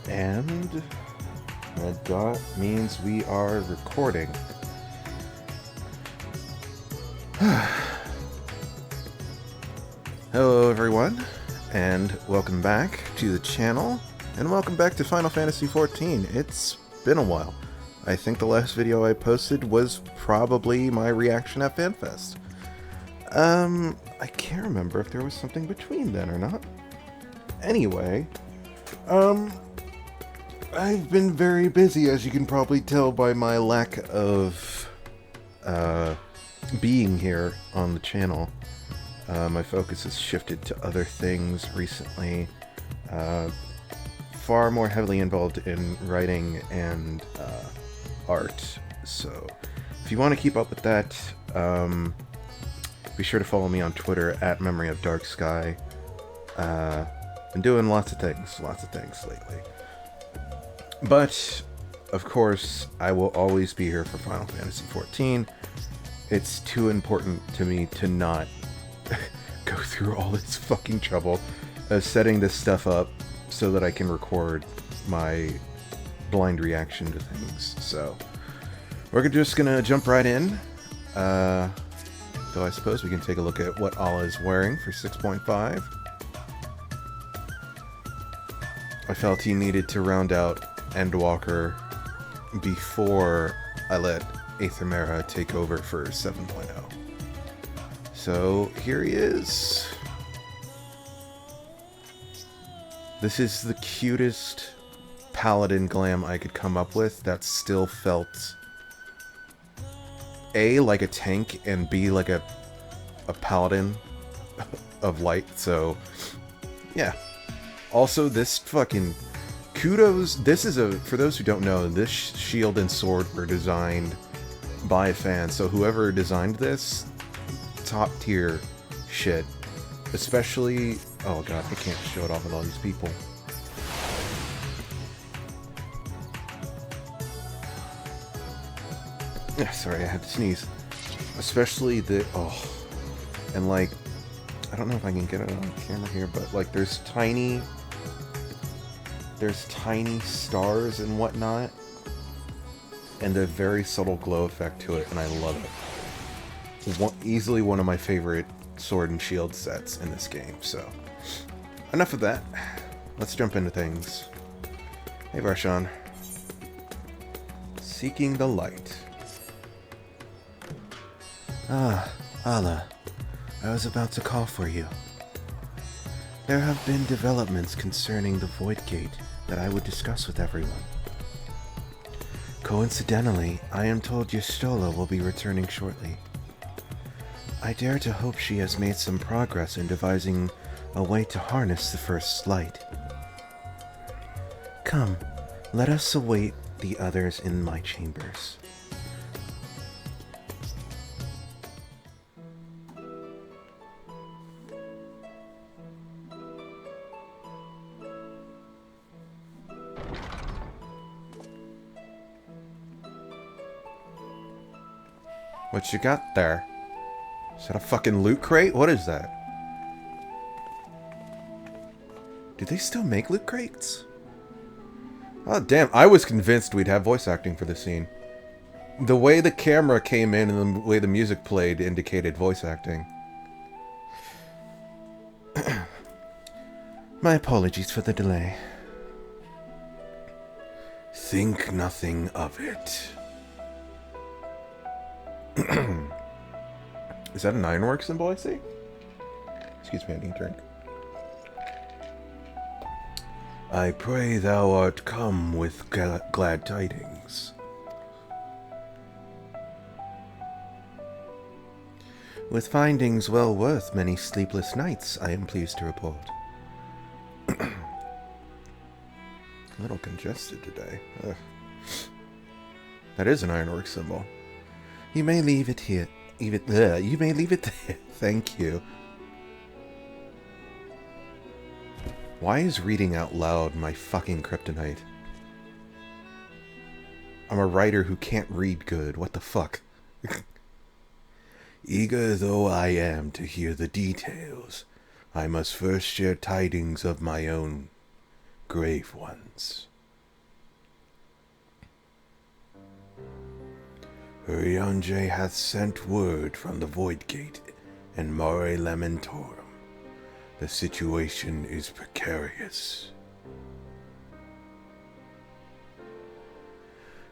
And that means we are recording. Hello everyone, and welcome back to the channel, and welcome back to Final Fantasy XIV. It's been a while. I think the last video I posted was probably my reaction at FanFest. I can't remember if there was something between then or not. Anyway, I've been very busy, as you can probably tell by my lack of, being here on the channel. My focus has shifted to other things recently. Far more heavily involved in writing and, art. So, if you want to keep up with that, be sure to follow me on Twitter at Memory of Darksky. Been doing lots of things lately. But, of course, I will always be here for Final Fantasy XIV. It's too important to me to not go through all this fucking trouble of setting this stuff up so that I can record my blind reaction to things. So, we're just gonna jump right in. So I suppose we can take a look at what Allah is wearing for 6.5. I felt he needed to round out Endwalker before I let Athermera take over for 7.0. So here he is. This is the cutest paladin glam I could come up with that still felt A, like a tank, and B, like a paladin of light. So yeah. Also, this fucking kudos. This is for those who don't know, this shield and sword were designed by a fan. So whoever designed this, top tier shit. Especially, oh god, I can't show it off with all these people. Yeah, sorry, I had to sneeze. Especially the, and like, I don't know if I can get it on camera here, but like there's tiny stars and whatnot, and a very subtle glow effect to it, and I love it. Easily one of my favorite sword and shield sets in this game. So, enough of that. Let's jump into things. Hey Varshan. Seeking the light. Ah, Allah. I was about to call for you. There have been developments concerning the Void Gate that I would discuss with everyone. Coincidentally, I am told Yestola will be returning shortly. I dare to hope she has made some progress in devising a way to harness the first light. Come, let us await the others in my chambers. What you got there? Is that a fucking loot crate? What is that? Do they still make loot crates? Oh damn, I was convinced we'd have voice acting for this scene. The way the camera came in and the way the music played indicated voice acting. My apologies for the delay. Think nothing of it. Is that an ironwork symbol I see? Excuse me, I need a drink. I pray thou art come with glad tidings. With findings well worth many sleepless nights, I am pleased to report. A little congested today. Ugh. That is an ironwork symbol. You may leave it here. You may leave it there. Thank you. Why is reading out loud my fucking kryptonite? I'm a writer who can't read good. What the fuck? Eager though I am to hear the details, I must first share tidings of my own grave ones. Urianger hath sent word from the Void Gate and Mare Lamentorum. The situation is precarious.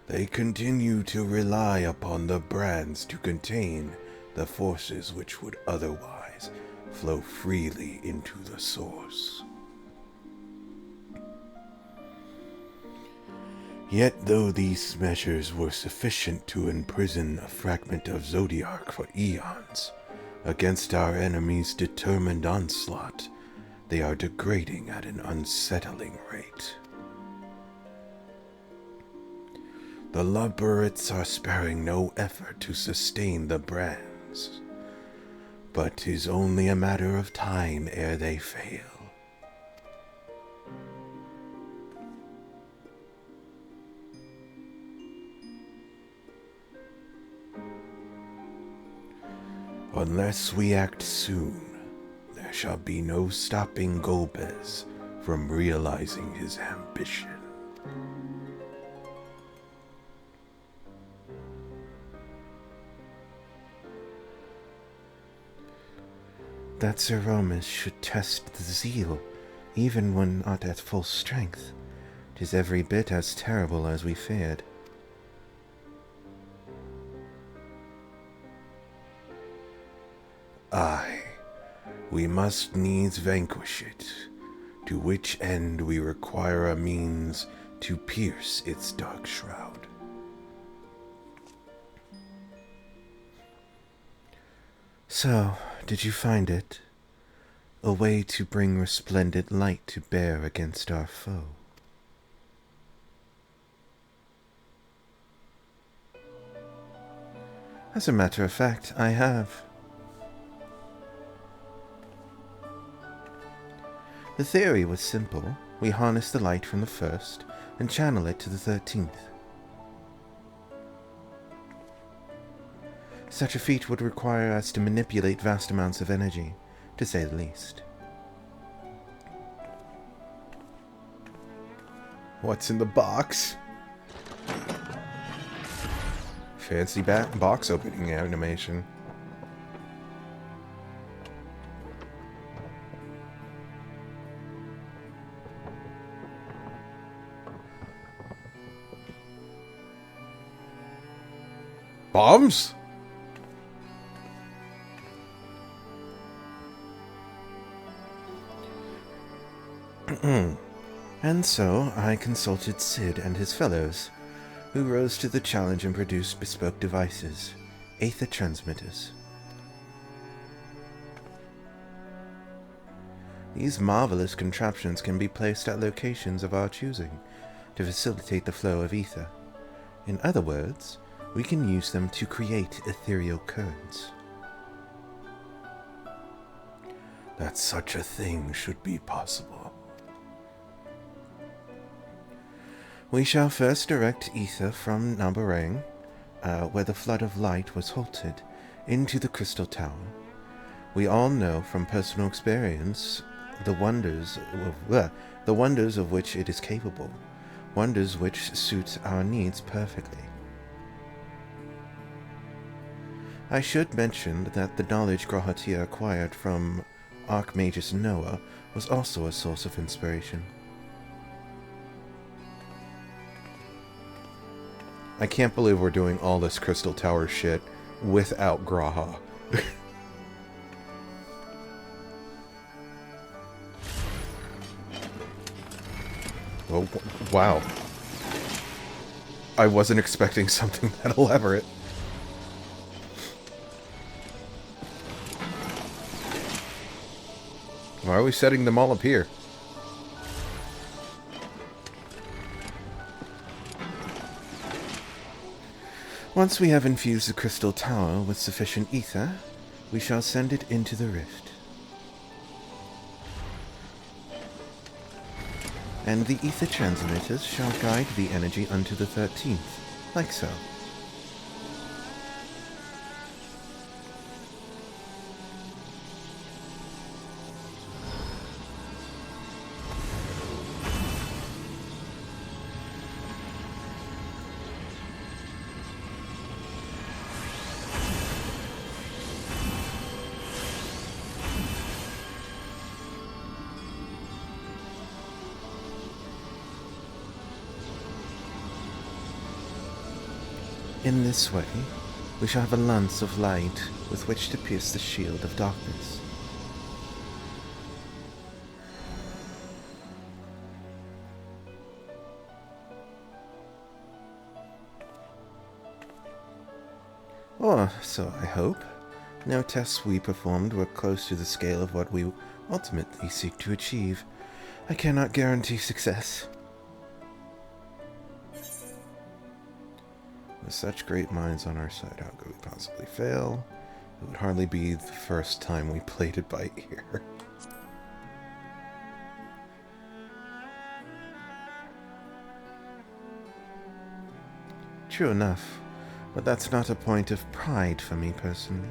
They continue to rely upon the brands to contain the forces which would otherwise flow freely into the source. Yet though these measures were sufficient to imprison a fragment of Zodiac for eons, against our enemy's determined onslaught, they are degrading at an unsettling rate. The Labyrinths are sparing no effort to sustain the brands, but 'tis only a matter of time ere they fail. Unless we act soon, there shall be no stopping Golbez from realizing his ambition. That Sir Romus should test the zeal, even when not at full strength. 'Tis every bit as terrible as we feared. Aye, we must needs vanquish it, to which end we require a means to pierce its dark shroud. So, did you find it? A way to bring resplendent light to bear against our foe. As a matter of fact, I have. The theory was simple. We harness the light from the first and channel it to the 13th. Such a feat would require us to manipulate vast amounts of energy, to say the least. What's in the box? Fancy box opening animation. Bombs? And so I consulted Sid and his fellows, who rose to the challenge and produced bespoke devices, aether transmitters. These marvelous contraptions can be placed at locations of our choosing to facilitate the flow of ether. In other words, we can use them to create ethereal currents. That such a thing should be possible. We shall first direct ether from Nabarang, where the flood of light was halted, into the Crystal Tower. We all know from personal experience the wonders of which it is capable, wonders which suit our needs perfectly. I should mention that the knowledge Grahatia acquired from Archmagus Noah was also a source of inspiration. I can't believe we're doing all this Crystal Tower shit without Graha. Oh, wow. I wasn't expecting something that elaborate. Why are we setting them all up here? Once we have infused the Crystal Tower with sufficient ether, we shall send it into the rift. And the ether transmitters shall guide the energy unto the 13th, like so. In this way, we shall have a lance of light with which to pierce the shield of darkness. Or so I hope. No tests we performed were close to the scale of what we ultimately seek to achieve. I cannot guarantee success. With such great minds on our side, how could we possibly fail? It would hardly be the first time we played it by ear. True enough, but that's not a point of pride for me personally.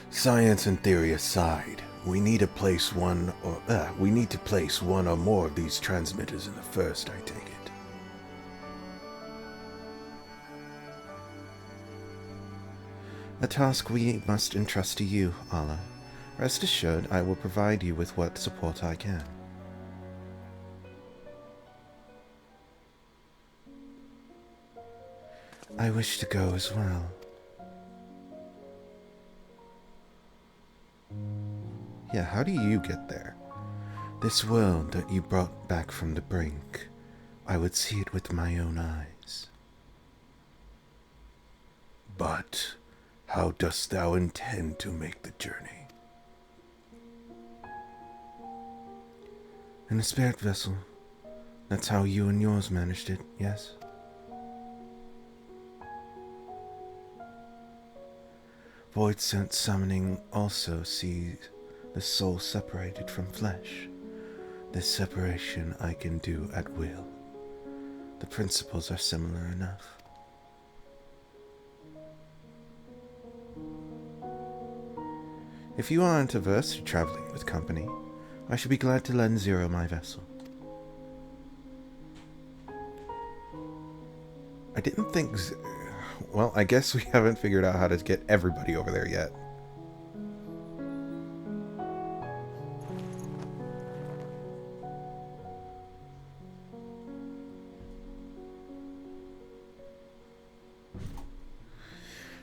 Science and theory aside, we need to place one or more of these transmitters in the first, I take it. A task we must entrust to you, Allah. Rest assured, I will provide you with what support I can. I wish to go as well. Yeah, how do you get there? This world that you brought back from the brink, I would see it with my own eyes. But how dost thou intend to make the journey? In a spirit vessel. That's how you and yours managed it, yes? Void sense summoning also sees the soul separated from flesh. This separation I can do at will. The principles are similar enough. If you aren't averse to traveling with company, I should be glad to lend Zero my vessel. I didn't think... Well, I guess we haven't figured out how to get everybody over there yet.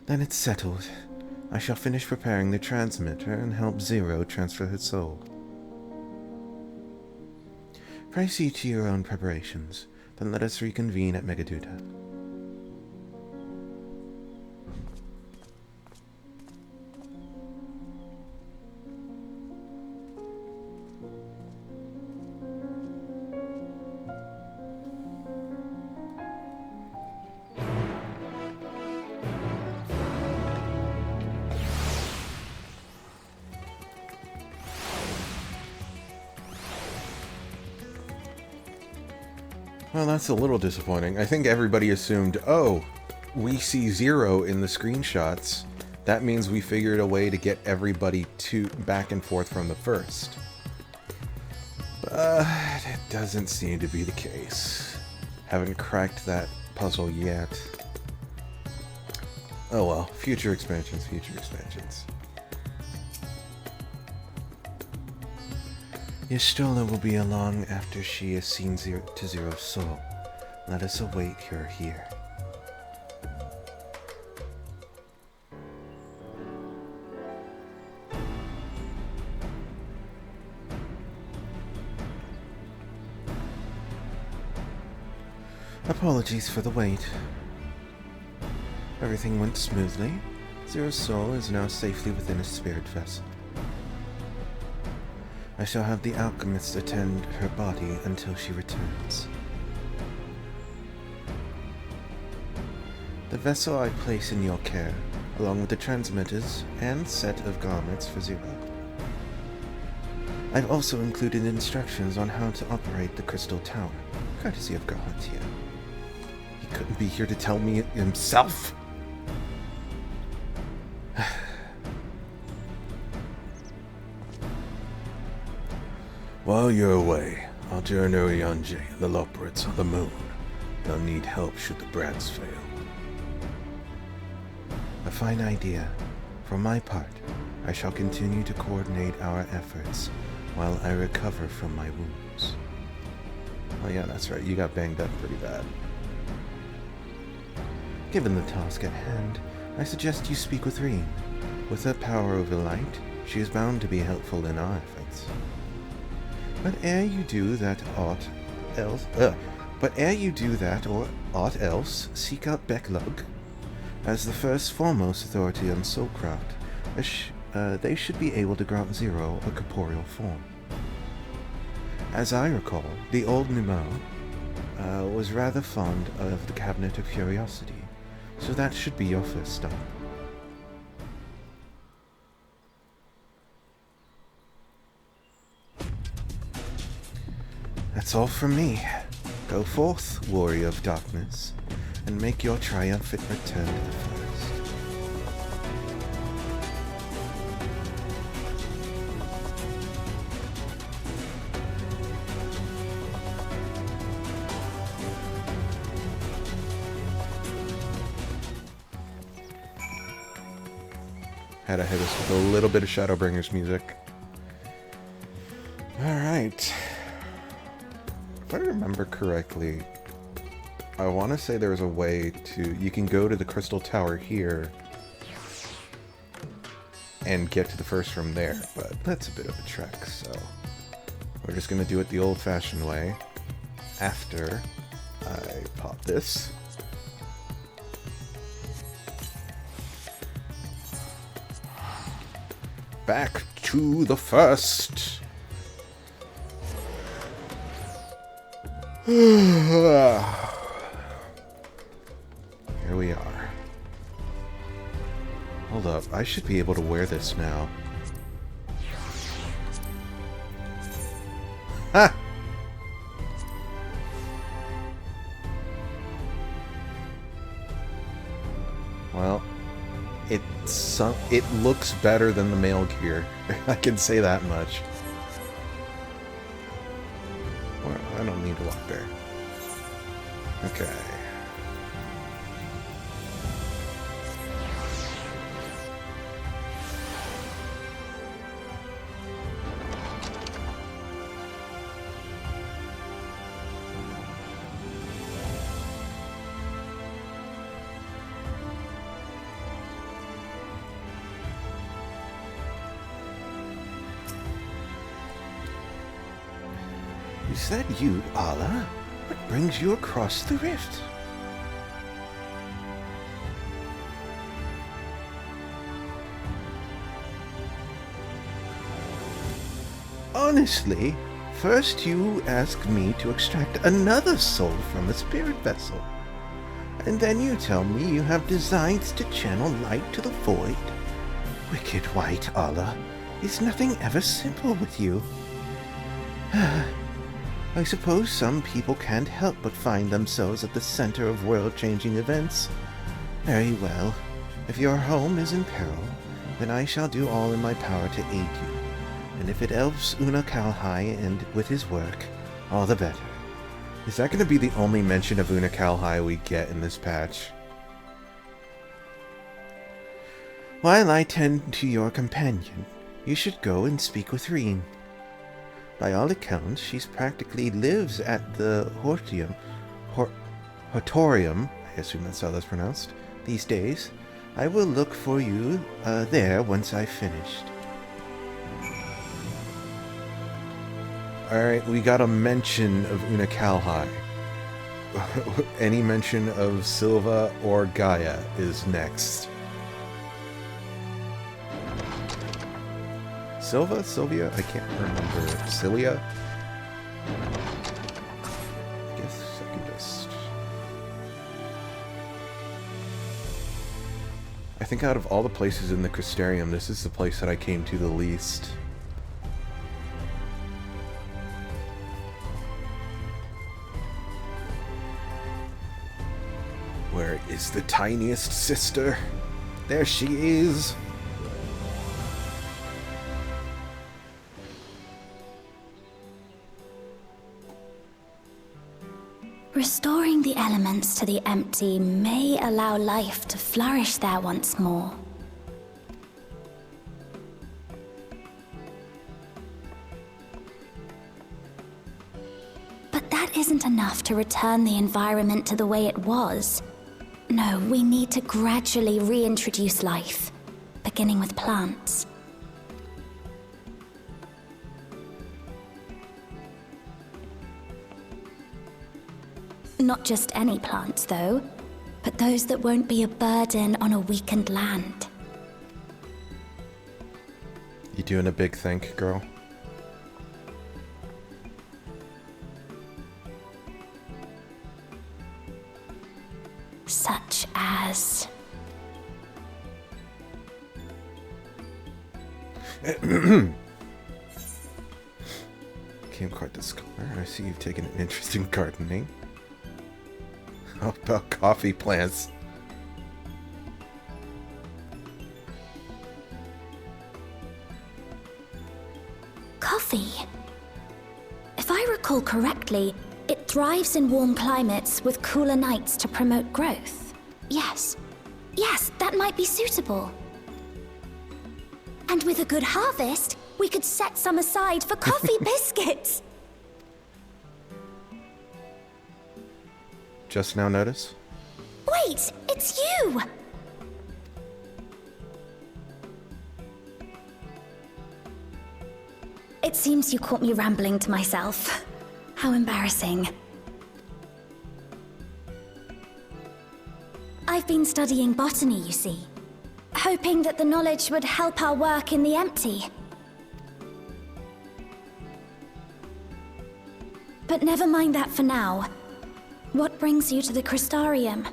Then it's settled. I shall finish preparing the transmitter and help Zero transfer his soul. Pray see to your own preparations, then let us reconvene at Megaduta. Well, that's a little disappointing. I think everybody assumed, oh, we see Zero in the screenshots. That means we figured a way to get everybody back and forth from the first. But it doesn't seem to be the case. Haven't cracked that puzzle yet. Oh well, future expansions, future expansions. Y'shtola will be along after she has seen Zero's soul. Let us await her here. Apologies for the wait. Everything went smoothly. Zero's soul is now safely within a spirit vessel. I shall have the alchemist attend her body until she returns. The vessel I place in your care, along with the transmitters and set of garments for Zero. I've also included instructions on how to operate the Crystal Tower, courtesy of Garantia. He couldn't be here to tell me it himself? While you're away, I'll join Urianji and the Loporits on the moon. They'll need help should the brats fail. A fine idea. For my part, I shall continue to coordinate our efforts while I recover from my wounds. Oh yeah, that's right. You got banged up pretty bad. Given the task at hand, I suggest you speak with Reen. With her power over light, she is bound to be helpful in our efforts. But ere you do that or aught else, seek out Becklug. As the first foremost authority on Soulcraft, they should be able to grant Zero a corporeal form. As I recall, the old Numau was rather fond of the Cabinet of Curiosity, so that should be your first stop. That's all from me. Go forth, warrior of darkness, and make your triumphant return to the forest. Had to hit us with a little bit of Shadowbringers music. Alright. If I remember correctly, I want to say there's a way to... You can go to the Crystal Tower here and get to the first room there, but that's a bit of a trek, so... We're just going to do it the old-fashioned way after I pop this. Back to the first. Here we are. Hold up, I should be able to wear this now. Ha! Well, it looks better than the male gear. I can say that much. Well, I don't need to walk there. Okay. Is that you, Ala? What brings you across the rift? Honestly, first you asked me to extract another soul from a spirit vessel. And then you tell me you have designs to channel light to the void. Wicked white, Ala. Is nothing ever simple with you? I suppose some people can't help but find themselves at the center of world-changing events. Very well. If your home is in peril, then I shall do all in my power to aid you. And if it helps Una Kalhai and with his work, all the better. Is that going to be the only mention of Una Kalhai we get in this patch? While I tend to your companion, you should go and speak with Reen. By all accounts, she practically lives at the Hortorium, I assume that's how that's pronounced, these days. I will look for you there once I've finished. Alright, we got a mention of Una Kalhai. Any mention of Silva or Gaia is next. Sylvia? I can't remember. Cilia? I guess I can just... I think out of all the places in the Crystarium, this is the place that I came to the least. Where is the tiniest sister? There she is! Restoring the elements to the empty may allow life to flourish there once more. isn't enough to return the environment to the way it was. No, we need to gradually reintroduce life, beginning with plants. Not just any plants, though, but those that won't be a burden on a weakened land. You doing a big think, girl? Such as... Can't quite discover. I see you've taken an interest in gardening. How about coffee plants? Coffee. If I recall correctly, it thrives in warm climates with cooler nights to promote growth. Yes. Yes, that might be suitable. And with a good harvest, we could set some aside for coffee biscuits. Just now notice? Wait, it's you! It seems you caught me rambling to myself. How embarrassing. I've been studying botany, you see. Hoping that the knowledge would help our work in the empty. But never mind that for now. What brings you to the Crystarium?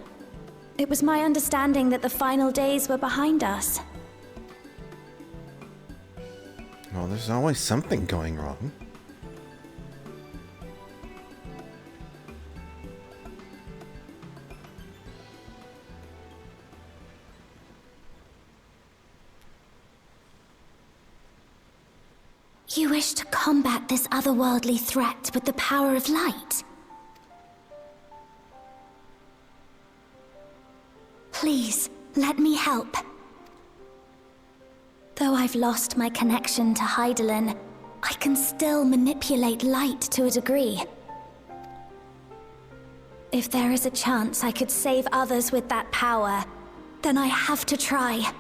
It was my understanding that the final days were behind us. Well, there's always something going wrong. You wish to combat this otherworldly threat with the power of light? Please, let me help. Though I've lost my connection to Hydaelyn, I can still manipulate light to a degree. If there is a chance I could save others with that power, then I have to try.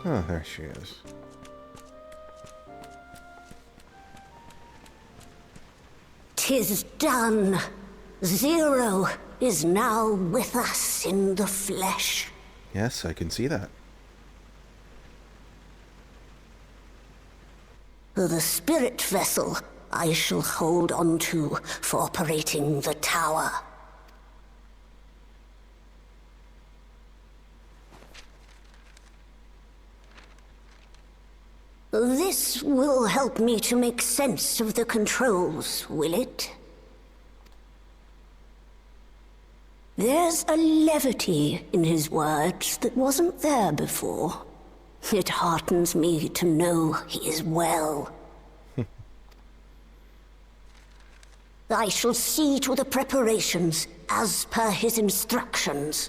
Oh, there she is. "'Tis done. Zero is now with us in the flesh." Yes, I can see that. The spirit vessel I shall hold on to for operating the tower. This will help me to make sense of the controls, will it? There's a levity in his words that wasn't there before. It heartens me to know he is well. I shall see to the preparations as per his instructions.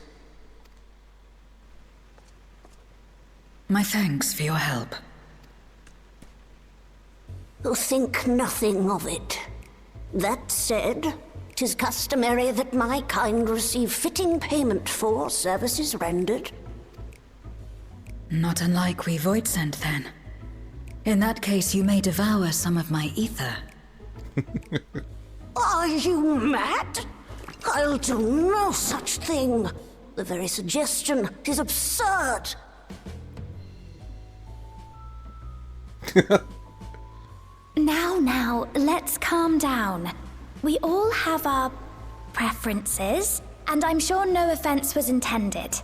My thanks for your help. Think nothing of it. That said, 'tis customary that my kind receive fitting payment for services rendered. Not unlike we Voidsent, then. In that case, you may devour some of my ether. Are you mad? I'll do no such thing. The very suggestion is absurd. Now, let's calm down. We all have our preferences, and I'm sure no offense was intended.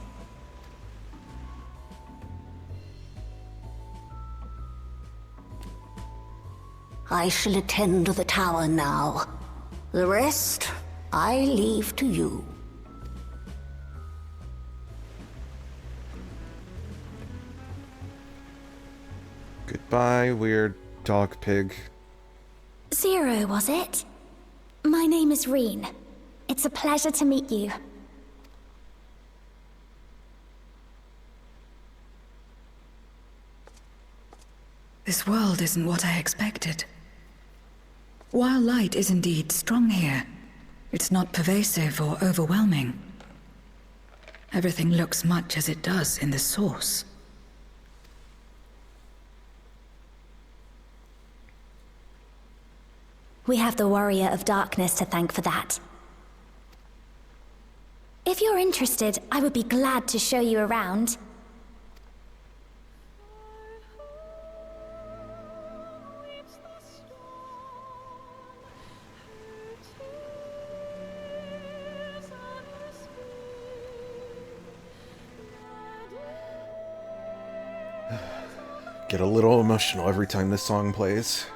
I shall attend to the tower now. The rest, I leave to you. Goodbye, weird dog pig. Zero, was it? My name is Reen. It's a pleasure to meet you. This world isn't what I expected. While light is indeed strong here, it's not pervasive or overwhelming. Everything looks much as it does in the source. We have the Warrior of Darkness to thank for that. If you're interested, I would be glad to show you around. Get a little emotional every time this song plays.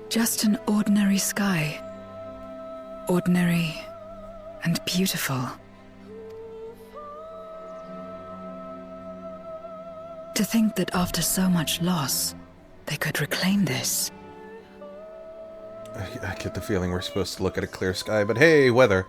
Just an ordinary sky. Ordinary and beautiful. To think that after so much loss, they could reclaim this. I get the feeling we're supposed to look at a clear sky, but hey, weather.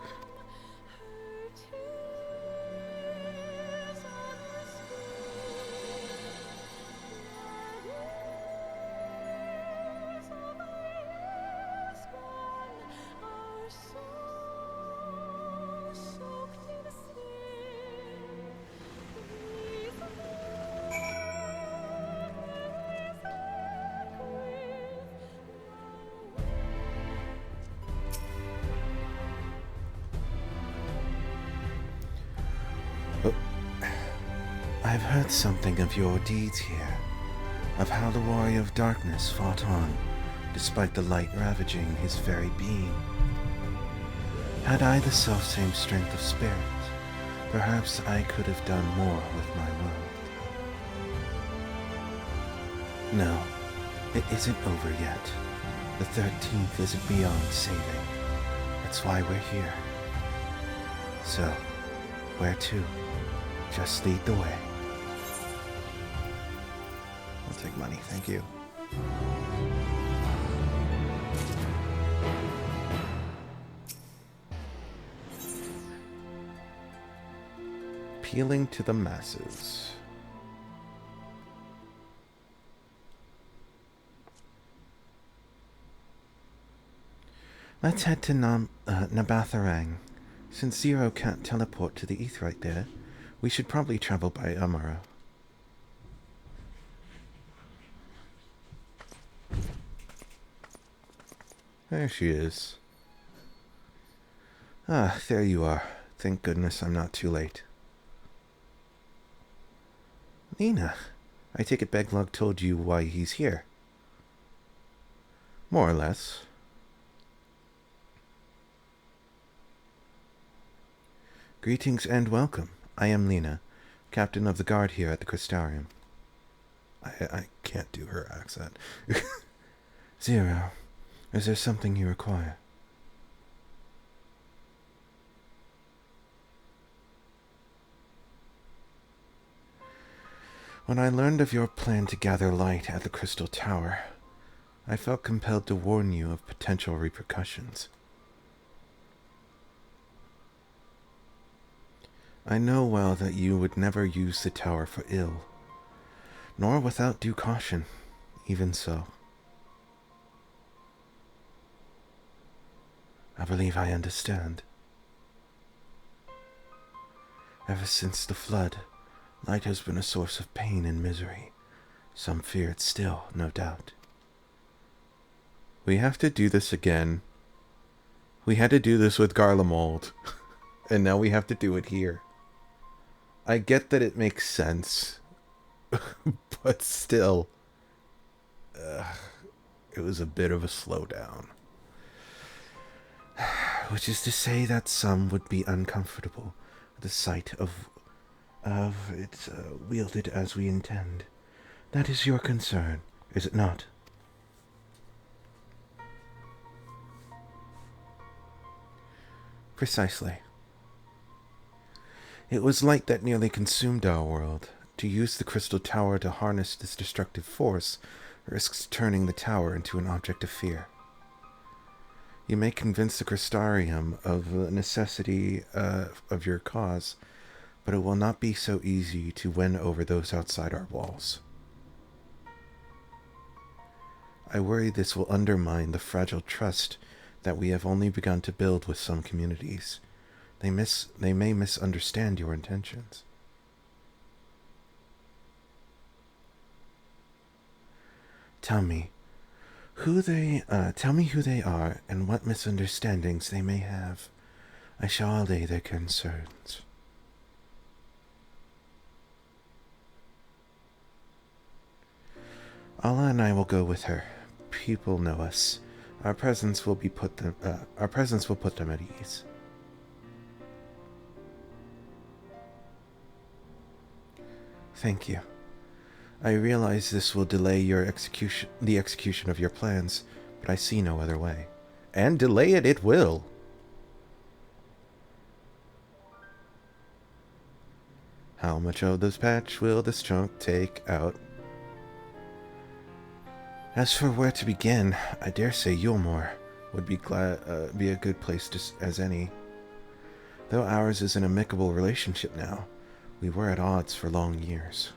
I've heard something of your deeds here, of how the Warrior of Darkness fought on, despite the light ravaging his very being. Had I the selfsame strength of spirit, perhaps I could have done more with my world. No, it isn't over yet. The 13th isn't beyond saving. That's why we're here. So, where to? Just lead the way. I'll take money, thank you. Appealing to the masses. Let's head to Nabatharang. Since Zero can't teleport to the Aetheryte there, we should probably travel by Athermera. There she is. Ah, there you are. Thank goodness I'm not too late. Nina, I take it Beglug told you why he's here. More or less. Greetings and welcome. I am Lena, captain of the guard here at the Crystarium. I can't do her accent. Zero, is there something you require? When I learned of your plan to gather light at the Crystal Tower, I felt compelled to warn you of potential repercussions. I know well that you would never use the tower for ill, nor without due caution, even so. I believe I understand. Ever since the flood, light has been a source of pain and misery. Some fear it still, no doubt. We have to do this again. We had to do this with Garlemald, and now we have to do it here. I get that it makes sense, but still, it was a bit of a slowdown. Which is to say that some would be uncomfortable at the sight of it wielded as we intend. That is your concern, is it not? Precisely. It was light that nearly consumed our world. To use the crystal tower to harness this destructive force risks turning the tower into an object of fear. You may convince the Crystarium of the necessity of your cause, but it will not be so easy to win over those outside our walls. I worry this will undermine the fragile trust that we have only begun to build with some communities. They may misunderstand your intentions. Tell me who they are and what misunderstandings they may have. I shall allay their concerns. Allah and I will go with her. People know us. Our presence will put them at ease. Thank you. I realize this will delay the execution of your plans, but I see no other way. And delay it will. How much of this patch will this chunk take out? As for where to begin, I dare say Yulmore would be a good place as any. Though ours is an amicable relationship now, we were at odds for long years.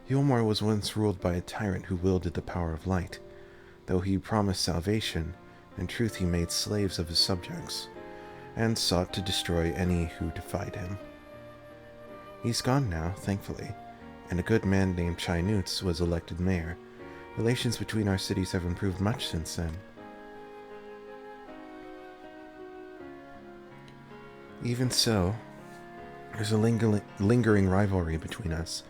Yulmore was once ruled by a tyrant who wielded the power of light. Though he promised salvation, in truth he made slaves of his subjects, and sought to destroy any who defied him. He's gone now, thankfully, and a good man named Chai Newts was elected mayor. Relations between our cities have improved much since then. Even so, there's a lingering rivalry between us.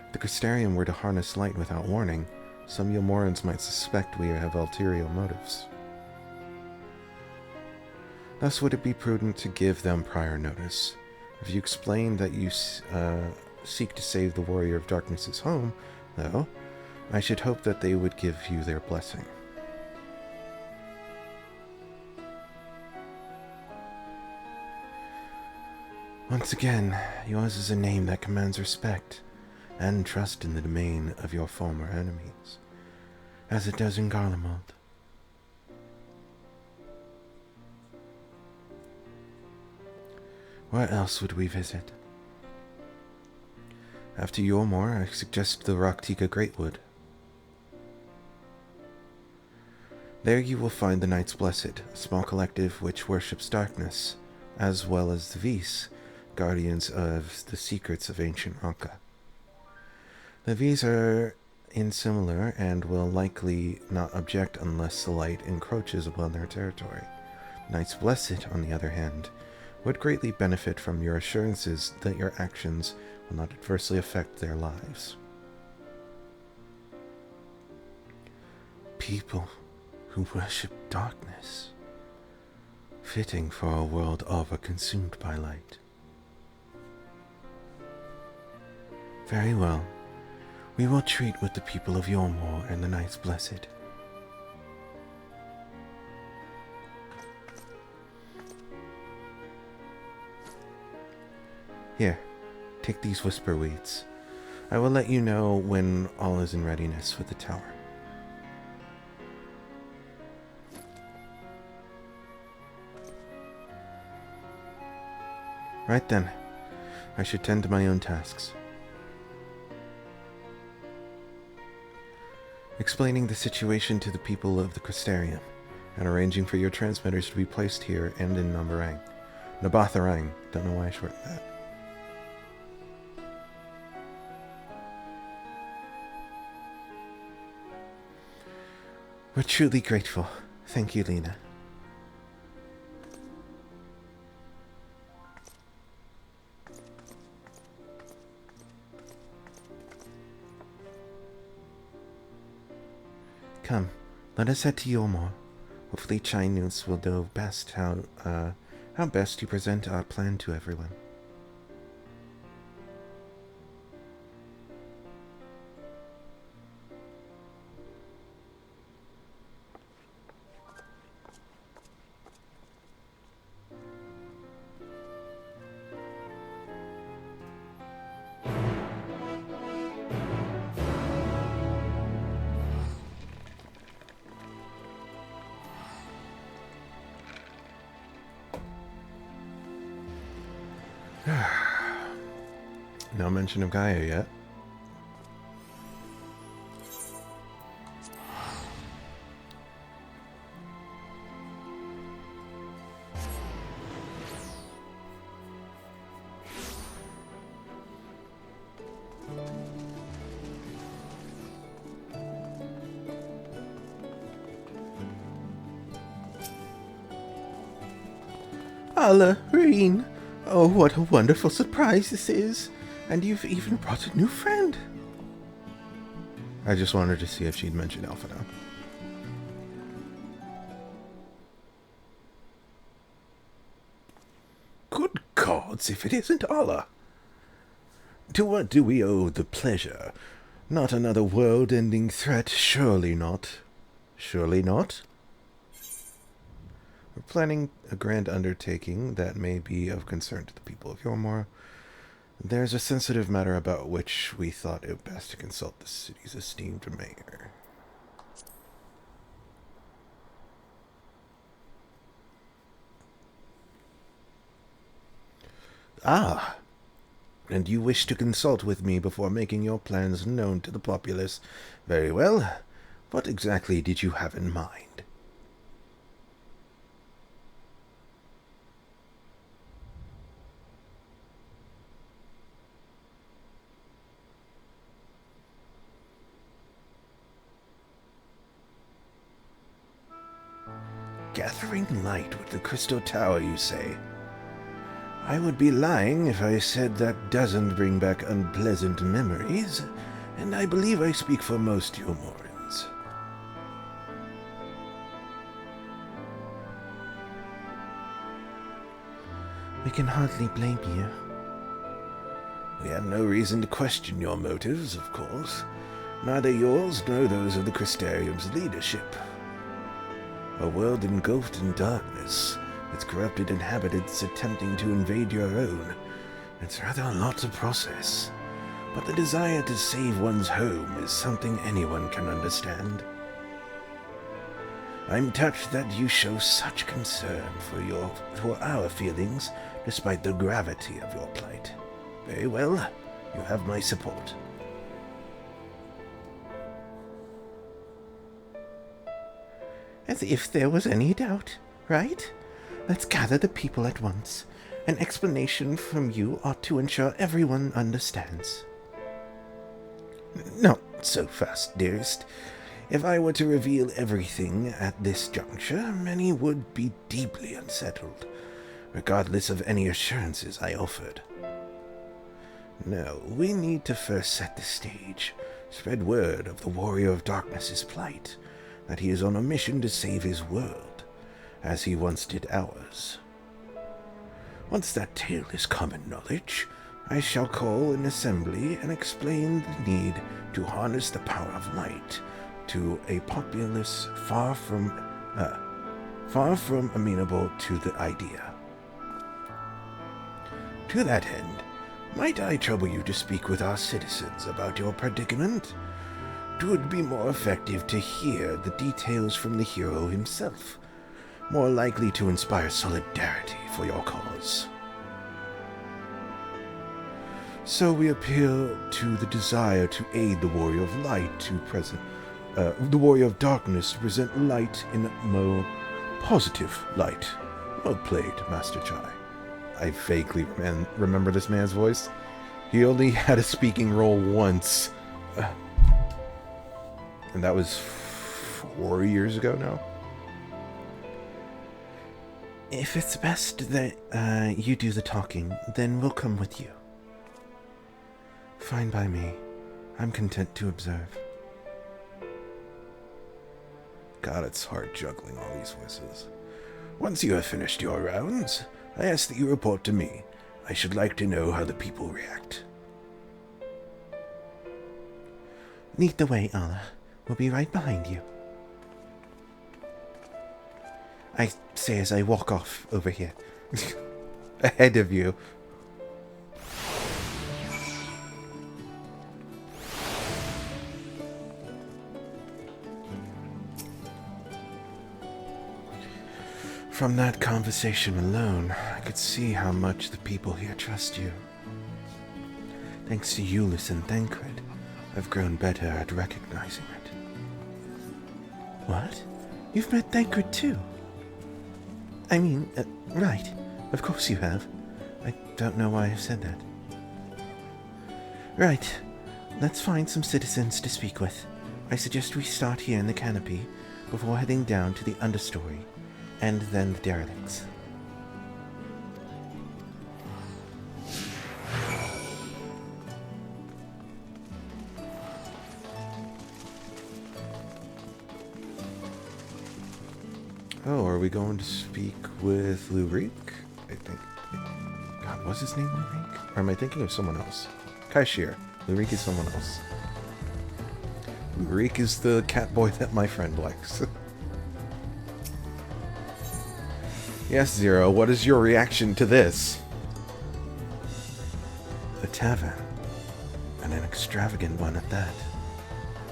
If the Crystarium were to harness light without warning, some Yulmorans might suspect we have ulterior motives. Thus would it be prudent to give them prior notice. If you explain that you seek to save the Warrior of Darkness's home, though, I should hope that they would give you their blessing. Once again, yours is a name that commands respect and trust in the domain of your former enemies, as it does in Garlemald. Where else would we visit? After Yulmore, I suggest the Raktika Greatwood. There you will find the Knights Blessed, a small collective which worships darkness, as well as the Vis, guardians of the secrets of ancient Anka. The Vis are insimilar and will likely not object unless the light encroaches upon their territory. Knights Blessed, on the other hand, would greatly benefit from your assurances that your actions will not adversely affect their lives. People who worship darkness, fitting for a world over-consumed by light. Very well. We will treat with the people of Yulmore and the Knights Blessed. Here, take these whisper weeds. I will let you know when all is in readiness for the tower. Right then, I should tend to my own tasks. Explaining the situation to the people of the Crystarium, and arranging for your transmitters to be placed here and in Nabarang. Nabatharang, don't know why I shortened that. We're truly grateful. Thank you, Lena. Come, let us head to Yulmore. Hopefully Chai Newts will know best how best to present our plan to everyone. No mention of Gaia yet. Allah, Reen. Oh, what a wonderful surprise this is. And you've even brought a new friend. I just wanted to see if she'd mention Alpha now. Good gods, if it isn't Allah! To what do we owe the pleasure? Not another world-ending threat, surely not. Surely not? We're planning a grand undertaking that may be of concern to the people of Yormor. There's a sensitive matter about which we thought it best to consult the city's esteemed mayor. Ah, and you wish to consult with me before making your plans known to the populace. Very well. What exactly did you have in mind? Gathering light with the Crystal Tower, you say? I would be lying if I said that doesn't bring back unpleasant memories, and I believe I speak for most Yormorans. We can hardly blame you. We have no reason to question your motives, of course. Neither yours nor those of the Crystarium's leadership. A world engulfed in darkness, with corrupted inhabitants attempting to invade your own. It's rather a lot to process, but the desire to save one's home is something anyone can understand. I'm touched that you show such concern for our feelings, despite the gravity of your plight. Very well, you have my support. As if there was any doubt, right? Let's gather the people at once. An explanation from you ought to ensure everyone understands. Not so fast, dearest. If I were to reveal everything at this juncture, many would be deeply unsettled, regardless of any assurances I offered. No, we need to first set the stage, spread word of the Warrior of Darkness's plight, that he is on a mission to save his world, as he once did ours. Once that tale is common knowledge, I shall call an assembly and explain the need to harness the power of light to a populace far from amenable to the idea. To that end, might I trouble you to speak with our citizens about your predicament? It would be more effective to hear the details from the hero himself, more likely to inspire solidarity for your cause. So we appeal to the desire to aid the Warrior of Light to the Warrior of Darkness to present light in more positive light. Well played, Master Chai. I vaguely remember this man's voice. He only had a speaking role once. And that was 4 years ago now. If it's best that you do the talking, then we'll come with you. Fine by me. I'm content to observe. God, it's hard juggling all these voices. Once you have finished your rounds, I ask that you report to me. I should like to know how the people react. Lead the way, Allah. We'll be right behind you. I say as I walk off over here. Ahead of you. From that conversation alone, I could see how much the people here trust you. Thanks to Euless and Thancred, I've grown better at recognizing it. What? You've met Thancred too? I mean, right. Of course you have. I don't know why I've said that. Right. Let's find some citizens to speak with. I suggest we start here in the canopy before heading down to the understory, and then the derelicts. Oh, are we going to speak with Lurik? I think. God, was his name Lurik? Or am I thinking of someone else? Kaishir. Lurik is someone else. Lurik is the cat boy that my friend likes. Yes, Zero, what is your reaction to this? A tavern, and an extravagant one at that.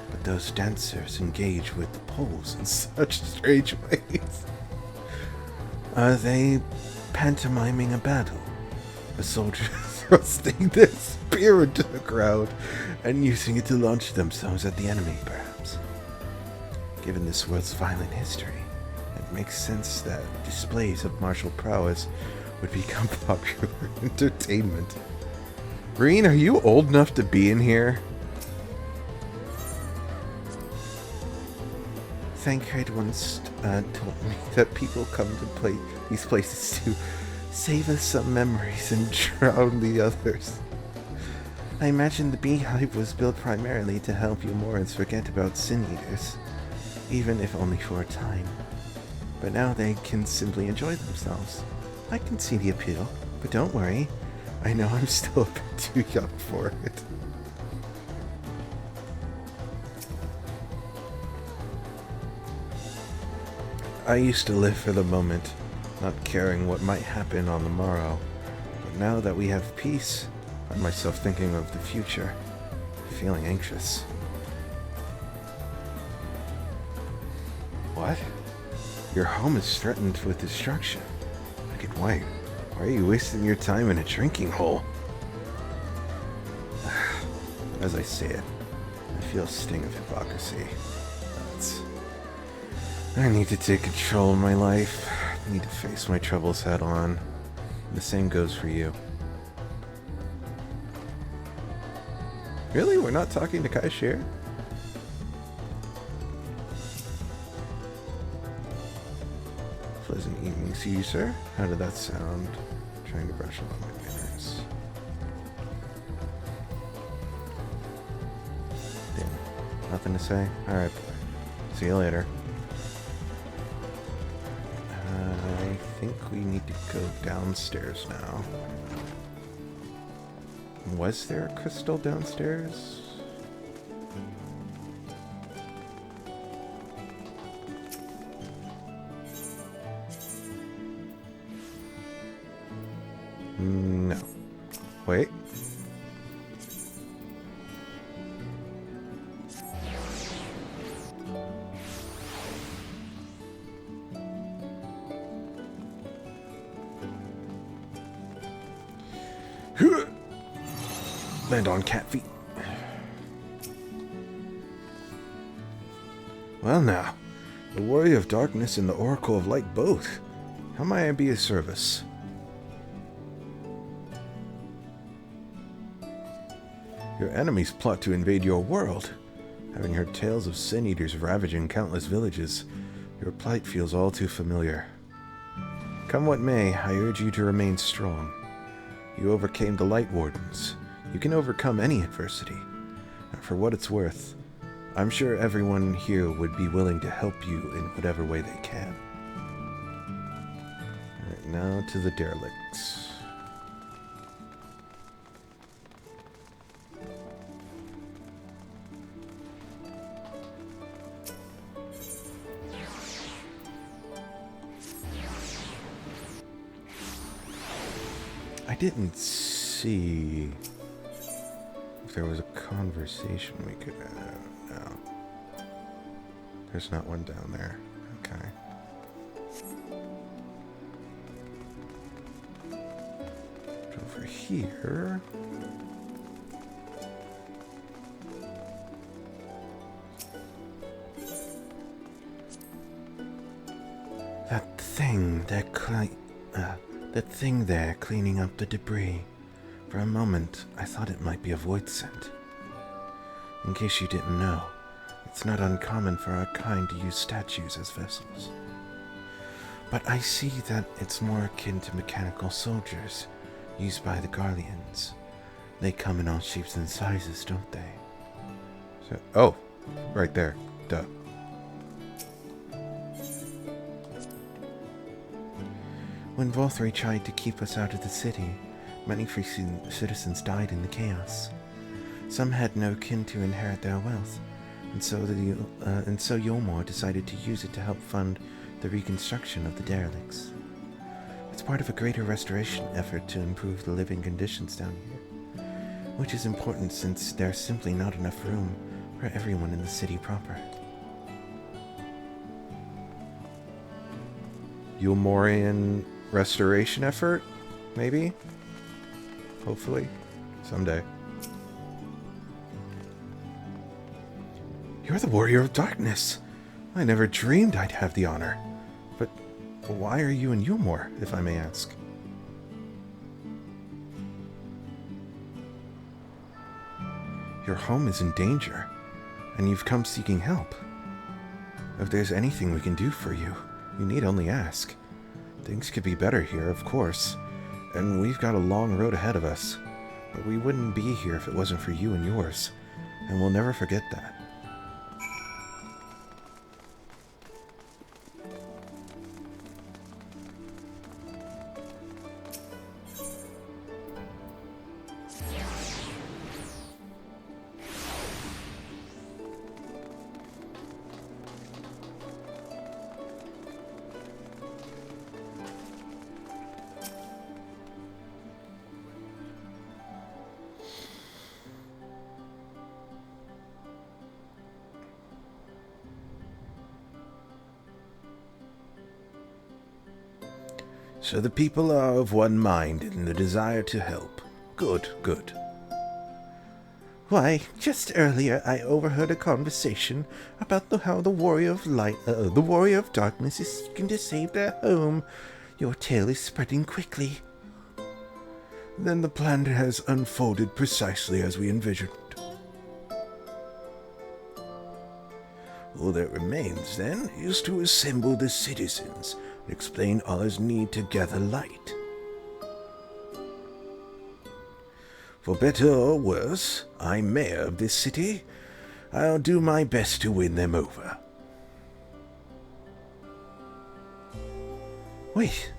But those dancers engage with the poles in such strange ways. Are they pantomiming a battle? A soldier thrusting their spear into the crowd and using it to launch themselves at the enemy, perhaps? Given this world's violent history, it makes sense that displays of martial prowess would become popular entertainment. Green, are you old enough to be in here? Thancred once told me that people come to these places to save us some memories and drown the others. I imagine the beehive was built primarily to help you Morans forget about sin eaters, even if only for a time. But now they can simply enjoy themselves. I can see the appeal, but don't worry, I know I'm still a bit too young for it. I used to live for the moment, not caring what might happen on the morrow. But now that we have peace, I find myself thinking of the future, feeling anxious. What? Your home is threatened with destruction. Black and white. Why are you wasting your time in a drinking hole? As I say it, I feel a sting of hypocrisy. I need to take control of my life. I need to face my troubles head on. The same goes for you. Really? We're not talking to Kaishir? Pleasant evening to you, sir. How did that sound? Trying to brush along my manners. Damn. Nothing to say? Alright, boy. See you later. I think we need to go downstairs now. Was there a crystal downstairs? No. Wait. Land on cat feet. Well now, the Warrior of Darkness and the Oracle of Light both. How may I be of service? Your enemies plot to invade your world. Having heard tales of sin eaters ravaging countless villages, your plight feels all too familiar. Come what may, I urge you to remain strong. You overcame the Light Wardens. You can overcome any adversity. And for what it's worth, I'm sure everyone here would be willing to help you in whatever way they can. Alright, now to the derelicts. I didn't see if there was a conversation we could have. No. There's not one down there. Okay. Over here. That thing there cleaning up the debris. For a moment, I thought it might be a void scent. In case you didn't know, it's not uncommon for our kind to use statues as vessels. But I see that it's more akin to mechanical soldiers used by the Garleans. They come in all shapes and sizes, don't they? So, oh, right there. Duh. When Vothri tried to keep us out of the city, many free citizens died in the chaos. Some had no kin to inherit their wealth, and so Yolmor decided to use it to help fund the reconstruction of the derelicts. It's part of a greater restoration effort to improve the living conditions down here, which is important since there's simply not enough room for everyone in the city proper. Yulmorian restoration effort? Maybe? Hopefully. Someday. You're the Warrior of Darkness. I never dreamed I'd have the honor. But why are you in Yulmor, if I may ask? Your home is in danger, and you've come seeking help. If there's anything we can do for you, you need only ask. Things could be better here, of course, and we've got a long road ahead of us. But we wouldn't be here if it wasn't for you and yours, and we'll never forget that. So the people are of one mind in the desire to help. Good, good. Why, just earlier I overheard a conversation about how the Warrior of Darkness is seeking to save their home. Your tale is spreading quickly. Then the plan has unfolded precisely as we envisioned. All that remains, then, is to assemble the citizens and explain ours need to gather light. For better or worse, I'm mayor of this city. I'll do my best to win them over. Wait,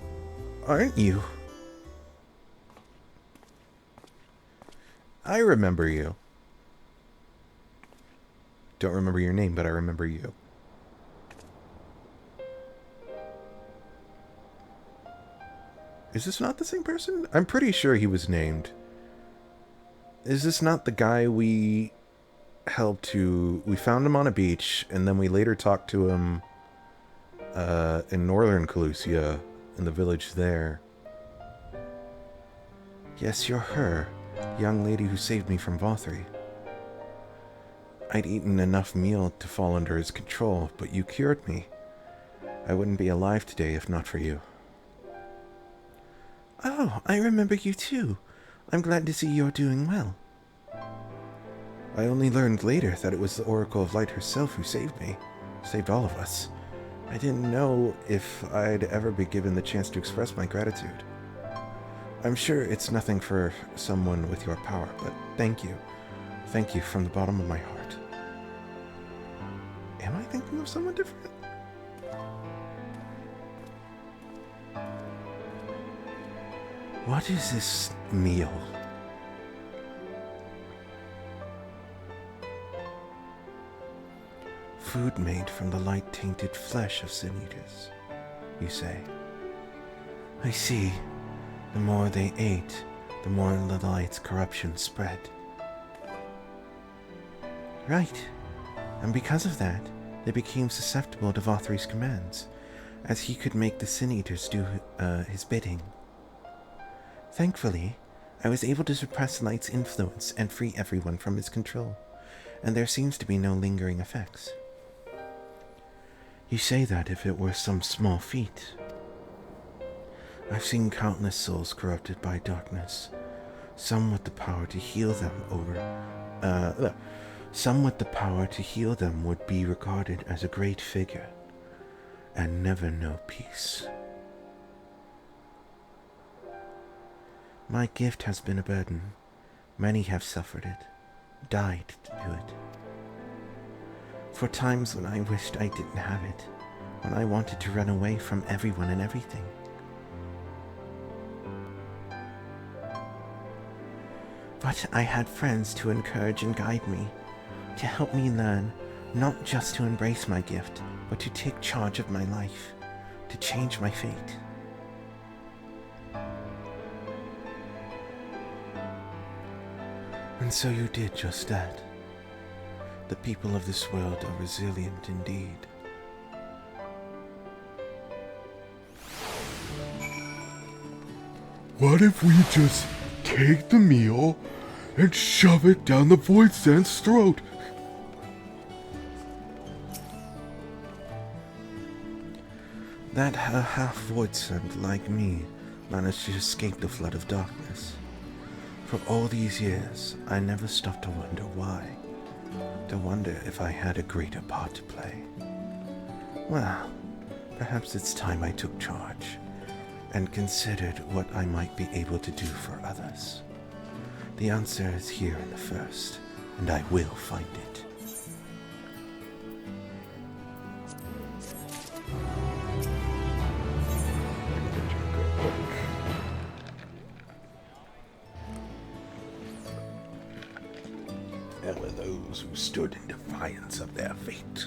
aren't you? I remember you. Don't remember your name, but I remember you. Is this not the same person? I'm pretty sure he was named. Is this not the guy we helped to... We found him on a beach, and then we later talked to him in northern Calusia, in the village there. Yes, you're her, young lady who saved me from Vothri. I'd eaten enough meal to fall under his control, but you cured me. I wouldn't be alive today if not for you. Oh, I remember you too. I'm glad to see you're doing well. I only learned later that it was the Oracle of Light herself who saved me. Saved all of us. I didn't know if I'd ever be given the chance to express my gratitude. I'm sure it's nothing for someone with your power, but thank you. Thank you from the bottom of my heart. Am I thinking of someone different? What is this meal? Food made from the light-tainted flesh of sin eaters, you say. I see. The more they ate, the more the light's corruption spread. Right. And because of that, they became susceptible to Vothri's commands, as he could make the Sin Eaters do his bidding. Thankfully, I was able to suppress Light's influence and free everyone from his control, and there seems to be no lingering effects. You say that if it were some small feat. I've seen countless souls corrupted by darkness, some with the power to heal them some with the power to heal them would be regarded as a great figure, and never know peace. My gift has been a burden. Many have suffered it, died to do it. For times when I wished I didn't have it, when I wanted to run away from everyone and everything. But I had friends to encourage and guide me, to help me learn, not just to embrace my gift, but to take charge of my life, to change my fate. And so you did just that. The people of this world are resilient indeed. What if we just take the meal and shove it down the Void Sand's throat? That a half-void sent like me managed to escape the flood of darkness. For all these years, I never stopped to wonder why. To wonder if I had a greater part to play. Well, perhaps it's time I took charge and considered what I might be able to do for others. The answer is here in the first, and I will find it. And were those who stood in defiance of their fate.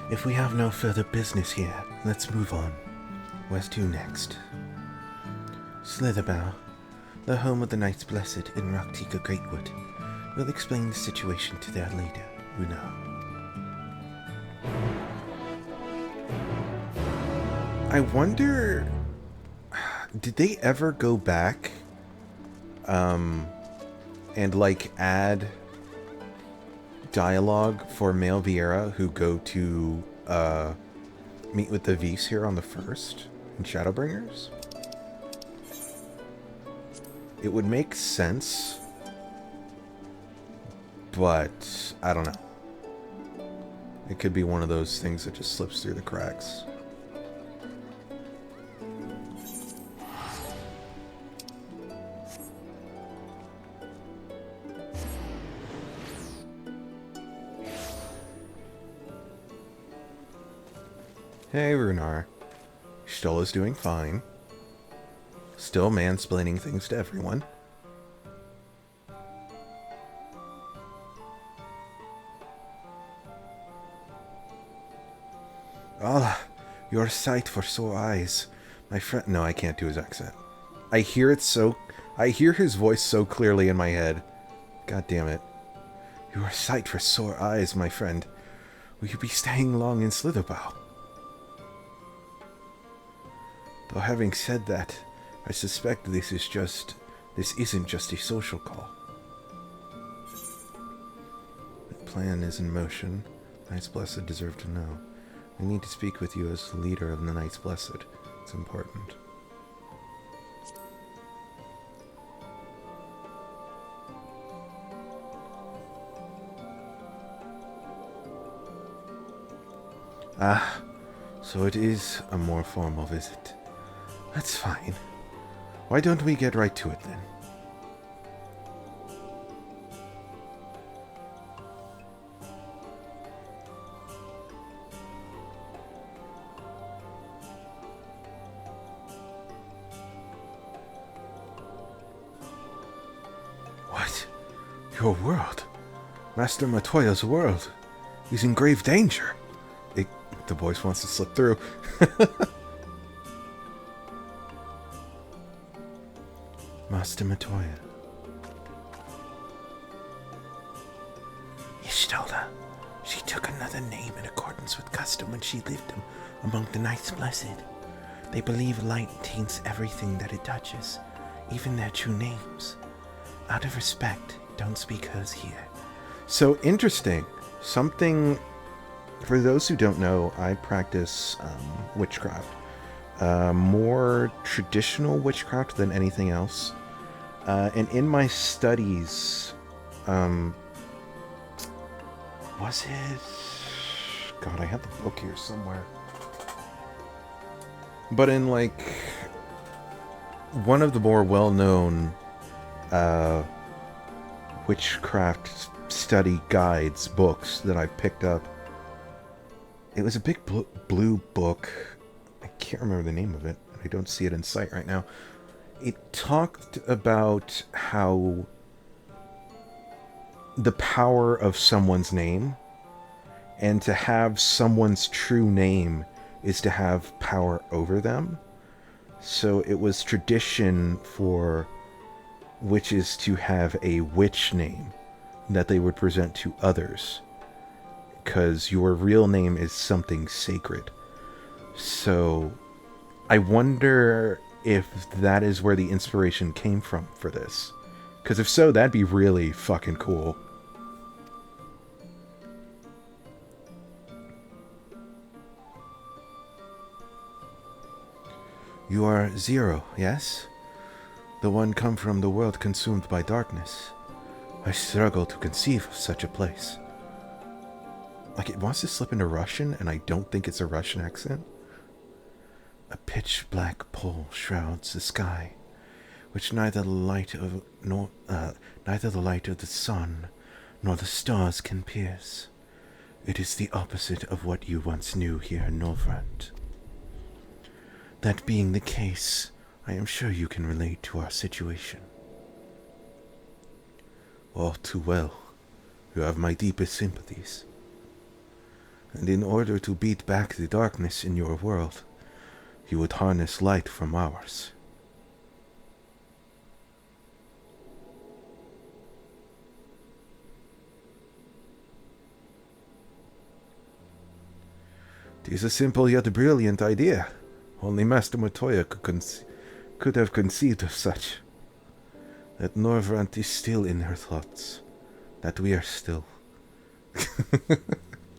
If we have no further business here, let's move on. Where's to next? Slitherbow, the home of the Knights Blessed in Raktika Greatwood, will explain the situation to their leader, Una. I wonder, did they ever go back, and like add dialogue for Male Vieira who go to meet with the Vs here on the 1st in Shadowbringers? It would make sense, but I don't know. It could be one of those things that just slips through the cracks. Hey, Runar. Stolla's doing fine. Still mansplaining things to everyone. Ah, your sight for sore eyes. My friend... No, I can't do his accent. I hear his voice so clearly in my head. God damn it. Your sight for sore eyes, my friend. Will you be staying long in Slitherbow? Though having said that, I suspect this isn't just a social call. The plan is in motion. Knights Blessed deserve to know. I need to speak with you as the leader of the Knights Blessed. It's important. Ah, so it is a more formal visit. That's fine. Why don't we get right to it then? What? Your world? Master Matoya's world? He's in grave danger. The voice wants to slip through. Master Matoya. Y'shtola. She took another name in accordance with custom when she lived among the Knights Blessed. They believe light taints everything that it touches, even their true names. Out of respect, don't speak hers here. So interesting. Something For those who don't know, I practice witchcraft. More traditional witchcraft than anything else. And in my studies, was it... God, I have the book here somewhere. But in, like, one of the more well-known witchcraft study guides, books that I picked up, it was a big blue book. I can't remember the name of it. I don't see it in sight right now. It talked about how the power of someone's name, and to have someone's true name is to have power over them. So it was tradition for witches to have a witch name that they would present to others, because your real name is something sacred. So I wonder if that is where the inspiration came from for this. Because if so, that'd be really fucking cool. You are Zero, yes? The one come from the world consumed by darkness. I struggle to conceive of such a place. Like, it wants to slip into Russian, and I don't think it's a Russian accent. A pitch black pole shrouds the sky, which neither the light of the sun nor the stars can pierce. It is the opposite of what you once knew here in Norvrand. That being the case, I am sure you can relate to our situation. All too well. You have my deepest sympathies. And in order to beat back the darkness in your world, you would harness light from ours. It is a simple yet brilliant idea. Only Master Matoya could have conceived of such. That Norvrant is still in her thoughts. That we are still.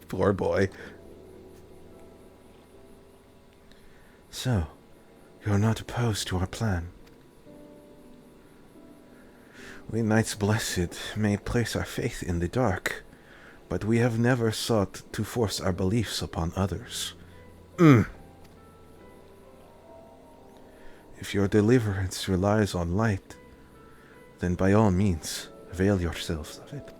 Poor boy. So, you're not opposed to our plan? We Knights Blessed may place our faith in the dark, but we have never sought to force our beliefs upon others. If your deliverance relies on light, then by all means, avail yourselves of it.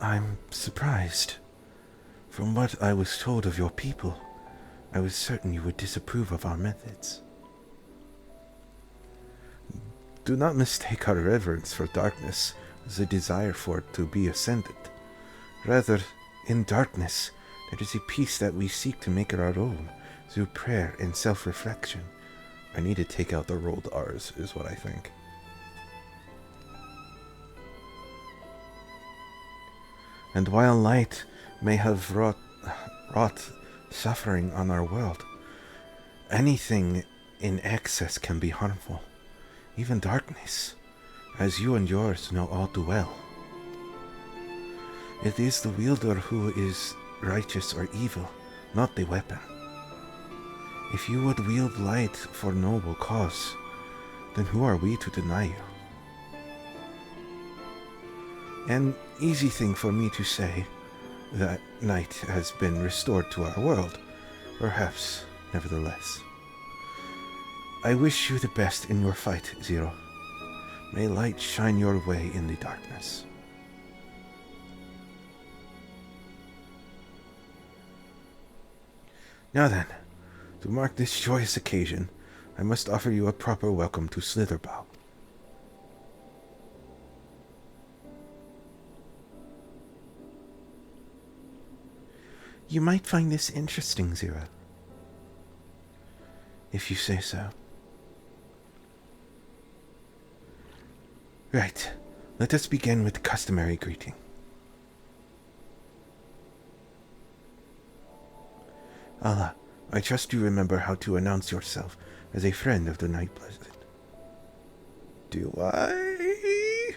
I'm surprised. From what I was told of your people, I was certain you would disapprove of our methods. Do not mistake our reverence for darkness as a desire for it to be ascendant. Rather, in darkness, there is a peace that we seek to make it our own through prayer and self-reflection. I need to take out the rolled R's, is what I think. And while light may have wrought suffering on our world, anything in excess can be harmful. Even darkness, as you and yours know all too well. It is the wielder who is righteous or evil, not the weapon. If you would wield light for noble cause, then who are we to deny you? An easy thing for me to say, that night has been restored to our world, perhaps, nevertheless. I wish you the best in your fight, Zero. May light shine your way in the darkness. Now then, to mark this joyous occasion, I must offer you a proper welcome to Slitherbow. You might find this interesting, Zero. If you say so. Right. Let us begin with the customary greeting. Allah, I trust you remember how to announce yourself as a friend of the Night Blessed. Do I?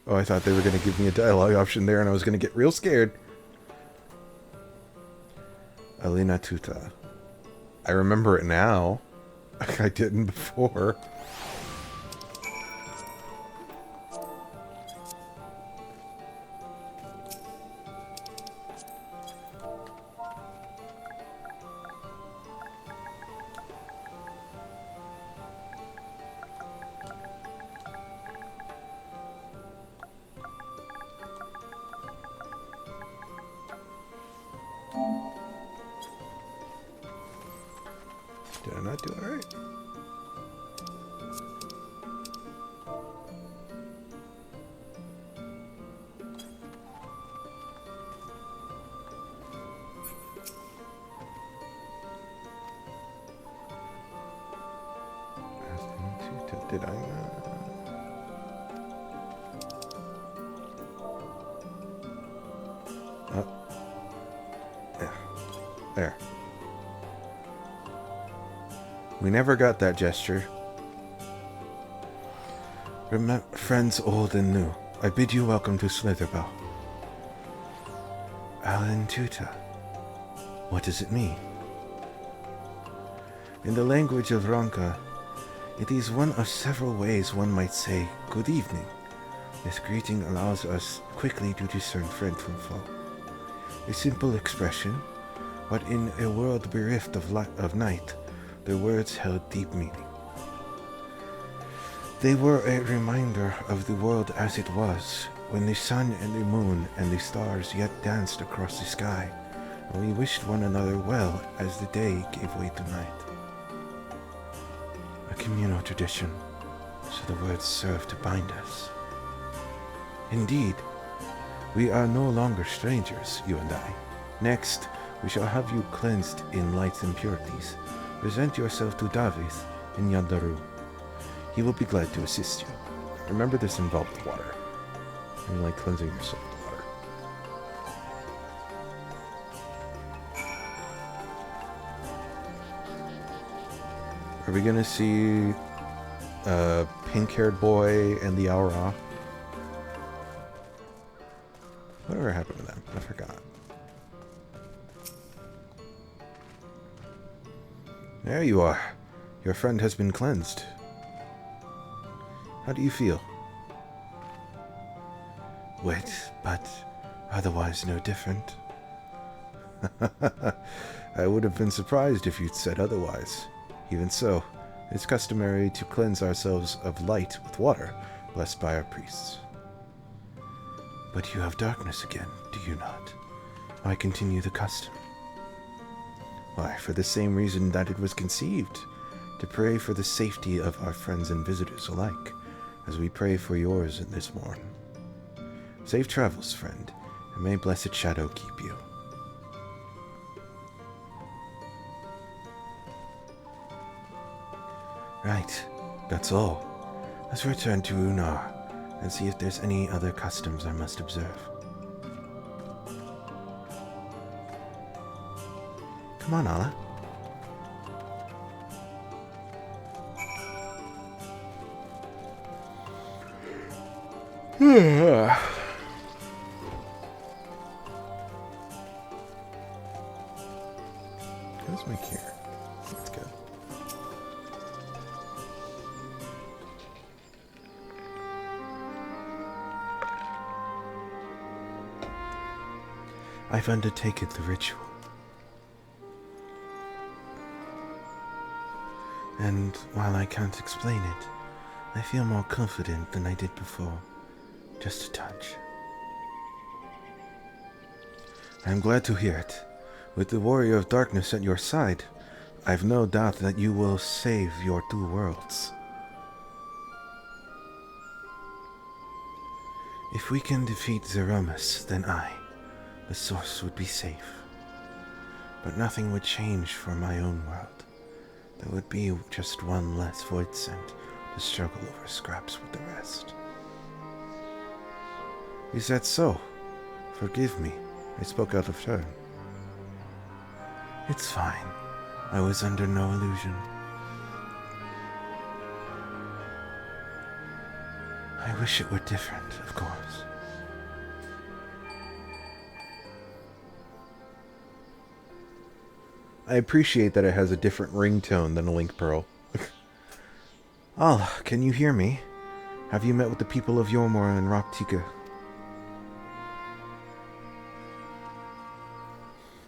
Oh, I thought they were going to give me a dialogue option there, and I was going to get real scared. Alina Tuta. I remember it now. I didn't before. Did I not do it right? Did I not? Yeah. There. We never got that gesture. Friends old and new, I bid you welcome to Slitherbow. Alan Tuta. What does it mean? In the language of Ronka, it is one of several ways one might say good evening. This greeting allows us quickly to discern friend from foe. A simple expression, but in a world bereft of night, their words held deep meaning. They were a reminder of the world as it was, when the sun and the moon and the stars yet danced across the sky, and we wished one another well as the day gave way to night. A communal tradition, so the words serve to bind us. Indeed, we are no longer strangers, you and I. Next, we shall have you cleansed in light's impurities. Present yourself to Davith in Yandaru. He will be glad to assist you. Remember, this involved water. I mean, like cleansing yourself with water. Are we gonna see pink-haired boy and the Aura? Whatever happened to them? I forgot. There you are. Your friend has been cleansed. How do you feel? Wet, but otherwise no different. I would have been surprised if you'd said otherwise. Even so, it's customary to cleanse ourselves of light with water, blessed by our priests. But you have darkness again, do you not? Why continue the custom? Why, for the same reason that it was conceived, to pray for the safety of our friends and visitors alike, as we pray for yours in this morn. Safe travels, friend, and may blessed shadow keep you. Right, that's all. Let's return to Unar and see if there's any other customs I must observe. Come on, Ala. How's my gear? That's good. I've undertaken the ritual. And while I can't explain it, I feel more confident than I did before. Just a touch. I'm glad to hear it. With the warrior of darkness at your side, I've no doubt that you will save your two worlds. If we can defeat Zeromus, then the source would be safe. But nothing would change for my own world. There would be just one less void sent to struggle over scraps with the rest. Is that so? Forgive me. I spoke out of turn. It's fine. I was under no illusion. I wish it were different, of course. I appreciate that it has a different ringtone than a Link Pearl. Al, can you hear me? Have you met with the people of Yormor and Rocktika?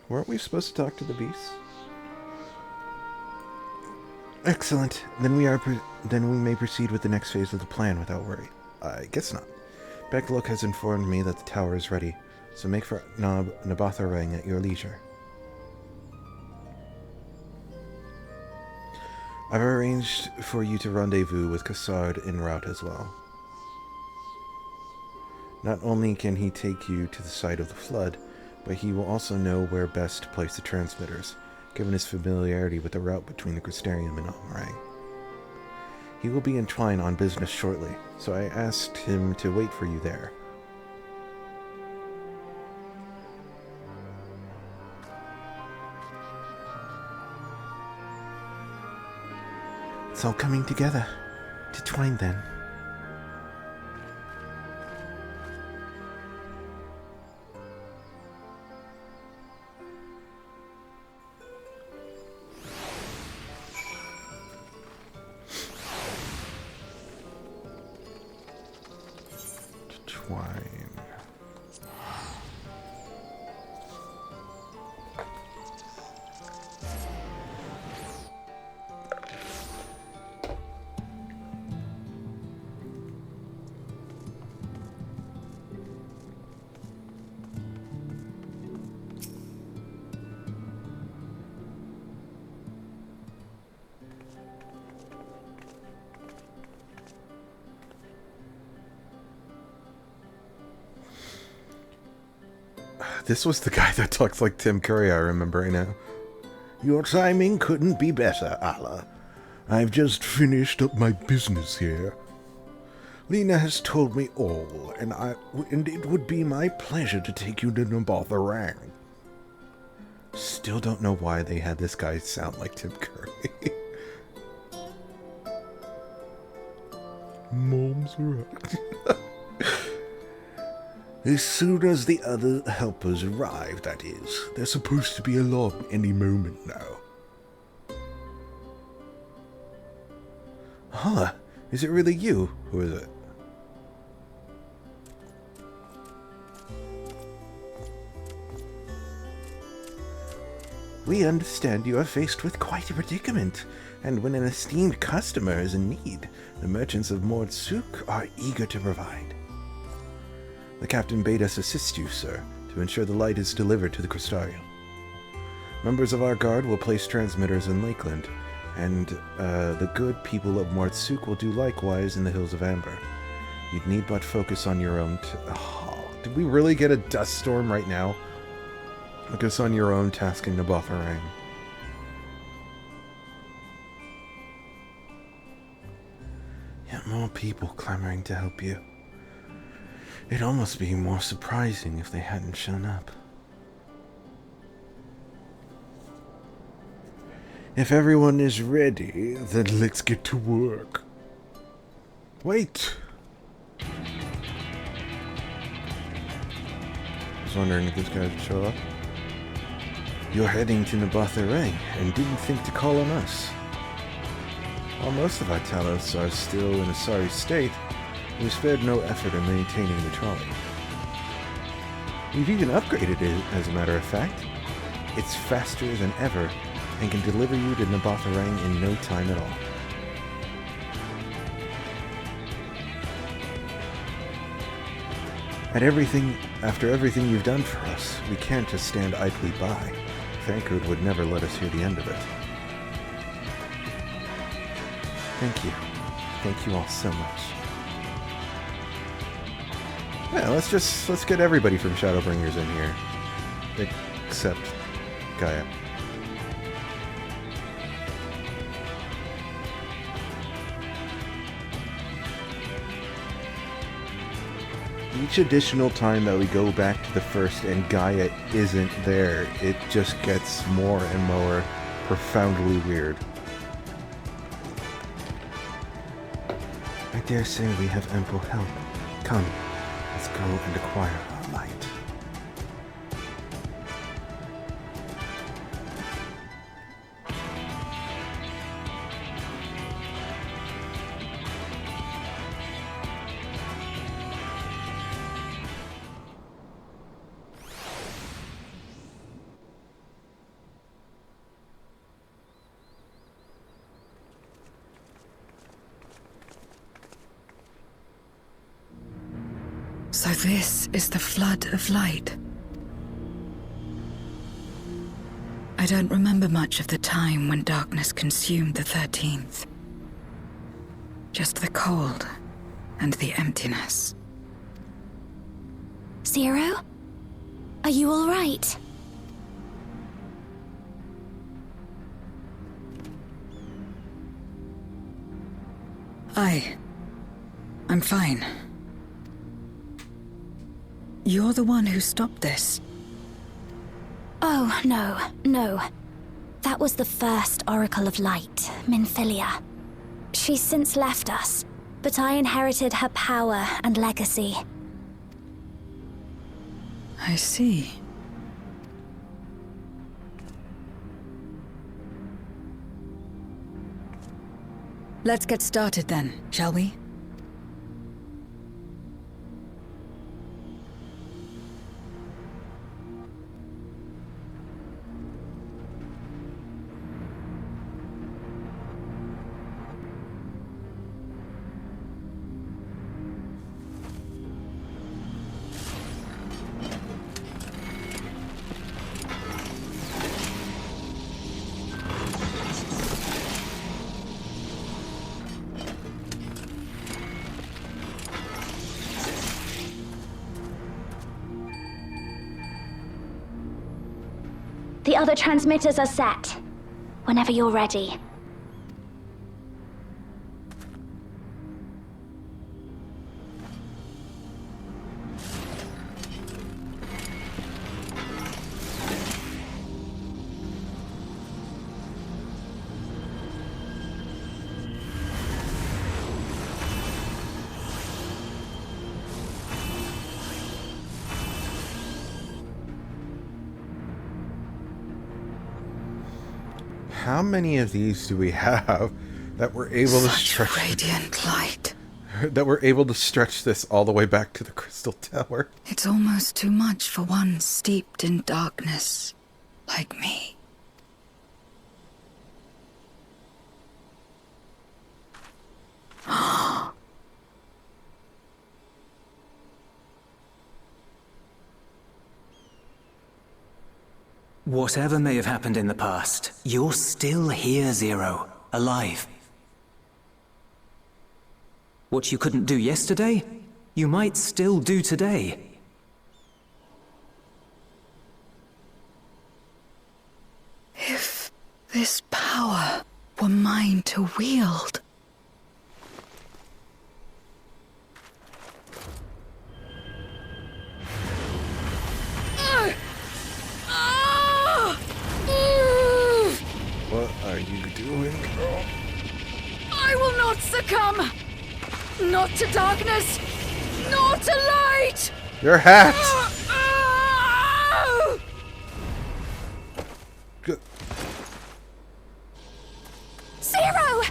Weren't we supposed to talk to the beasts? Excellent. Then we may proceed with the next phase of the plan without worry. I guess not. Beklok has informed me that the tower is ready, so make for Nabatharang at your leisure. I've arranged for you to rendezvous with Cassard en route as well. Not only can he take you to the site of the flood, but he will also know where best to place the transmitters, given his familiarity with the route between the Crystarium and Almarang. He will be in Twine on business shortly, so I asked him to wait for you there. It's all coming together. To Twine, then. Twine. This was the guy that talks like Tim Curry, I remember right now. Your timing couldn't be better, Allah. I've just finished up my business here. Lena has told me all, and it would be my pleasure to take you to Nabatharang. Still don't know why they had this guy sound like Tim Curry. Mom's right. As soon as the other helpers arrive, that is. They're supposed to be along any moment now. Huh? Is it really you? Who is it? We understand you are faced with quite a predicament, and when an esteemed customer is in need, the merchants of Mordsuk are eager to provide. The captain bade us assist you, sir, to ensure the light is delivered to the Crystarium. Members of our guard will place transmitters in Lakeland, and the good people of Mordsuk will do likewise in the Hills of Amber. You'd need but focus on your own... Did we really get a dust storm right now? Focus on your own task in Nabatharang. Yet more people clamoring to help you. It'd almost be more surprising if they hadn't shown up. If everyone is ready, then let's get to work. Wait! I was wondering if this guy would show up. You're heading to Nabatharang and didn't think to call on us. While most of our Talos are still in a sorry state, we spared no effort in maintaining the trolley. We've even upgraded it, as a matter of fact. It's faster than ever and can deliver you to Nabatharang in no time at all. After everything you've done for us, we can't just stand idly by. Thancred would never let us hear the end of it. Thank you. Thank you all so much. Yeah, let's get everybody from Shadowbringers in here. Except Gaia. Each additional time that we go back to the first and Gaia isn't there, it just gets more and more profoundly weird. I dare say we have ample help. Come, let's go and acquire our light. So this is the flood of light. I don't remember much of the time when darkness consumed the 13th. Just the cold and the emptiness. Zero? Are you all right? I'm fine. You're the one who stopped this. Oh, no. That was the first Oracle of Light, Minfilia. She's since left us, but I inherited her power and legacy. I see. Let's get started then, shall we? The other transmitters are set. Whenever you're ready. How many of these do we have that we're able to stretch? Radiant light. That we're able to stretch this all the way back to the Crystal Tower? It's almost too much for one steeped in darkness, like me. Whatever may have happened in the past, you're still here, Zero, alive. What you couldn't do yesterday, you might still do today. If this power were mine to wield. What are you doing, girl? I will not succumb! Not to darkness! Nor to light! Your hat! Good. Zero!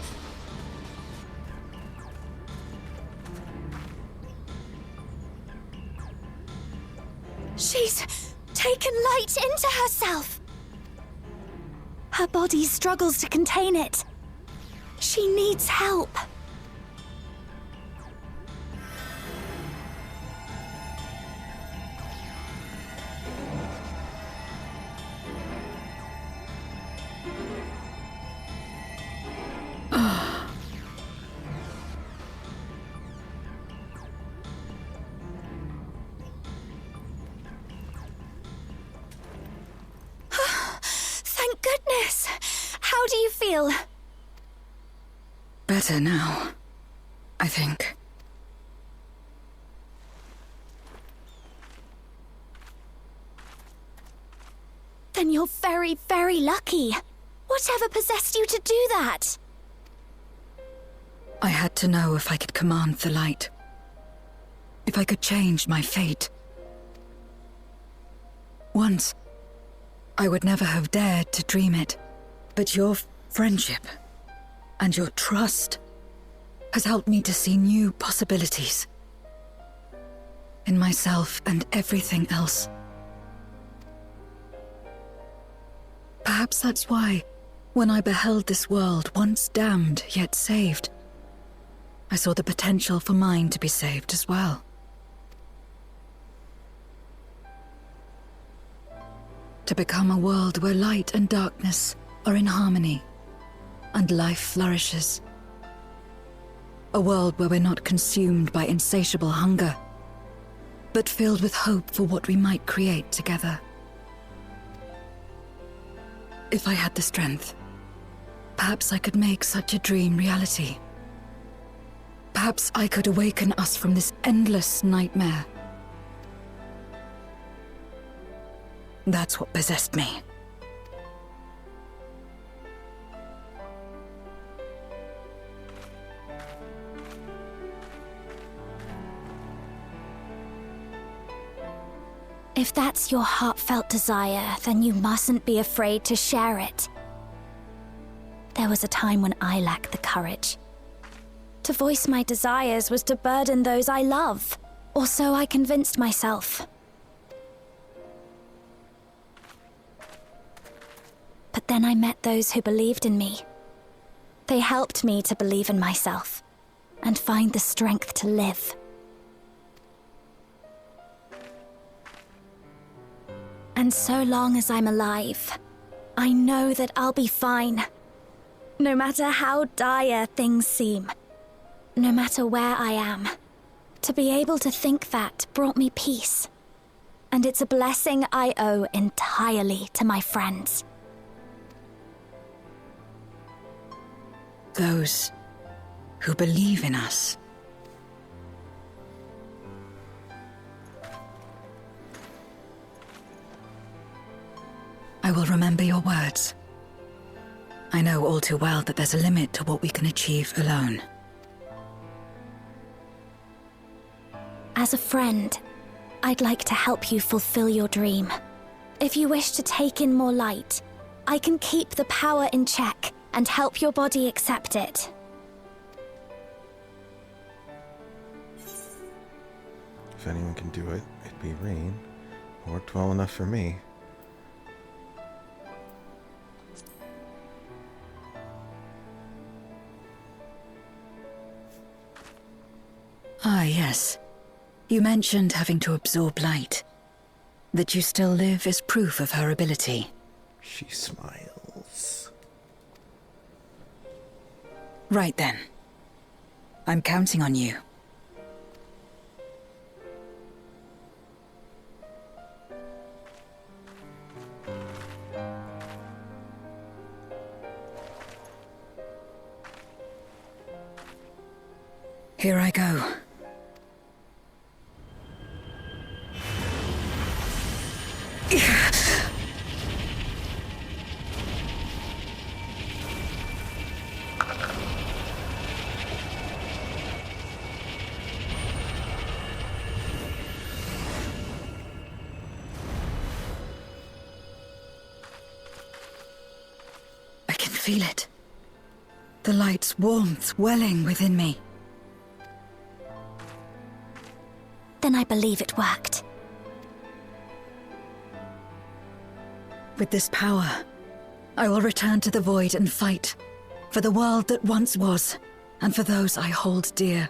She's taken light into herself. Her body struggles to contain it. She needs help. Thank goodness. How do you feel? Better now, I think. Then you're very, very lucky. Whatever possessed you to do that? I had to know if I could command the light. If I could change my fate. Once, I would never have dared to dream it. But your friendship and your trust has helped me to see new possibilities. In myself and everything else. Perhaps that's why, when I beheld this world once damned yet saved, I saw the potential for mine to be saved as well. To become a world where light and darkness are in harmony, and life flourishes. A world where we're not consumed by insatiable hunger, but filled with hope for what we might create together. If I had the strength, perhaps I could make such a dream reality. Perhaps I could awaken us from this endless nightmare. That's what possessed me. If that's your heartfelt desire, then you mustn't be afraid to share it. There was a time when I lacked the courage. To voice my desires was to burden those I love, or so I convinced myself. But then I met those who believed in me. They helped me to believe in myself, and find the strength to live. And so long as I'm alive, I know that I'll be fine. No matter how dire things seem, no matter where I am. To be able to think that brought me peace. And it's a blessing I owe entirely to my friends. Those who believe in us. I will remember your words. I know all too well that there's a limit to what we can achieve alone. As a friend, I'd like to help you fulfill your dream. If you wish to take in more light, I can keep the power in check and help your body accept it. If anyone can do it, it'd be Rain. Worked well enough for me. Ah, yes. You mentioned having to absorb light. That you still live is proof of her ability. She smiles. Right then. I'm counting on you. Here I go. I can feel it. The light's warmth welling within me. Then I believe it worked. With this power, I will return to the void and fight for the world that once was, and for those I hold dear.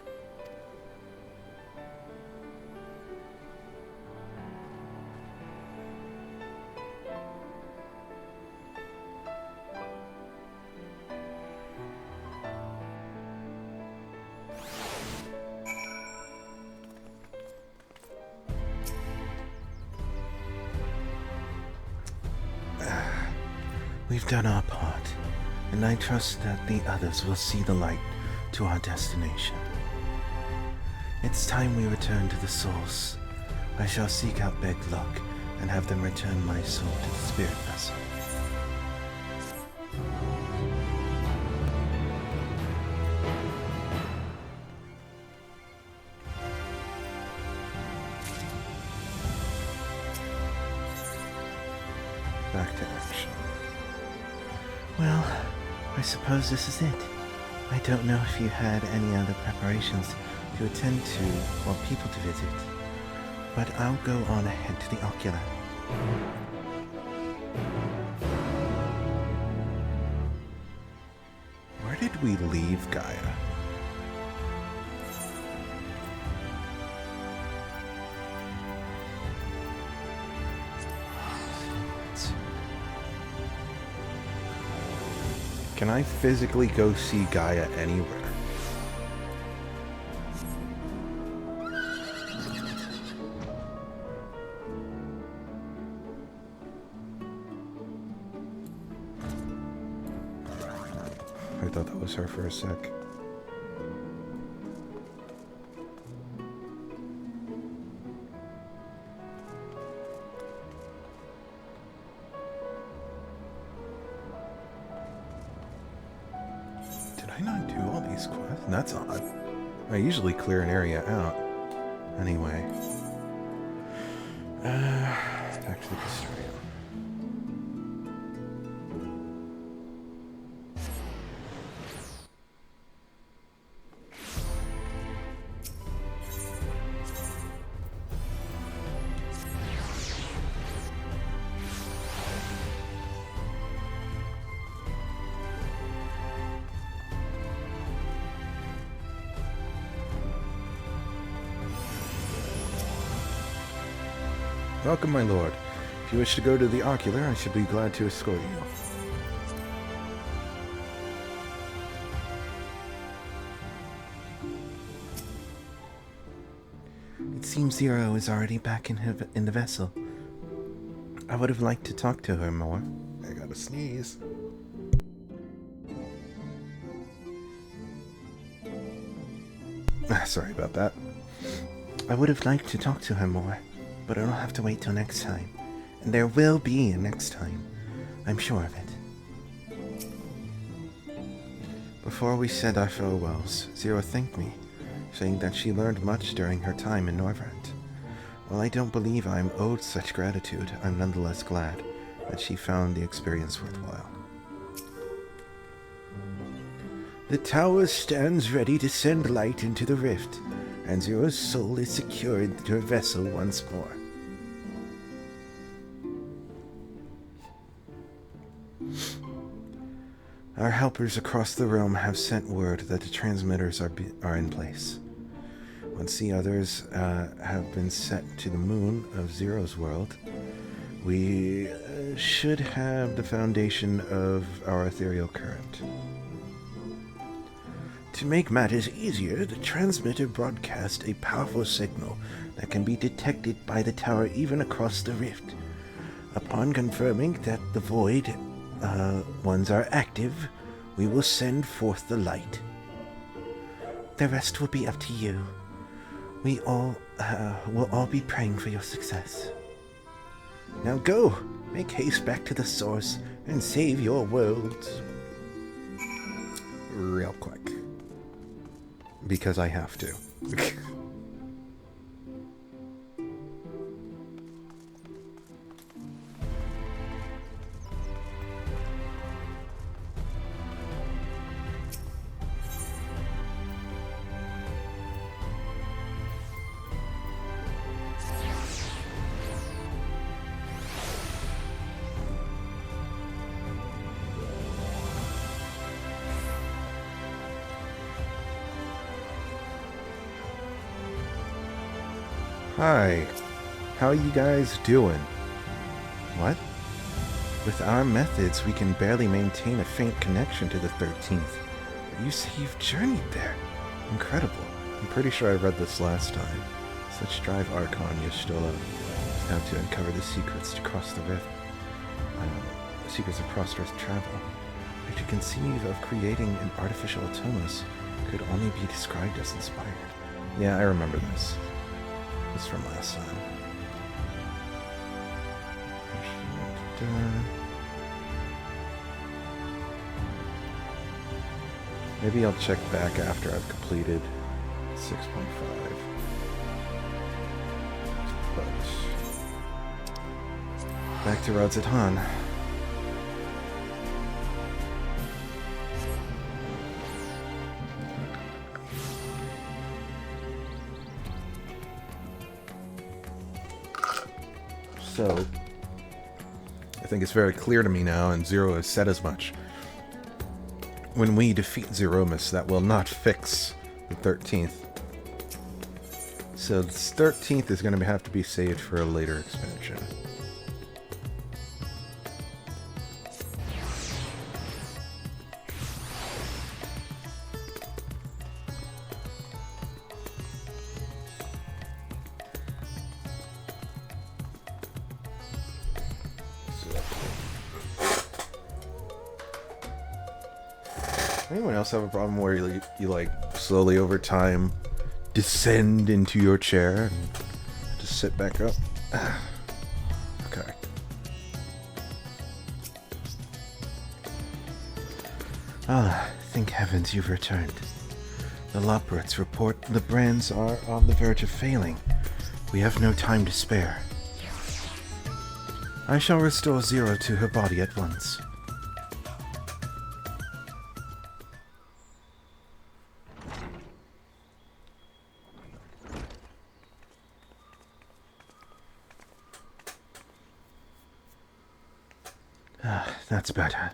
We've done our part, and I trust that the others will see the light to our destination. It's time we return to the source. I shall seek out Beg Luck and have them return my soul to the spirit vessel. suppose this is it. I don't know if you had any other preparations to attend to or people to visit, but I'll go on ahead to the ocular. Where did we leave Gaia? Can I physically go see Gaia anywhere? I thought that was her for a sec. Did I not do all these quests? That's odd. I usually clear an area out. Anyway. Back to the custodian. Welcome, my lord. If you wish to go to the ocular, I should be glad to escort you. It seems Zero is already back in the vessel. I would have liked to talk to her more. I gotta sneeze. Sorry about that. I would have liked to talk to her more, but it'll have to wait till next time. And there will be a next time. I'm sure of it. Before we said our farewells, Zero thanked me, saying that she learned much during her time in Norvrent. While I don't believe I'm owed such gratitude, I'm nonetheless glad that she found the experience worthwhile. The tower stands ready to send light into the rift, and Zero's soul is secured in her vessel once more. Our helpers across the realm have sent word that the transmitters are in place. Once the others have been set to the moon of Zero's world, we should have the foundation of our ethereal current. To make matters easier, the transmitter broadcasts a powerful signal that can be detected by the tower even across the rift. Upon confirming that the void ones are active, we will send forth the light. The rest will be up to you. We all will all be praying for your success. Now go, make haste back to the source and save your worlds. Real quick. Because I have to. Hi, how you guys doing? What? With our methods, we can barely maintain a faint connection to the 13th. But you say you've journeyed there. Incredible. I'm pretty sure I read this last time. Such drive Archon Y'shtola have to uncover the secrets to cross the rift. The secrets of prosperous travel. But to conceive of creating an artificial Atomos could only be described as inspired. Yeah, I remember this. It's from last time. Maybe I'll check back after I've completed 6.5. But back to Radzatan. So, I think it's very clear to me now, and Zero has said as much. When we defeat Zeromus, that will not fix the 13th. So this 13th is going to have to be saved for a later expansion. Anyone else have a problem where you like slowly over time descend into your chair and just sit back up? Okay. Ah, thank heavens you've returned. The Loporits report the brands are on the verge of failing. We have no time to spare. I shall restore Zero to her body at once. That's better.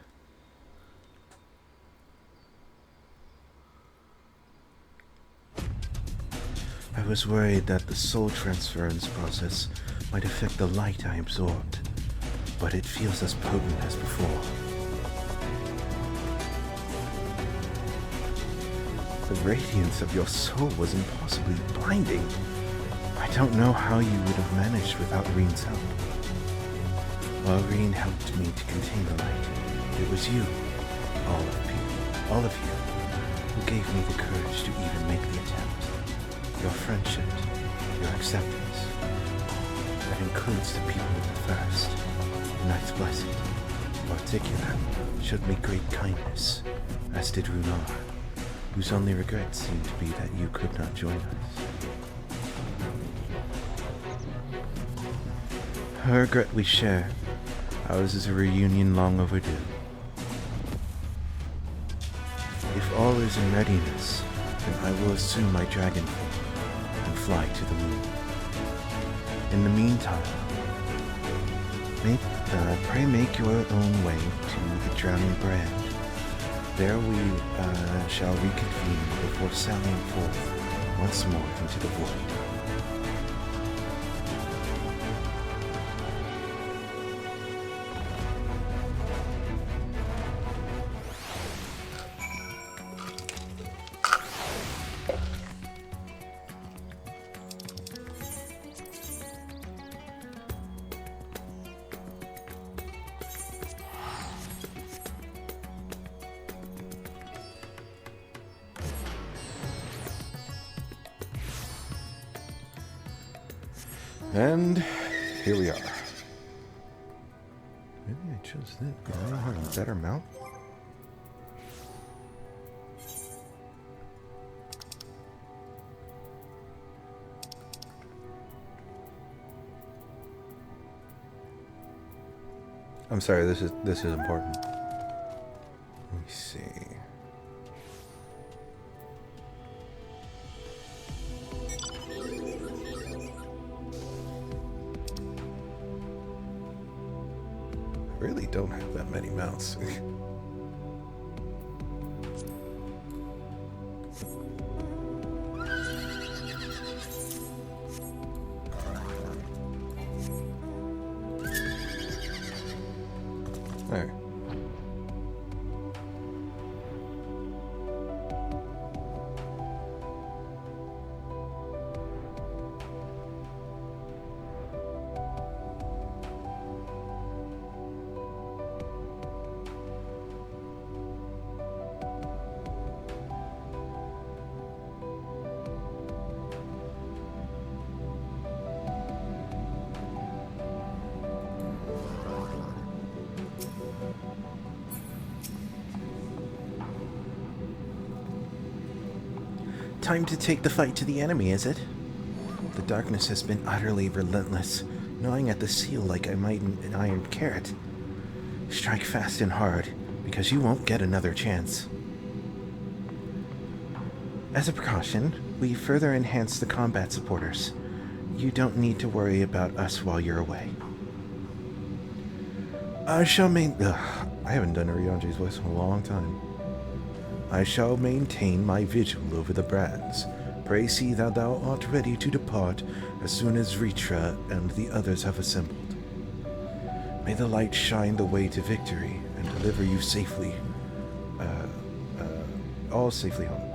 I was worried that the soul transference process might affect the light I absorbed, but it feels as potent as before. The radiance of your soul was impossibly blinding. I don't know how you would have managed without Reen's help. While Reen helped me to contain the light, it was you, all of you, who gave me the courage to even make the attempt. Your friendship, your acceptance. That includes the people of the First, the Knights Blessed, in particular, showed me great kindness, as did Runar, whose only regret seemed to be that you could not join us. A regret we share. Ours is a reunion long overdue. If all is in readiness, then I will assume my dragon form and fly to the moon. In the meantime, pray make your own way to the Drowning Brand. There we shall reconvene before sallying forth once more into the void. And here we are. Maybe I chose this. I don't have a better mount. I'm sorry, this is important. Let me see. I really don't have that many mounts. There. Time to take the fight to the enemy, is it? The darkness has been utterly relentless, gnawing at the seal like an iron carrot. Strike fast and hard, because you won't get another chance. As a precaution, we further enhance the combat supporters. You don't need to worry about us while you're away. I shall I haven't done a Rionji's voice in a long time. I shall maintain my vigil over the brands. Pray see that thou art ready to depart as soon as Ritra and the others have assembled. May the light shine the way to victory and deliver you safely, all safely home.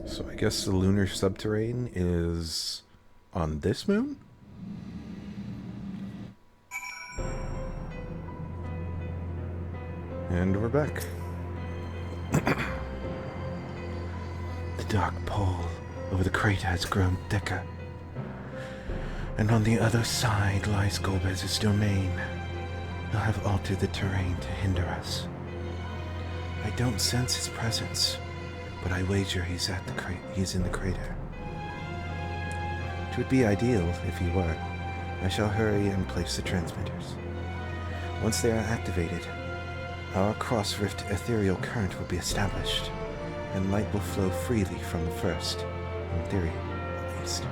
So I guess the lunar subterrane is on this moon? And we're back. The dark pole over the crater has grown thicker. And on the other side lies Golbez's domain. He'll have altered the terrain to hinder us. I don't sense his presence, but I wager he's in the crater. It would be ideal if he were. I shall hurry and place the transmitters. Once they are activated, our cross-rift ethereal current will be established, and light will flow freely from the first, in theory, at least.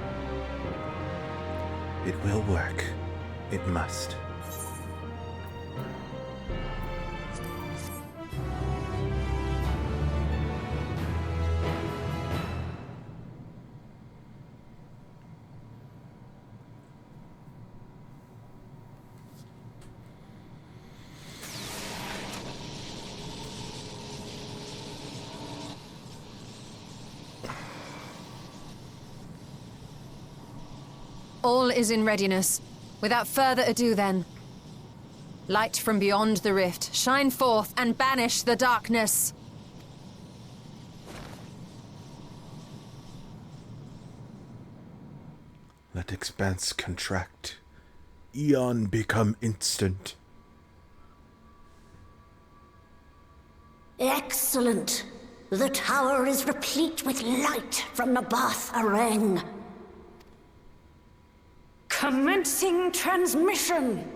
It will work. It must. All is in readiness. Without further ado, then. Light from beyond the rift, shine forth and banish the darkness. Let expanse contract. Eon become instant. Excellent. The tower is replete with light from the Bath Areng. Commencing transmission!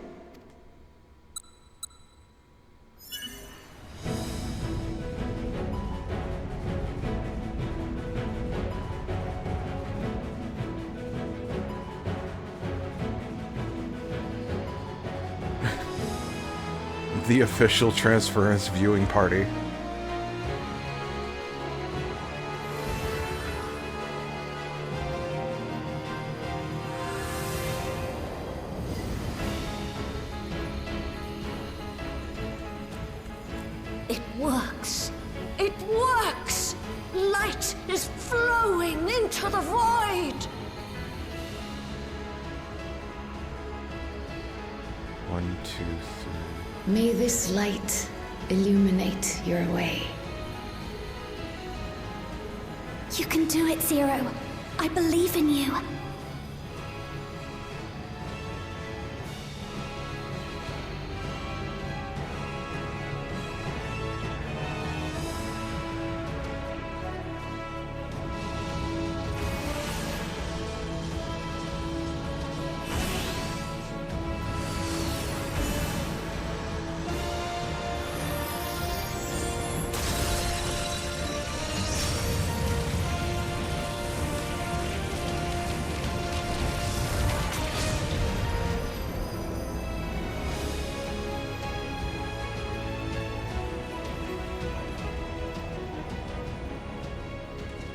The official transference viewing party. It works! It works! Light is flowing into the void! 1, 2, 3. May this light illuminate your way. You can do it, Zero. I believe in you.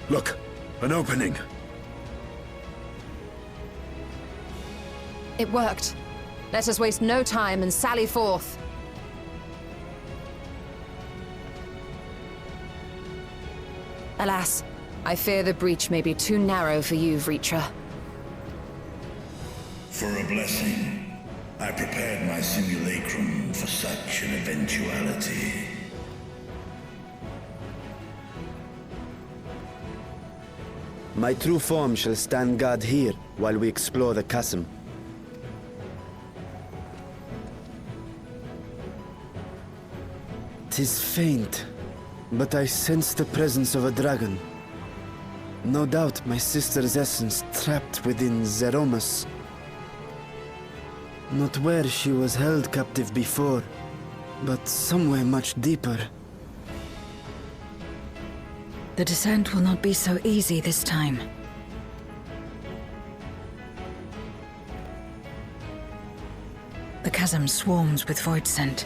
Look, an opening. It worked. Let us waste no time and sally forth. Alas, I fear the breach may be too narrow for you, Vritra. For a blessing, I prepared my simulacrum for such an eventuality. My true form shall stand guard here while we explore the chasm. "'Tis faint, but I sense the presence of a dragon. No doubt my sister's essence trapped within Zeromus. Not where she was held captive before, but somewhere much deeper." The descent will not be so easy this time. The chasm swarms with void scent.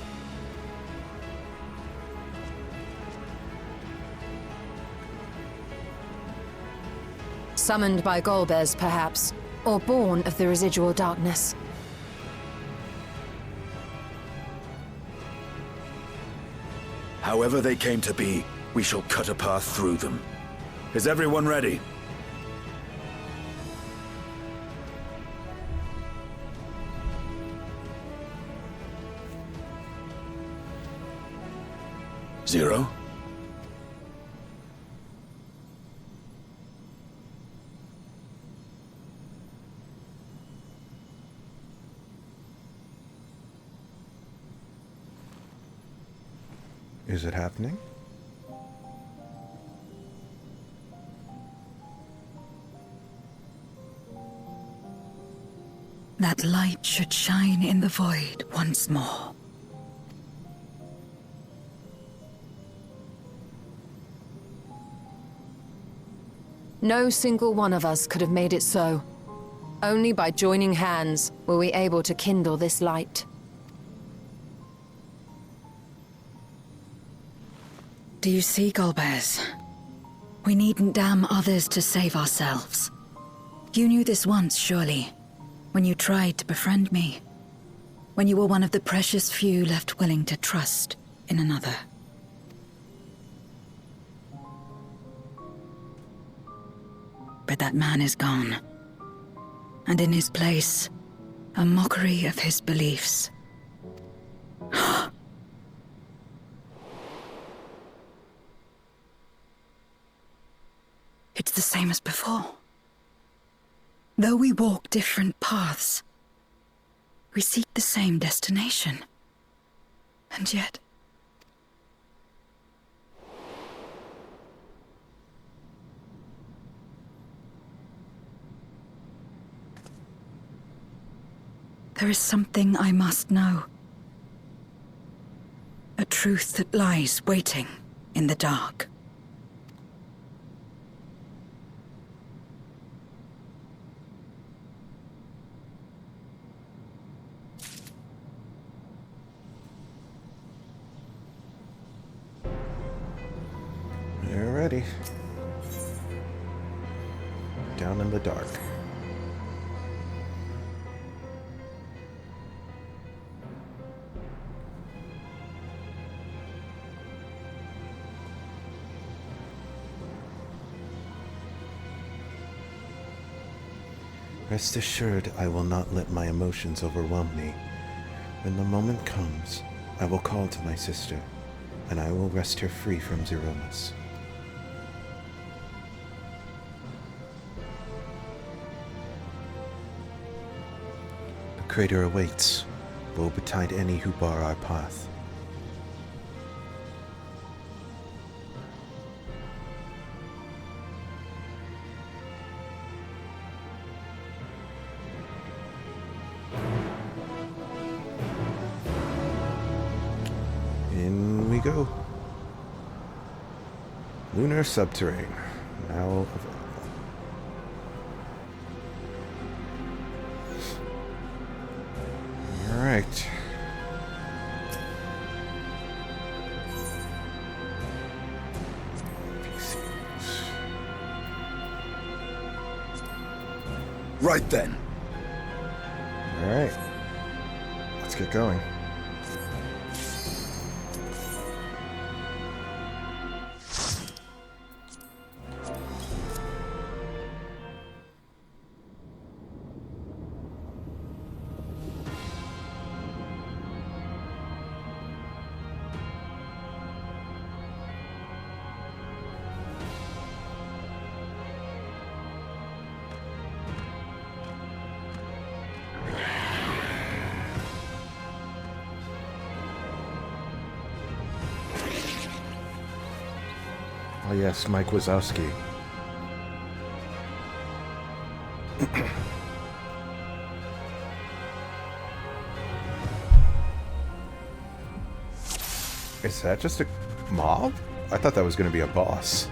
Summoned by Golbez, perhaps, or born of the residual darkness. However they came to be, we shall cut a path through them. Is everyone ready? Zero? Is it happening? That light should shine in the void once more. No single one of us could have made it so. Only by joining hands were we able to kindle this light. Do you see, Golbez? We needn't damn others to save ourselves. You knew this once, surely, when you tried to befriend me. When you were one of the precious few left willing to trust in another. But that man is gone. And in his place, a mockery of his beliefs. It's the same as before. Though we walk different paths, we seek the same destination. And yet... there is something I must know. A truth that lies waiting in the dark. You're ready. Down in the dark. Rest assured, I will not let my emotions overwhelm me. When the moment comes, I will call to my sister, and I will wrest her free from Zeromus. The crater awaits. Woe betide any who bar our path. In we go. Lunar Subterrane, now available. Alright. Right then. Alright. Let's get going. yes, Mike Wazowski. Is that just a mob? I thought that was going to be a boss.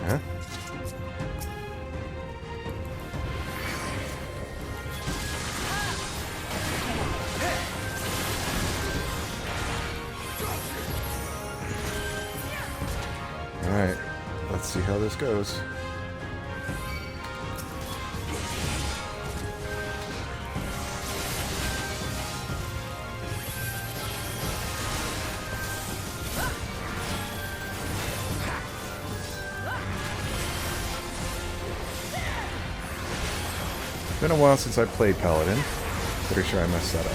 Huh? Alright, let's see how this goes. It's been a while since I played Paladin. Pretty sure I messed that up.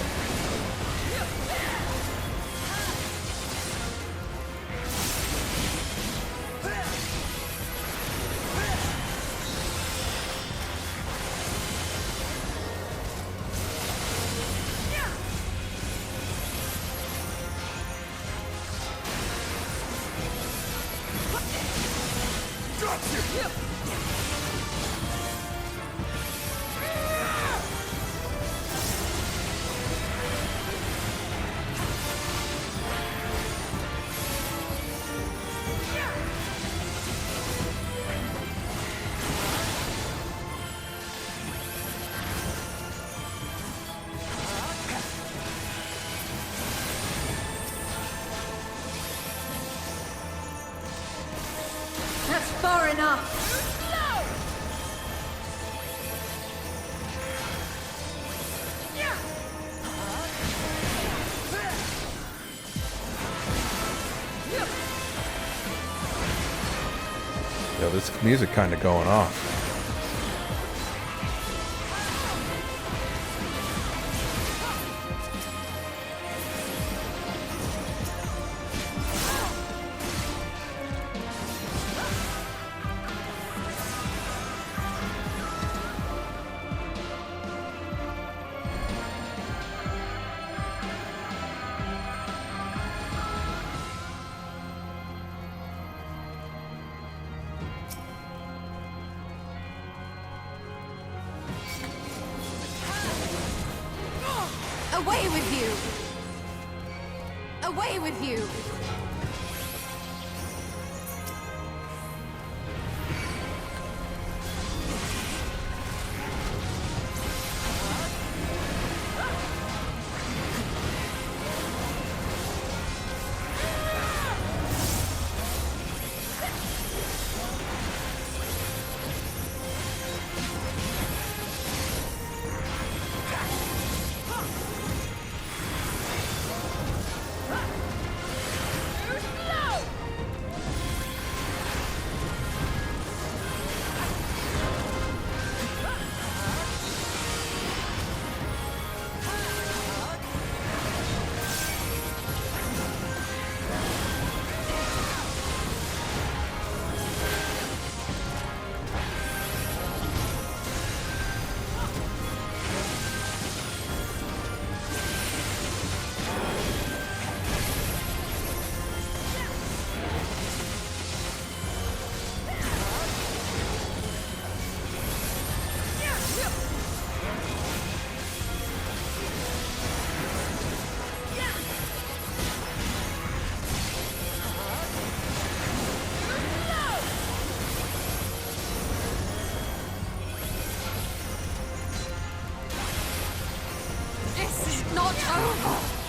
That's far enough! Yo, this music kind of going off. Away with you! Away with you!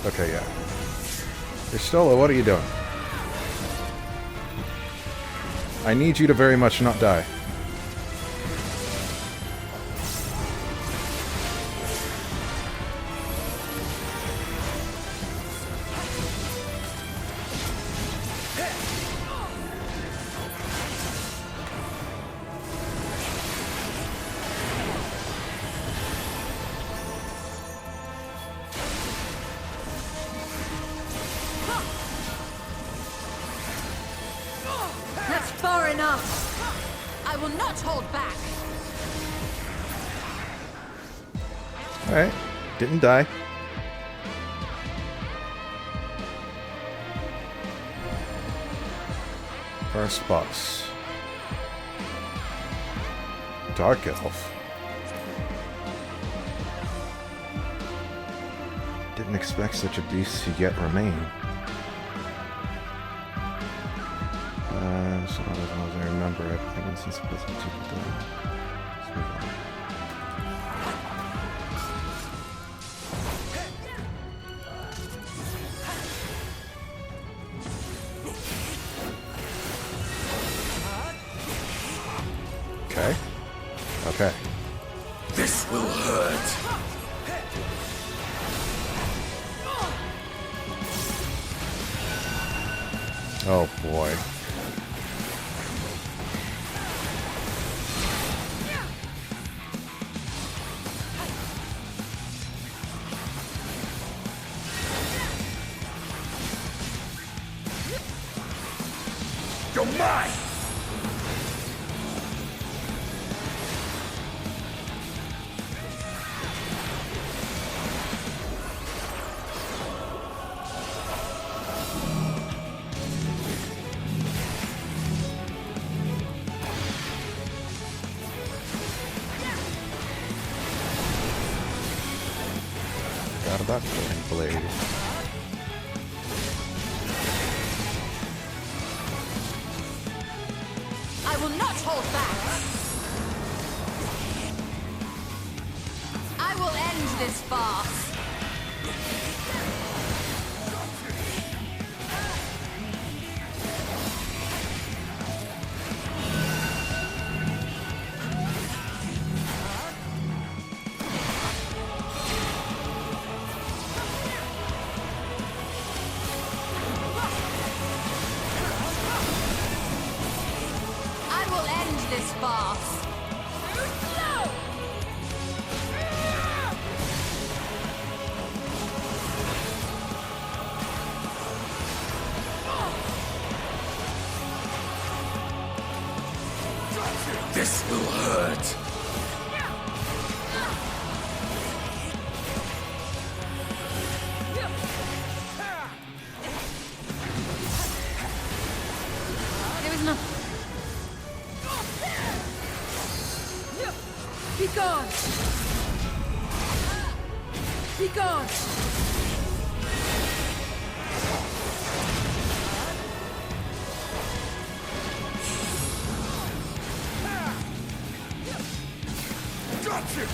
Okay, yeah. Istola, what are you doing? I need you to very much not die. That's far enough! I will not hold back! Alright. Didn't die. First boss. Dark Elf. Didn't expect such a beast to yet remain. So not as well as I remember it. I guess it's supposed to be done. Let's move on. Okay. Okay. This will hurt. Oh boy. You're mine! Forgot about Killing Blade. I will not hold back. I will end this farce. I will end this farce. This will hurt. There is no. Be gone! Be gone! Got you!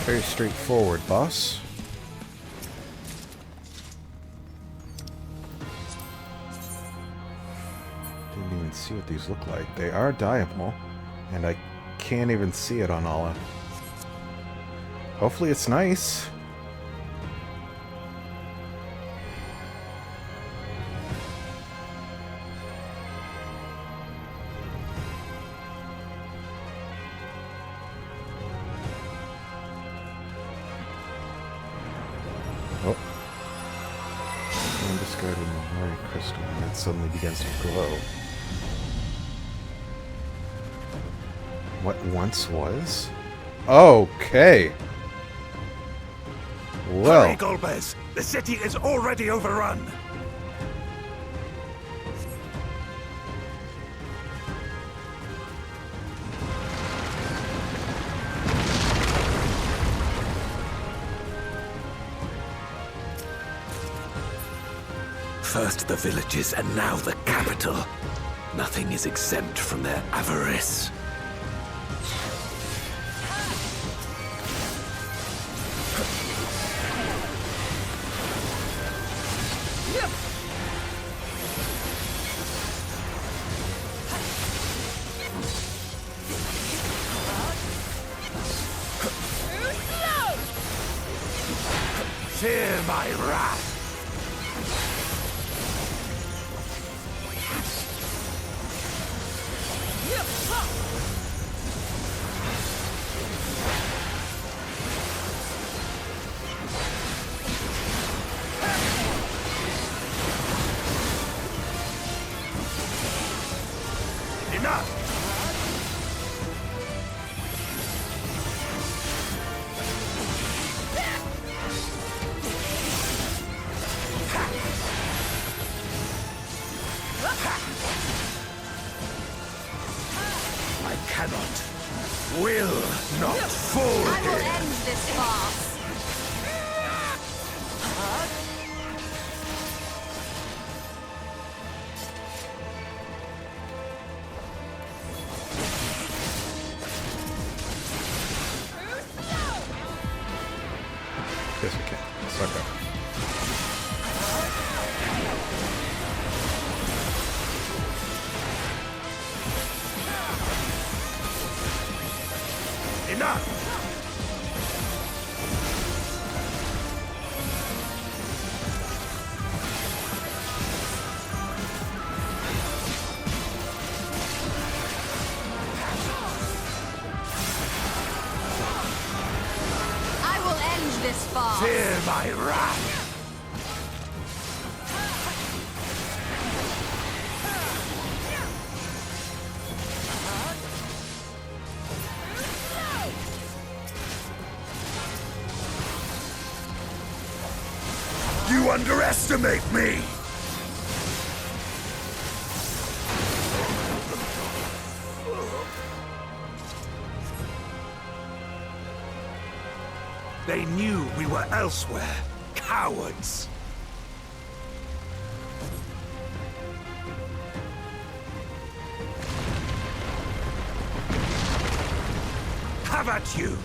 Very straightforward, boss. Didn't even see what these look like. They are dyeable, and I can't even see it on Alla. Hopefully it's nice. Oh. Someone discarded a Morn crystal and it suddenly begins to glow. What once was? Okay. Well. Hurry, Golbez! The city is already overrun! First the villages, and now the capital. Nothing is exempt from their avarice. Fear my wrath! will not fall I will here. end this farce. Yes, we can. Suck up. Enough! I will end this farce. Fear my wrath! You underestimate me! They knew we were elsewhere. Cowards! Have at you!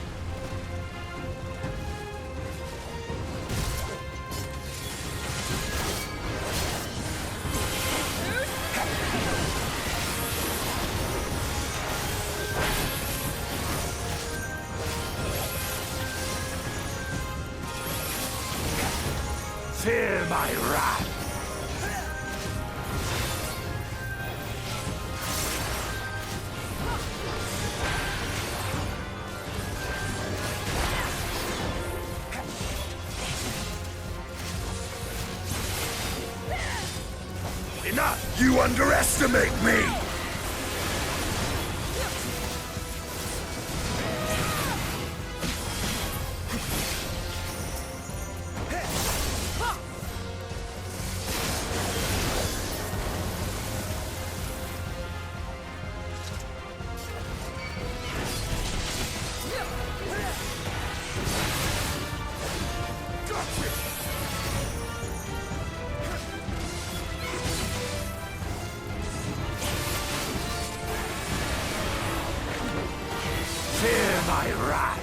Fear my wrath! Enough! You underestimate me! Fear my wrath!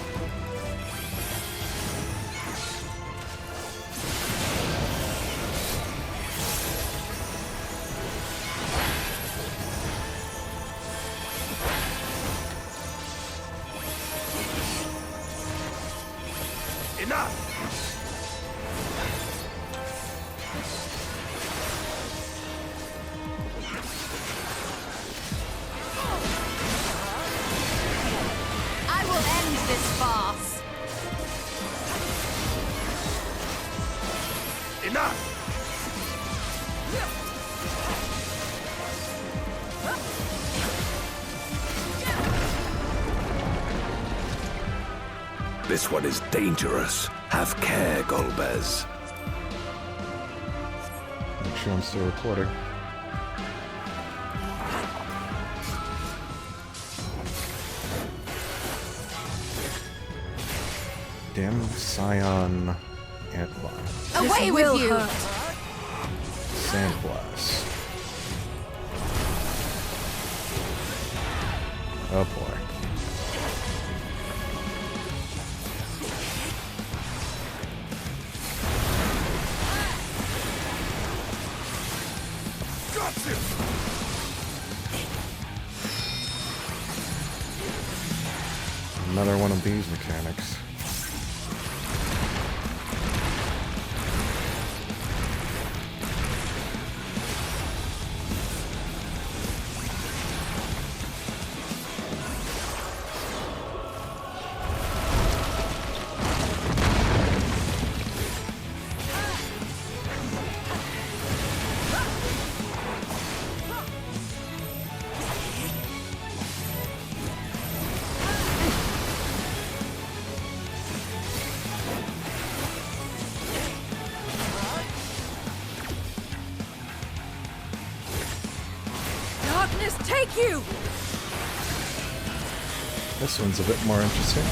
Enough! I will end this farce. Enough! This one is dangerous. Have care, Golbez. Make sure I'm still recording. Damn Scion Antlion. Away with you! Sandblast. Oh boy. Got you! Another one of these mechanics. Darkness, take you! This one's a bit more interesting.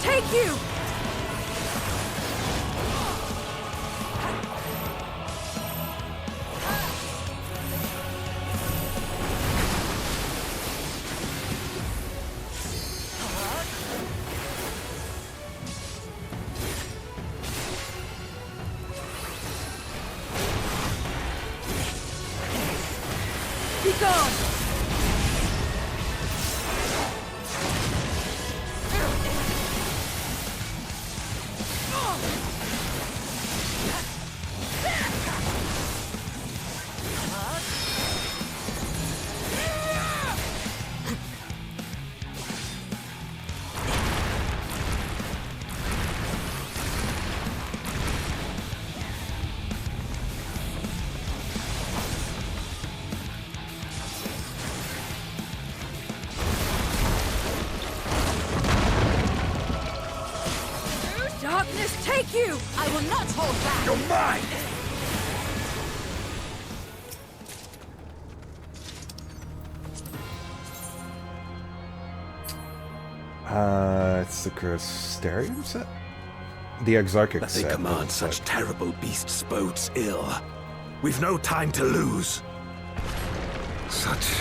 Take you! Be gone! Darkness, take you! I will not hold back! You're mine! It's the Crystarium set? The Exarchic That they set. command such terrible beasts bodes ill. We've no time to lose. Such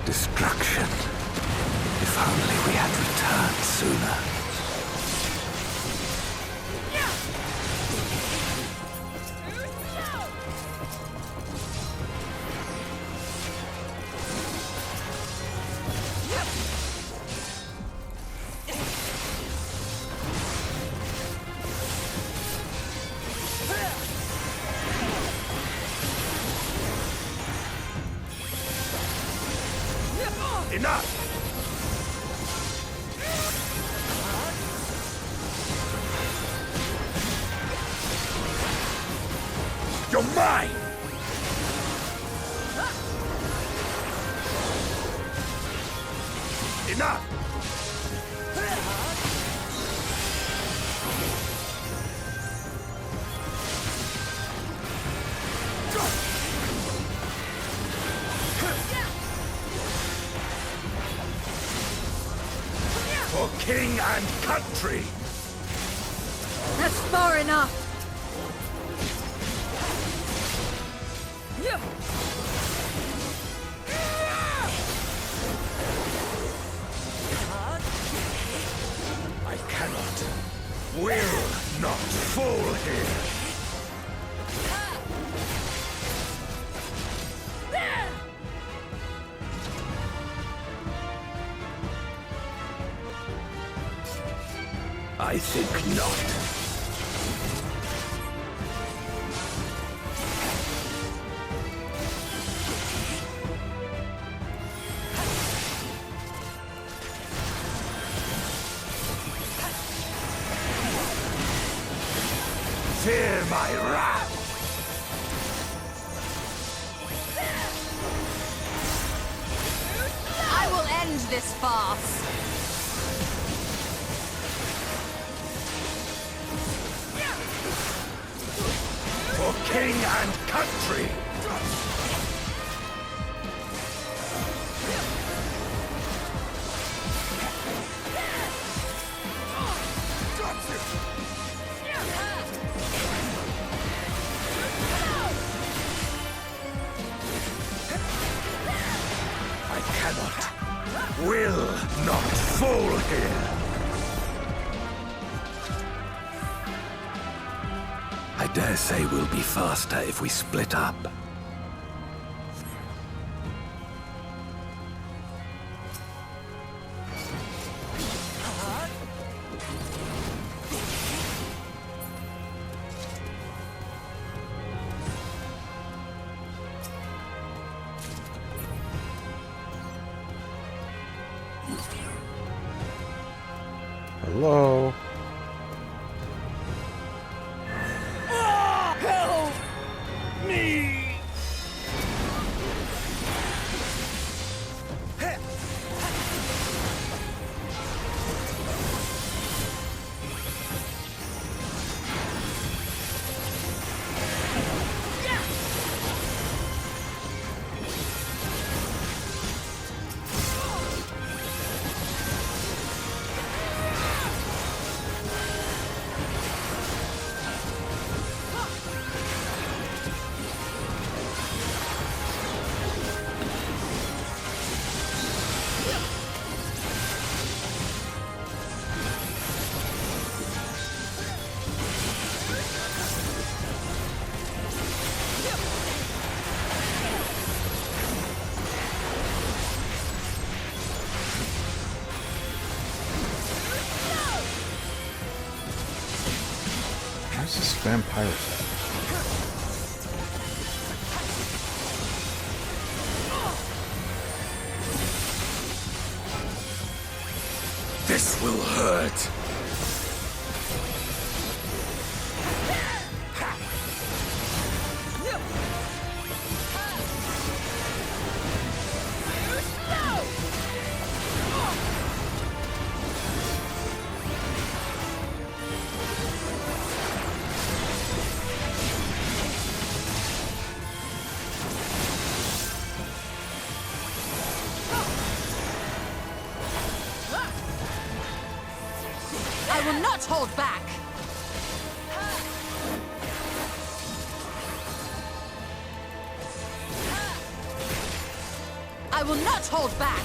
destruction. If only we had returned sooner. Enough! You're mine! Enough! For king and country! That's far enough! I cannot, will not fall here! I think not. Fear my wrath! I will end this farce! For king and country! I cannot, will not fall here! I dare say we'll be faster if we split up. Hello? Help me! Where's this vampire at? This will hurt. I will not hold back! I will not hold back!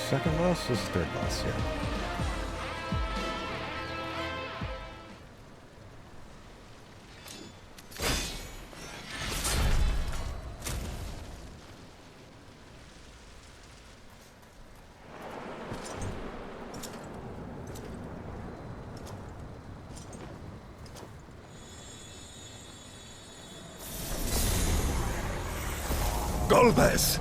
Second boss is third boss, yeah. Golbez!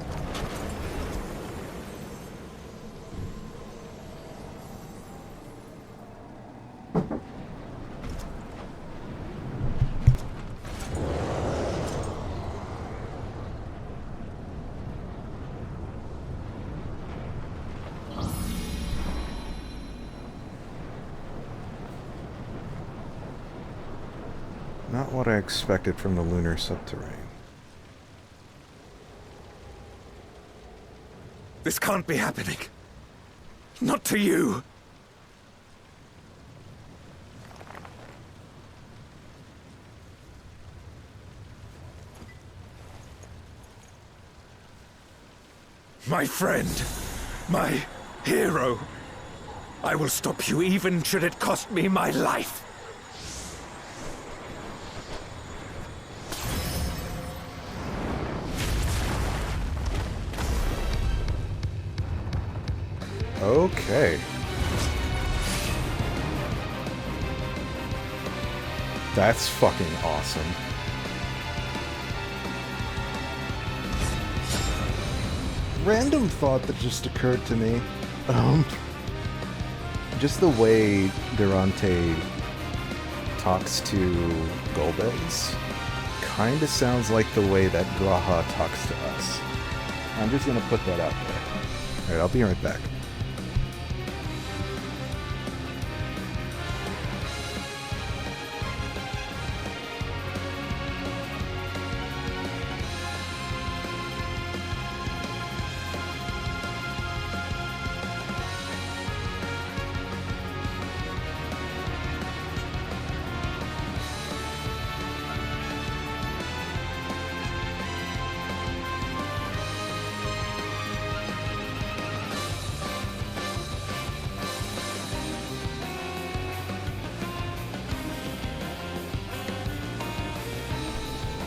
Not what I expected from the lunar subterranean. This can't be happening. Not to you. My friend. My hero. I will stop you even should it cost me my life. Okay. That's fucking awesome. Random thought that just occurred to me. Just the way Durante talks to Golbez kinda sounds like the way that Graha talks to us. I'm just gonna put that out there. Alright, I'll be right back.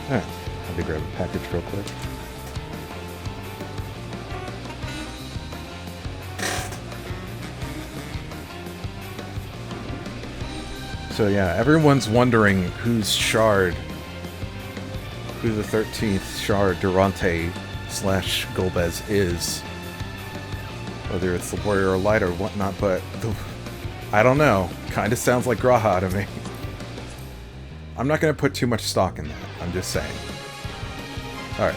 Alright, had to grab a package real quick. So yeah, everyone's wondering whose who the 13th Char Durante / Golbez is. Whether it's the Warrior or Light or whatnot, but I don't know. Kind of sounds like Graha to me. I'm not going to put too much stock in that. I'm just saying. Alright.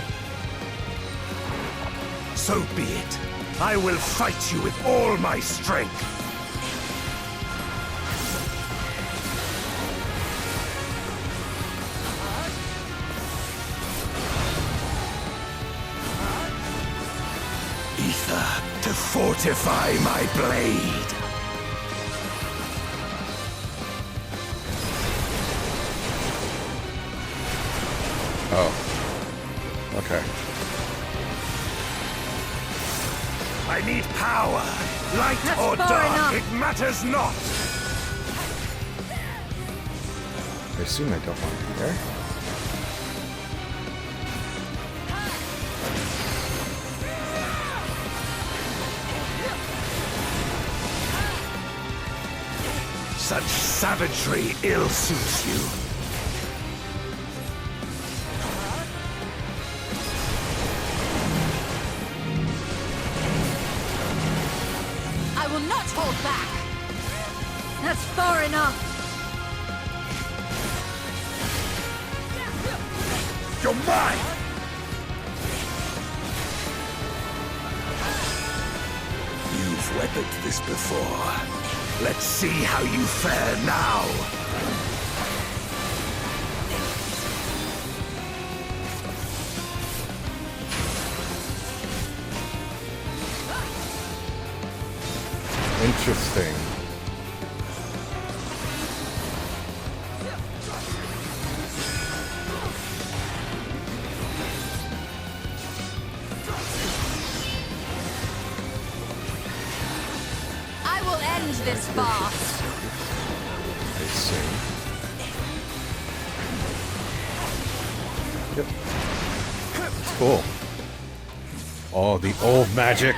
So be it. I will fight you with all my strength. Ether to fortify my blade. Oh. Okay. I need power. Light That's or far dark, enough. it matters not. I assume I don't want to be there. Such savagery ill suits you. I will not hold back. That's far enough. You're mine! You've weathered this before. Let's see how you fare now. Interesting. I will end this farce. I see. Yep. It's cool. Oh, the old magic.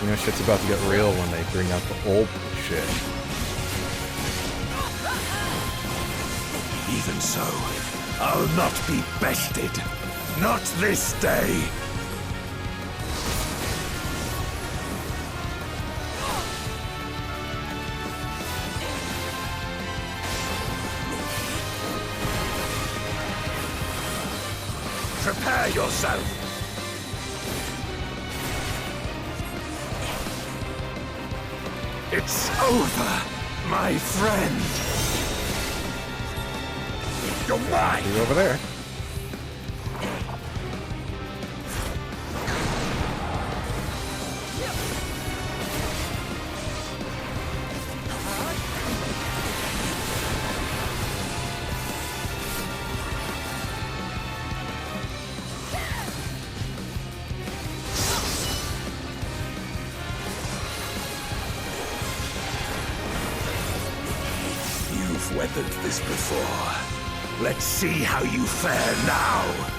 You know, shit's about to get real when they bring out the old shit. Even so, I'll not be bested. Not this day. Prepare yourself. It's over, my friend. You're mine. He's over there. You've weathered this before. Let's see how you fare now.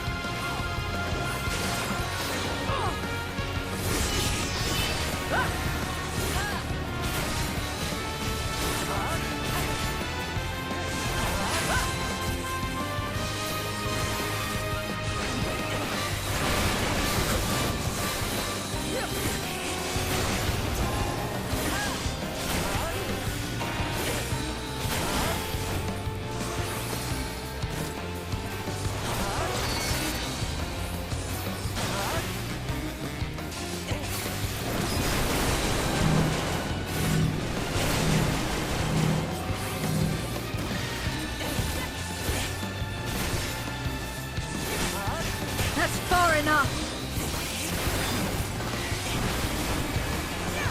That's far enough.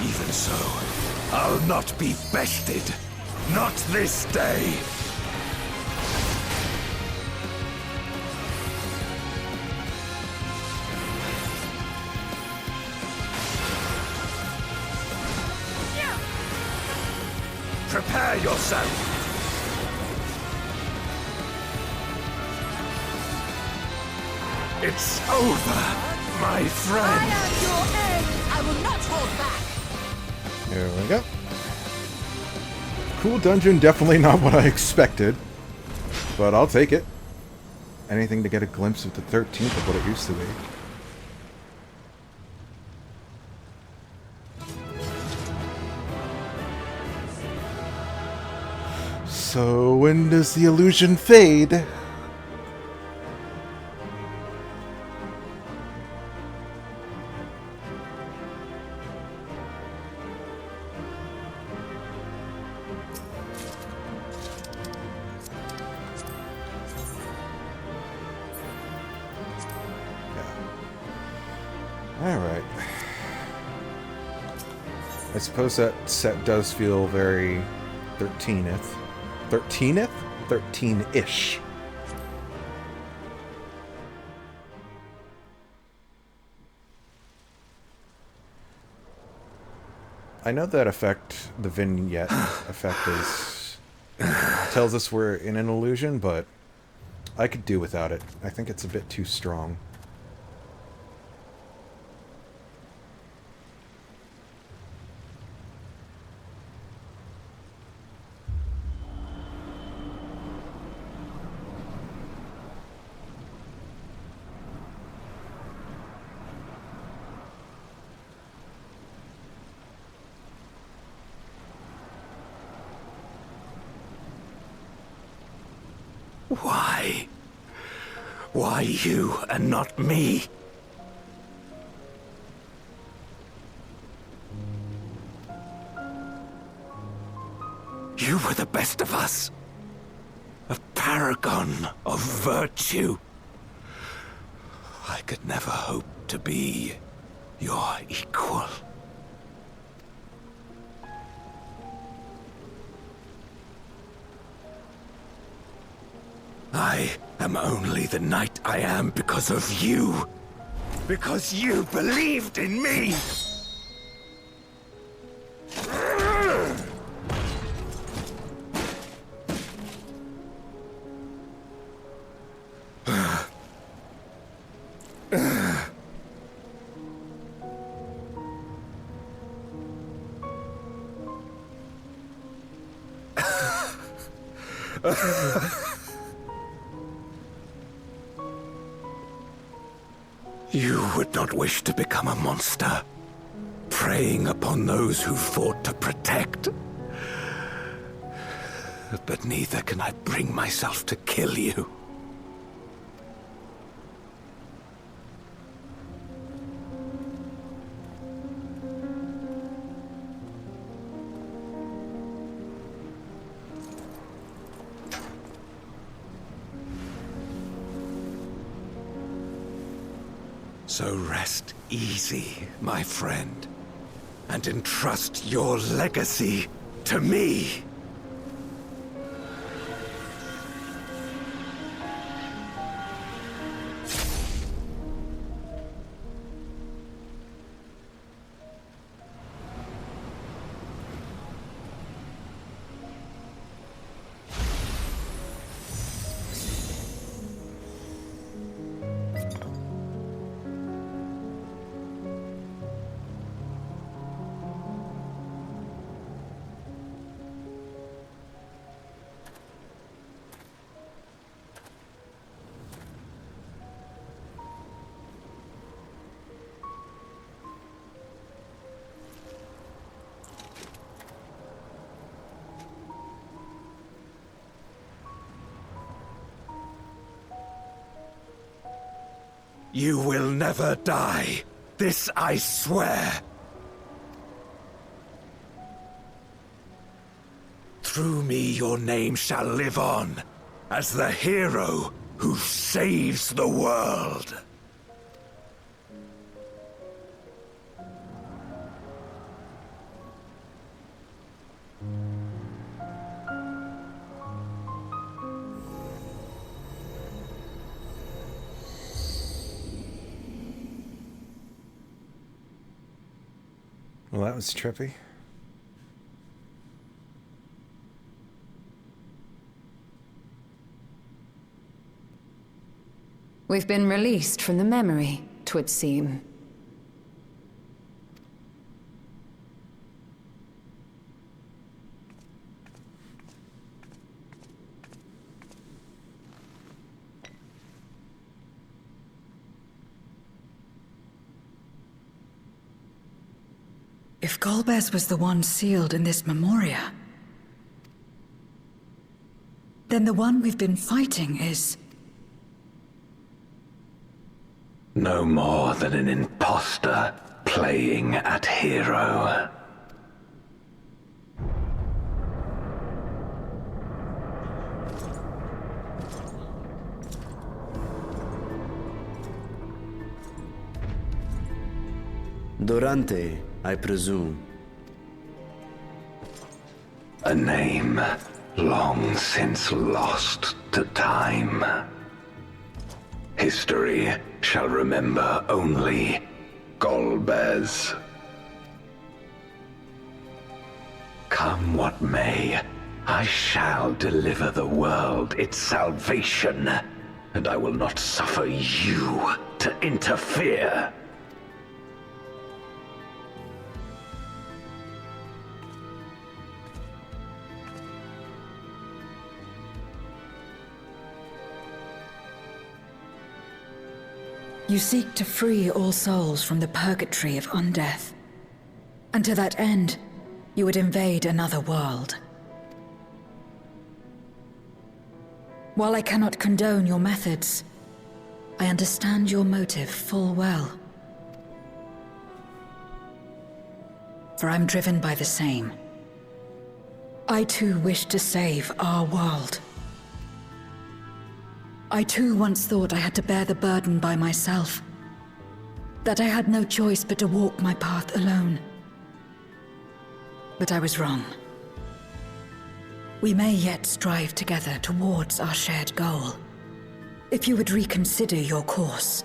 Even so, I'll not be bested. Not this day. Prepare yourself. It's over, my friend. I am your end. I will not hold back. There we go. Cool dungeon, definitely not what I expected, but I'll take it. anything to get a glimpse of the 13th of what it used to be. So when does the illusion fade? Alright. I suppose that set does feel very 13th. 13th? 13-ish. I know that effect, the vignette effect is... tells us we're in an illusion, but I could do without it. I think it's a bit too strong. Why? Why you and not me? You were the best of us. A paragon of virtue. I could never hope to be your equal. I am only the knight I am because of you. Because you believed in me. You would not wish to become a monster, preying upon those who fought to protect. But neither can I bring myself to kill you. So rest easy, my friend, and entrust your legacy to me. You will never die. This I swear. Through me your name shall live on as the hero who saves the world. Well, that was trippy. We've been released from the memory, 'twould seem. If Golbez was the one sealed in this memoria, then the one we've been fighting is... no more than an imposter playing at hero. Durante, I presume. A name long since lost to time. History shall remember only Golbez. Come what may, I shall deliver the world its salvation, and I will not suffer you to interfere. You seek to free all souls from the purgatory of undeath. And to that end, you would invade another world. While I cannot condone your methods, I understand your motive full well. For I'm driven by the same. I too wish to save our world. I too once thought I had to bear the burden by myself. That I had no choice but to walk my path alone. But I was wrong. We may yet strive together towards our shared goal. If you would reconsider your course.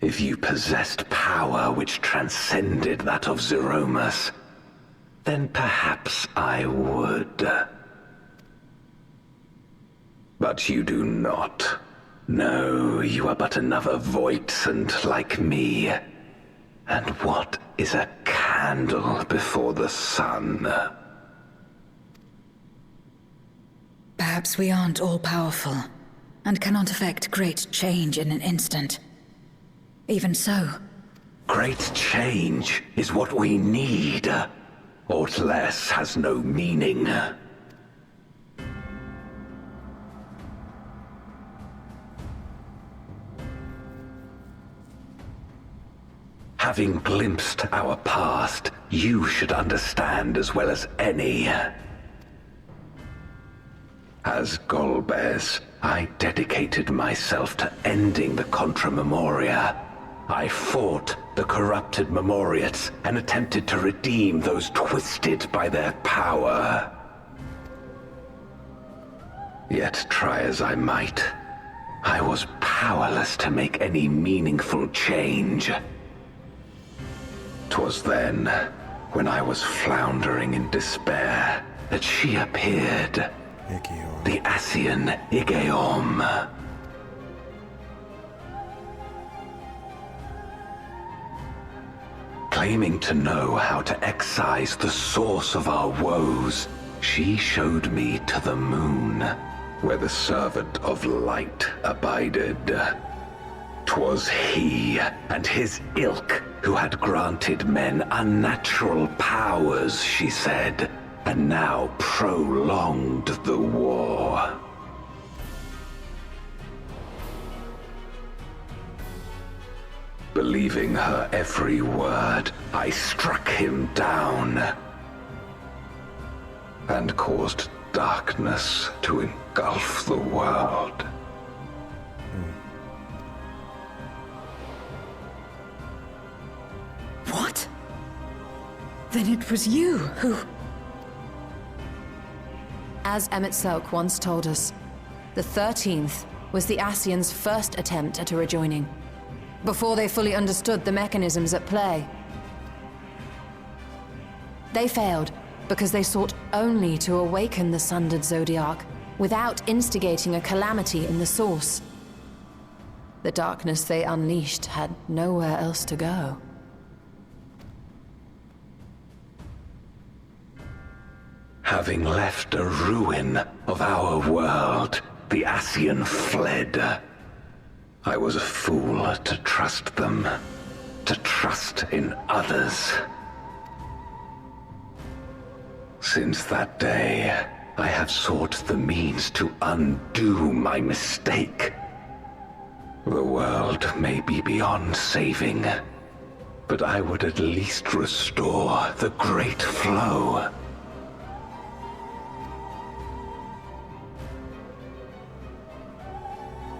If you possessed power which transcended that of Zeromus, then perhaps I would. But you do not. No, you are but another Voidsent like me. And what is a candle before the sun? Perhaps we aren't all-powerful, and cannot effect great change in an instant. Even so. Great change is what we need. Aught less has no meaning. Having glimpsed our past, you should understand as well as any. As Golbez, I dedicated myself to ending the Contra Memoria. I fought the corrupted Memoriates and attempted to redeem those twisted by their power. Yet try as I might, I was powerless to make any meaningful change. 'Twas then, when I was floundering in despair, that she appeared. The Ascian Igeom. Claiming to know how to excise the source of our woes, she showed me to the moon, where the servant of light abided. 'Twas he and his ilk who had granted men unnatural powers, she said, and now prolonged the war. Believing her every word, I struck him down and caused darkness to engulf the world. What? Then it was you who... As Emet-Selch once told us, the 13th was the Ascians' first attempt at a rejoining, before they fully understood the mechanisms at play. They failed because they sought only to awaken the sundered Zodiac without instigating a calamity in the source. The darkness they unleashed had nowhere else to go. Having left a ruin of our world, the Ascian fled. I was a fool to trust them, to trust in others. Since that day, I have sought the means to undo my mistake. The world may be beyond saving, but I would at least restore the Great Flow.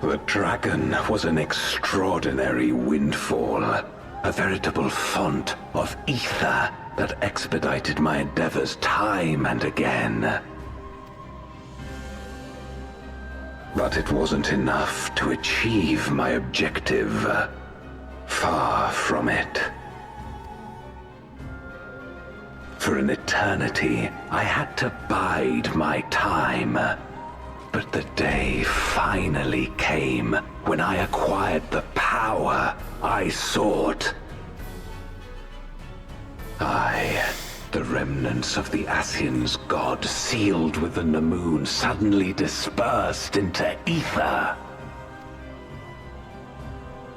The dragon was an extraordinary windfall, a veritable font of ether that expedited my endeavors time and again. But it wasn't enough to achieve my objective. Far from it. For an eternity, I had to bide my time. But the day finally came when I acquired the power I sought. The remnants of the Ascian's god sealed within the moon suddenly dispersed into ether.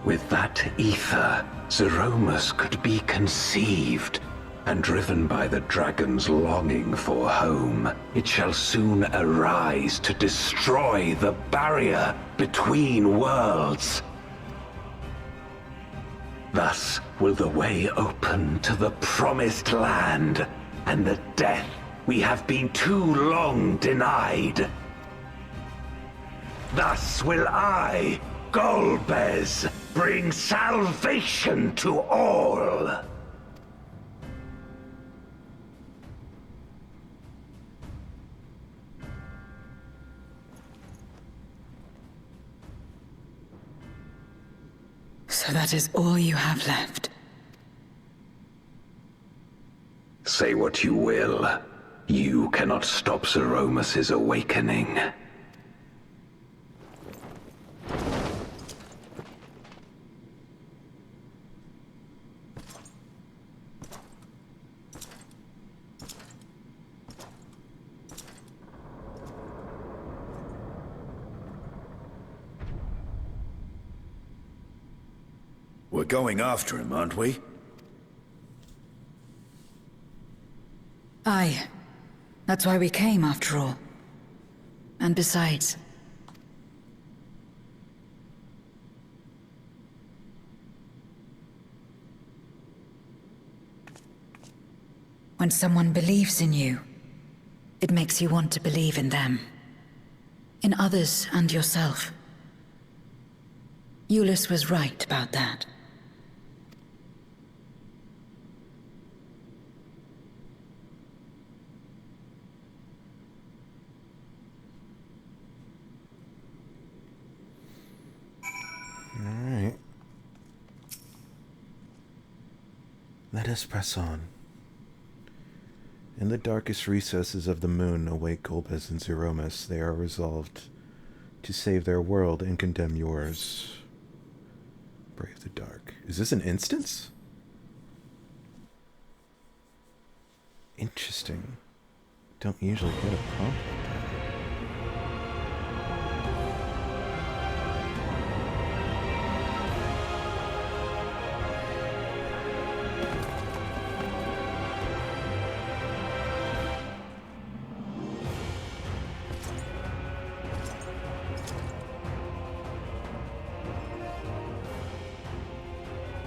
With that ether, Zeromus could be conceived, and driven by the dragon's longing for home, it shall soon arise to destroy the barrier between worlds. Thus will the way open to the promised land, and the death we have been too long denied. Thus will I, Golbez, bring salvation to all. So that is all you have left. Say what you will. You cannot stop Zeromus' awakening. We're going after him, aren't we? Aye. That's why we came, after all. And besides... when someone believes in you, it makes you want to believe in them. In others and yourself. Euless was right about that. Alright. Let us press on. In the darkest recesses of the moon await Golbez and Zeromus. They are resolved to save their world and condemn yours. Brave the dark. Is this an instance? Interesting. Don't usually get a prompt like that.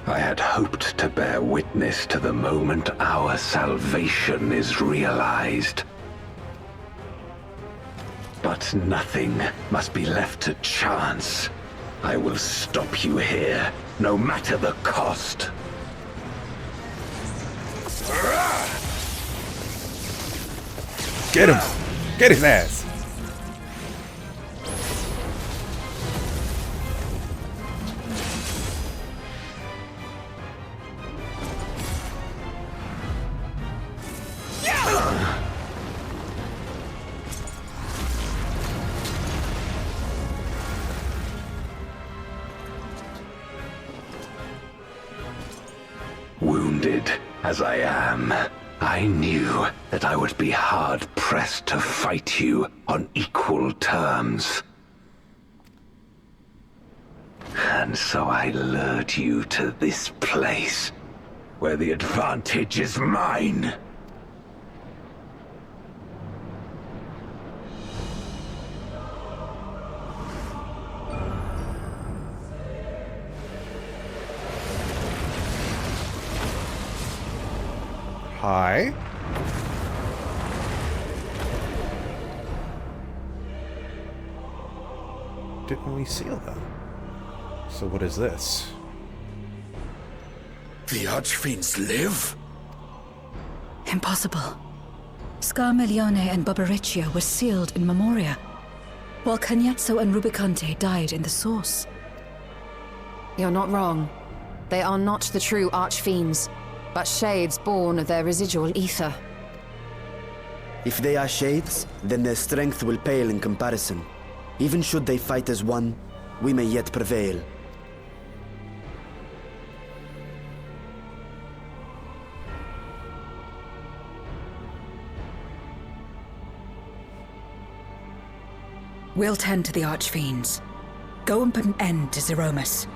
I had hoped to bear witness to the moment our salvation is realized. But nothing must be left to chance. I will stop you here, no matter the cost. Get him! Get his ass! as I am, I knew that I would be hard-pressed to fight you on equal terms. And so I lured you to this place, where the advantage is mine. Hi. Didn't we seal them? So what is this? The Archfiends live? Impossible. Scarmelione and Barbariccia were sealed in Memoria, while Cagnazzo and Rubicante died in the Source. You're not wrong. They are not the true Archfiends, but shades born of their residual ether. If they are shades, then their strength will pale in comparison. Even should they fight as one, we may yet prevail. We'll tend to the Archfiends. Go and put an end to Zeromus.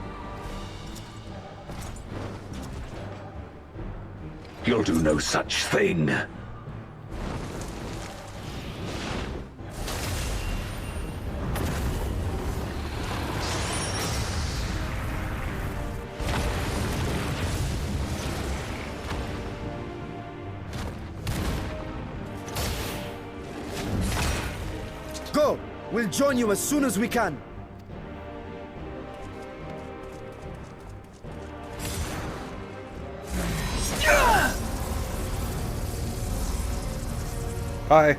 You'll do no such thing. Go! We'll join you as soon as we can. Hi.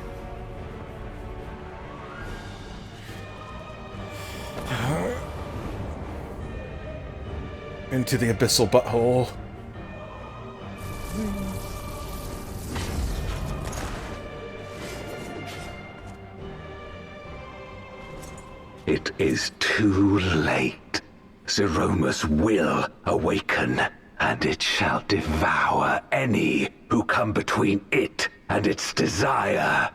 Into the abyssal butthole. It is too late. Zeromus will awaken, and it shall devour any who come between it and its desire.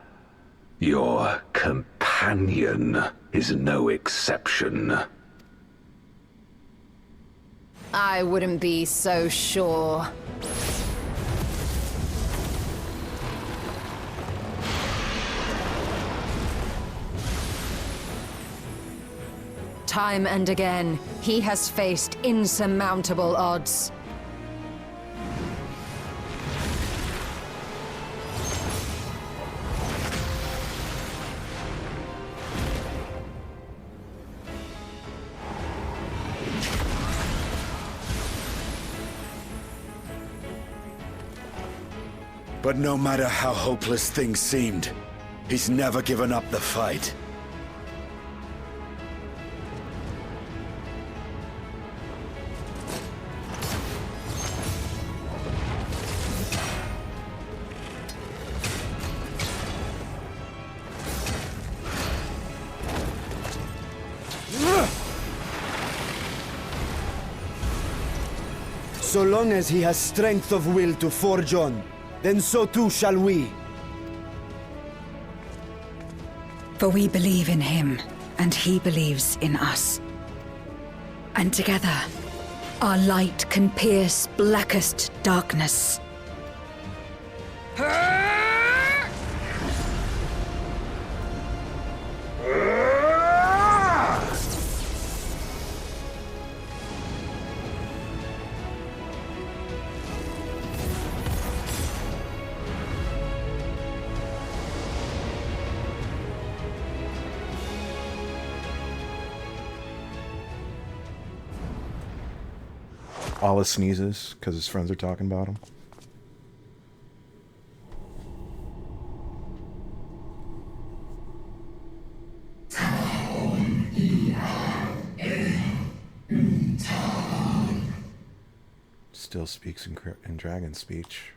Your companion is no exception. I wouldn't be so sure. Time and again, he has faced insurmountable odds. But no matter how hopeless things seemed, he's never given up the fight. So long as he has strength of will to forge on, then so too shall we. For we believe in him, and he believes in us. And together, our light can pierce blackest darkness. Alla sneezes because his friends are talking about him. Still speaks in dragon speech.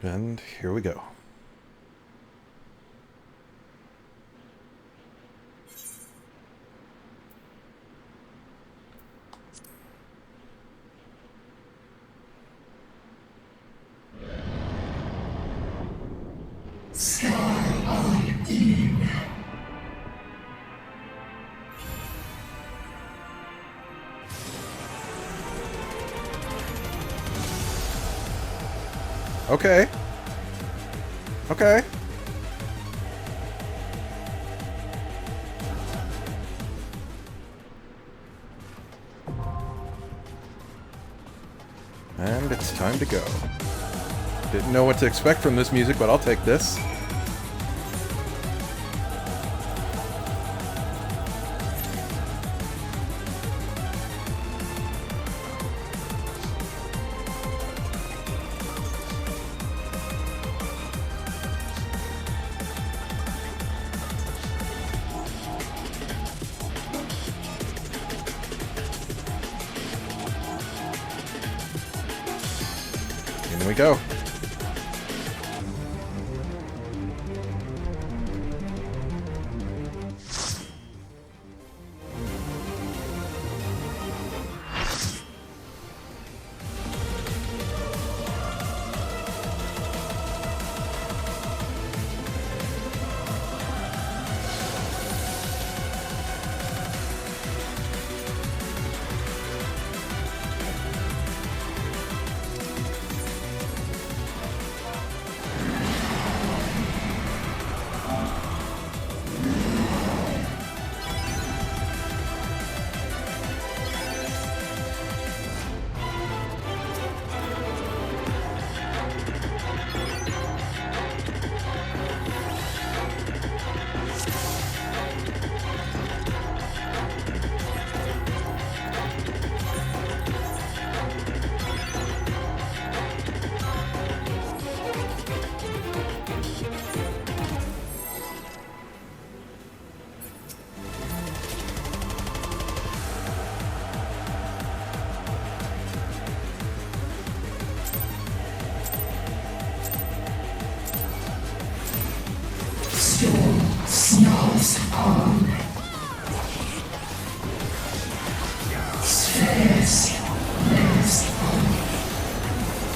And here we go. Okay. Okay. And it's time to go. Didn't know what to expect from this music, but I'll take this. In we go.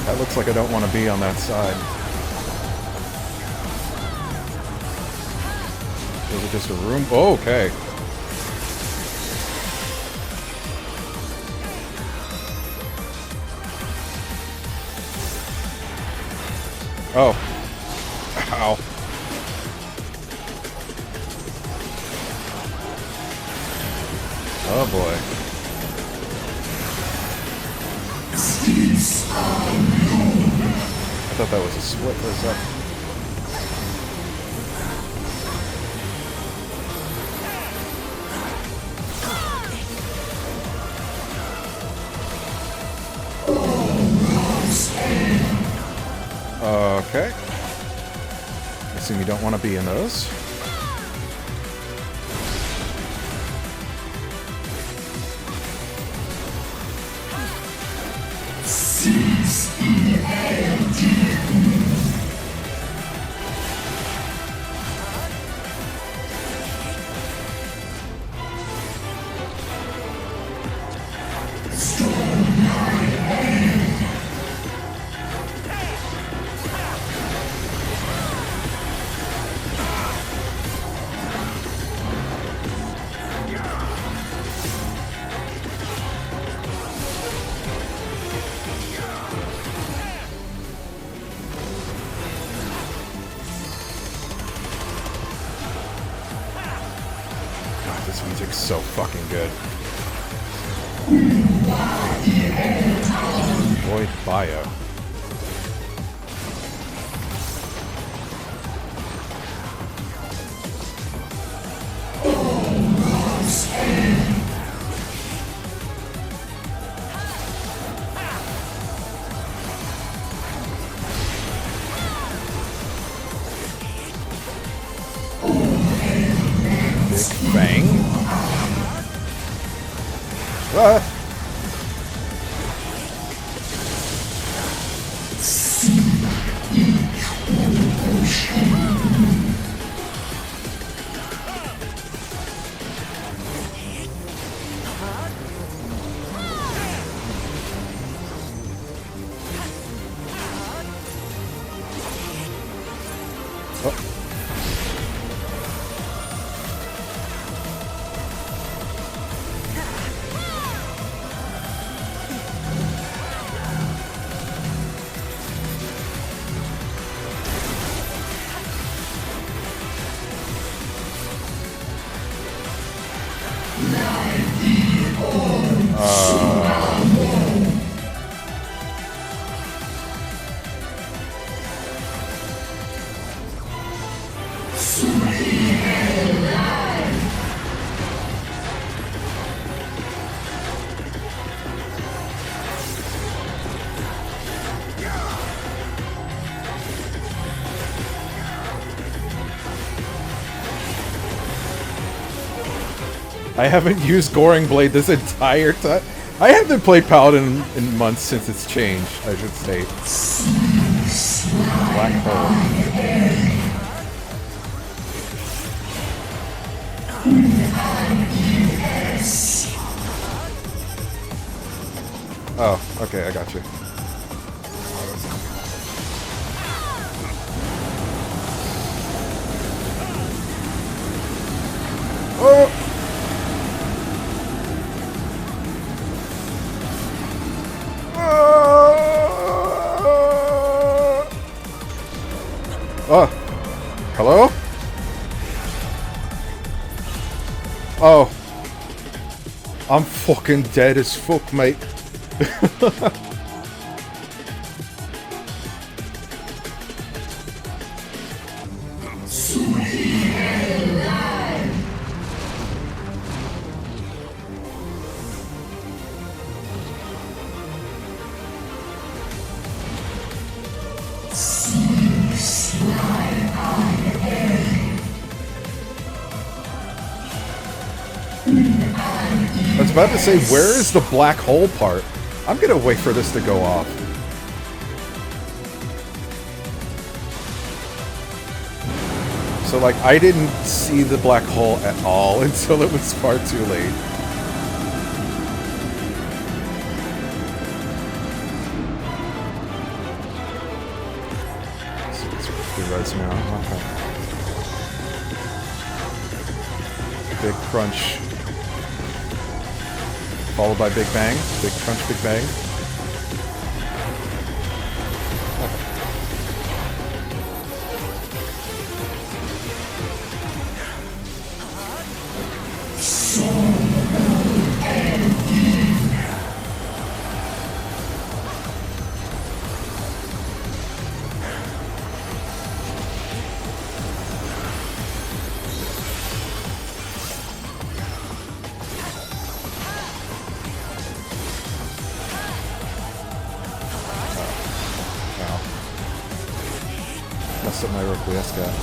That looks like I don't want to be on that side. Is it just a room? Oh, okay. Oh. Ow. Oh boy. I thought that was a split for a sec. Okay. I assume you don't want to be in those. This music's so fucking good. Void Bio. Big Bang. Ah! I haven't used Goring Blade this entire time. I haven't played Paladin in months since it's changed, I should say. Black hole. Oh, okay, I got you. Oh! Oh, hello? Oh, I'm fucking dead as fuck, mate. I was about to say, where is the black hole part? I'm gonna wait for this to go off. So, like, I didn't see the black hole at all until it was far too late. So it's the res now. Okay. Big crunch. Followed by Big Bang. Big crunch, Big Bang. Messed up my Requiescat.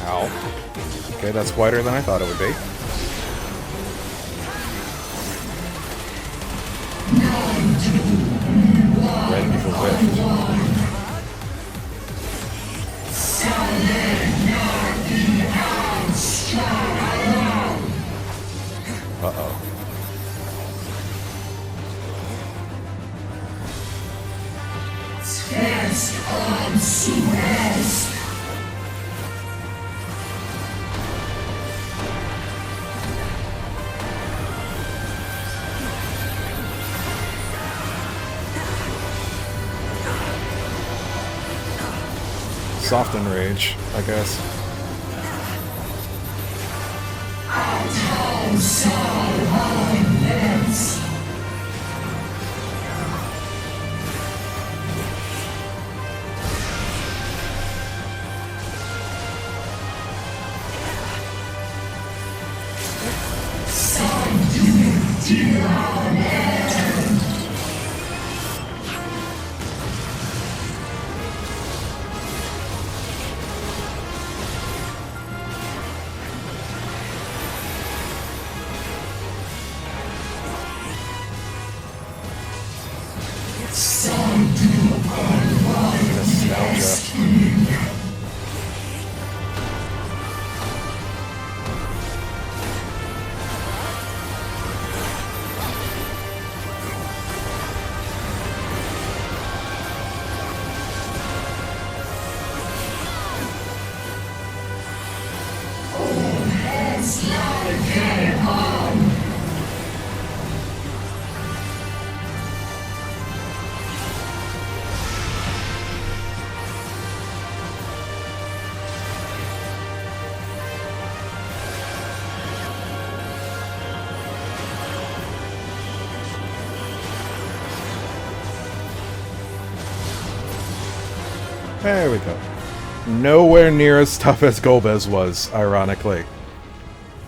Ow. Okay, that's wider than I thought it would be. Ready for whiff. Uh-oh. Soft and rage, I guess. There we go. Nowhere near as tough as Golbez was, ironically.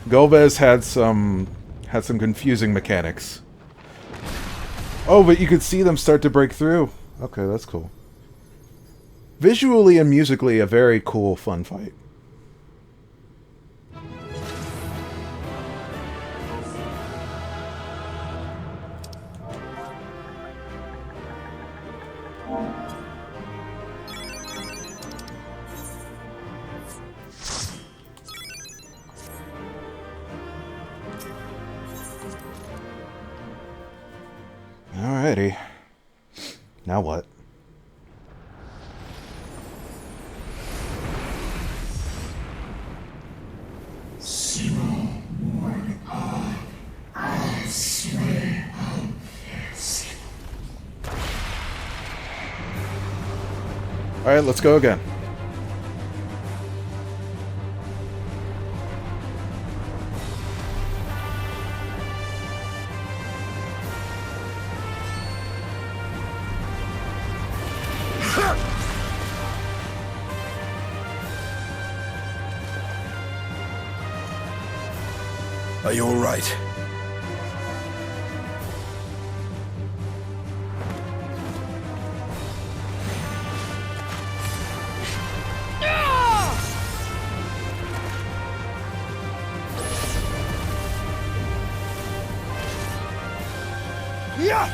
Golbez had some confusing mechanics. Oh, but you could see them start to break through. Okay, that's cool. Visually and musically, a very cool, fun fight. Alrighty. Now what? Alright, let's go again. Are you all right? Yeah!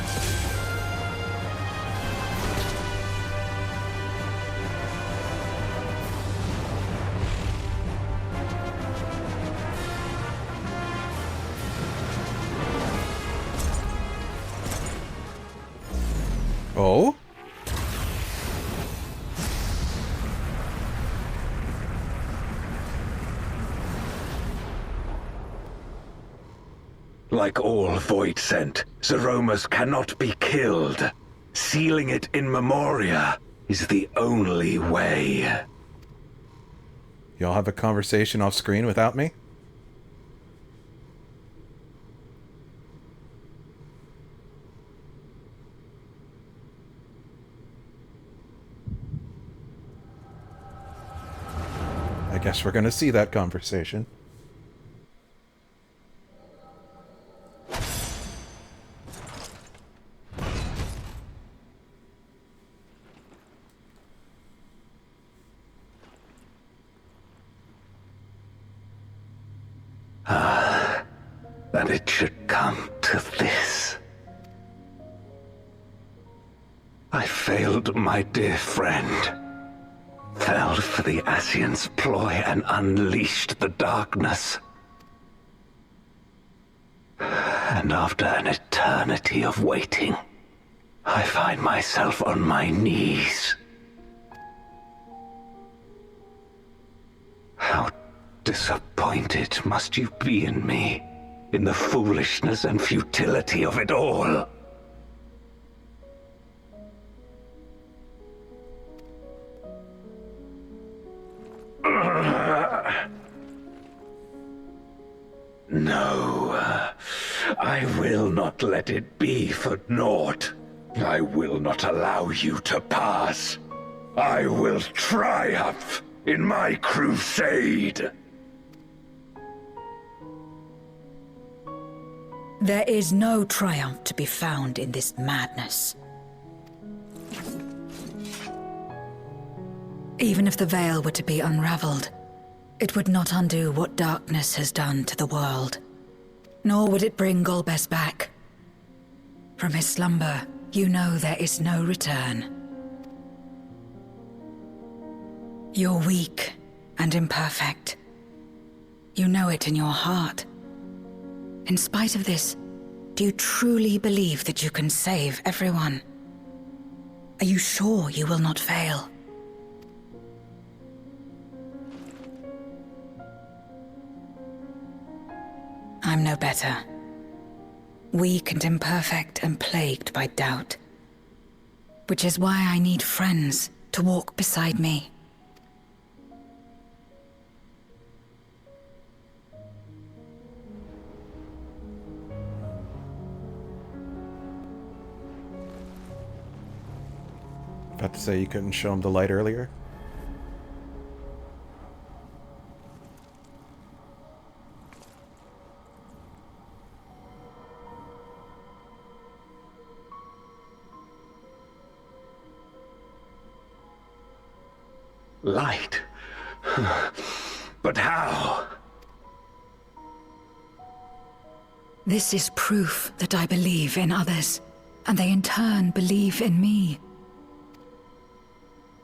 Oh? Like all Void Sent, Zeromus cannot be killed. Sealing it in Memoria is the only way. Y'all have a conversation off screen without me? I guess we're gonna see that conversation. That it should come to this. I failed my dear friend. Fell for the Ascian's ploy and unleashed the darkness. And after an eternity of waiting, I find myself on my knees. How disappointed must you be in me, in the foolishness and futility of it all. No, I will not let it be for naught. I will not allow you to pass. I will triumph in my crusade. There is no triumph to be found in this madness. Even if the veil were to be unraveled, it would not undo what darkness has done to the world. Nor would it bring Golbez back. From his slumber, you know there is no return. You're weak and imperfect. You know it in your heart. In spite of this, do you truly believe that you can save everyone? Are you sure you will not fail? I'm no better. Weak and imperfect and plagued by doubt. Which is why I need friends to walk beside me. About to say you couldn't show him the light earlier? Light? But how? This is proof that I believe in others, and they in turn believe in me.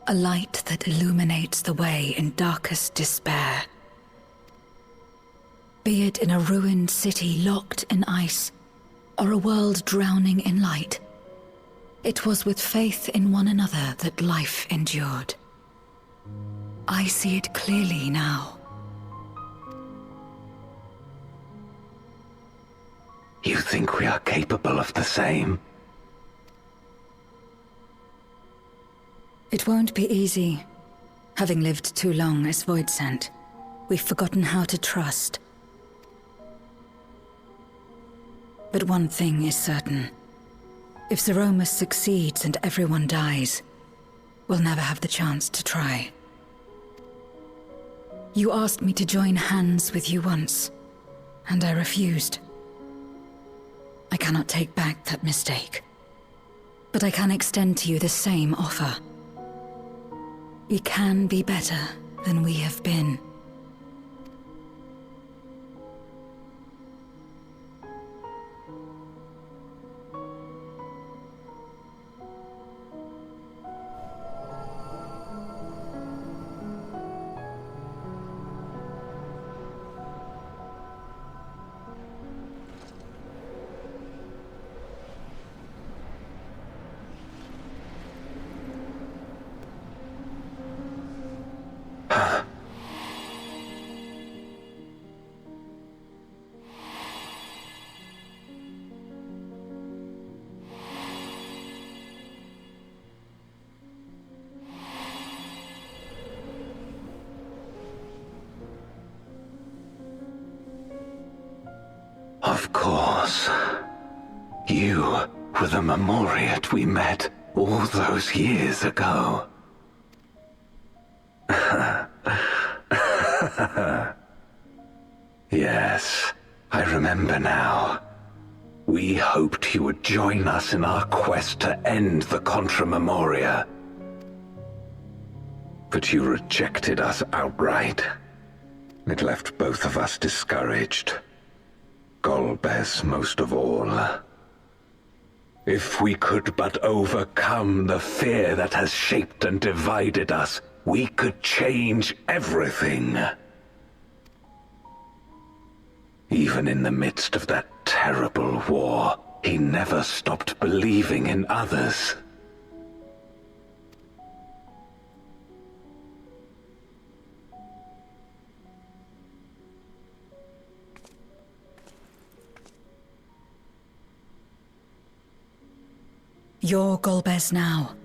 A light that illuminates the way in darkest despair. Be it in a ruined city locked in ice, or a world drowning in light, it was with faith in one another that life endured. I see it clearly now. You think we are capable of the same? It won't be easy. Having lived too long as Voidsent, we've forgotten how to trust. But one thing is certain. If Zeromus succeeds and everyone dies, we'll never have the chance to try. You asked me to join hands with you once, and I refused. I cannot take back that mistake, but I can extend to you the same offer. We can be better than we have been. Of course. You were the Memoriat we met all those years ago. Yes, I remember now. We hoped you would join us in our quest to end the Contra Memoria. But you rejected us outright. It left both of us discouraged. Golbez most of all. If we could but overcome the fear that has shaped and divided us, we could change everything. Even in the midst of that terrible war, he never stopped believing in others. You're Golbez now.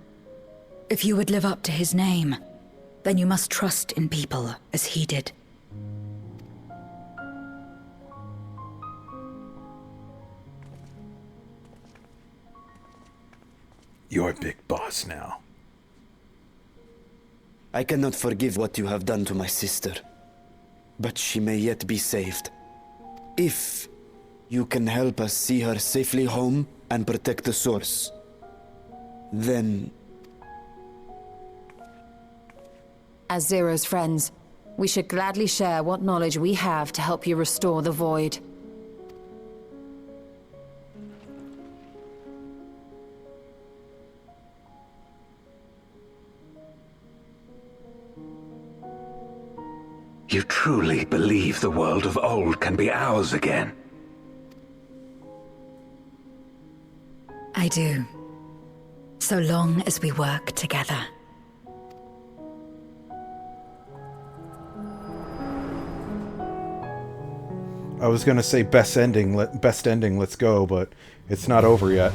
If you would live up to his name, then you must trust in people as he did. You're big boss now. I cannot forgive what you have done to my sister, but she may yet be saved. If you can help us see her safely home and protect the source, then... As Zero's friends, we should gladly share what knowledge we have to help you restore the Void. You truly believe the world of old can be ours again? I do. So long as we work together. I was gonna say best ending, let's go, but it's not over yet.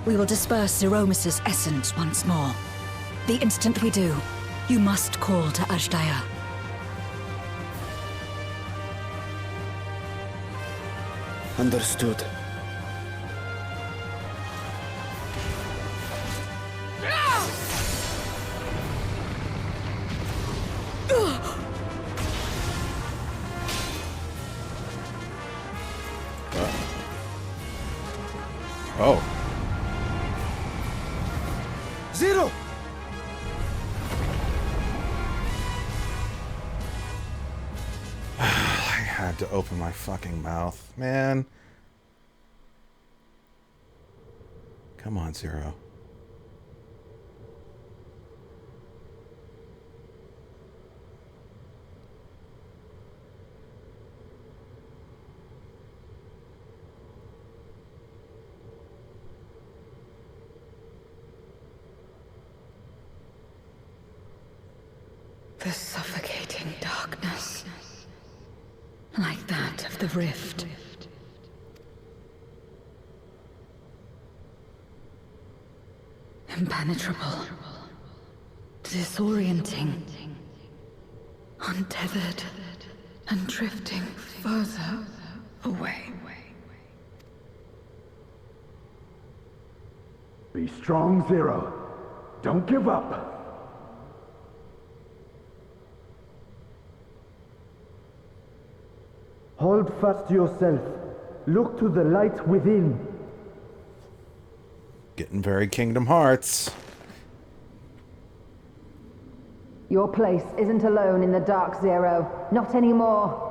We will disperse Zeromus's essence once more. The instant we do, you must call to Ajdaya. Understood. Oh. Zero! I had to open my fucking mouth, man. Come on, Zero. The suffocating darkness, like that of the rift. Impenetrable, disorienting, untethered, and drifting further away. Be strong, Zero. Don't give up. Hold fast to yourself. Look to the light within. Getting very Kingdom Hearts. Your place isn't alone in the dark, Zero. Not anymore.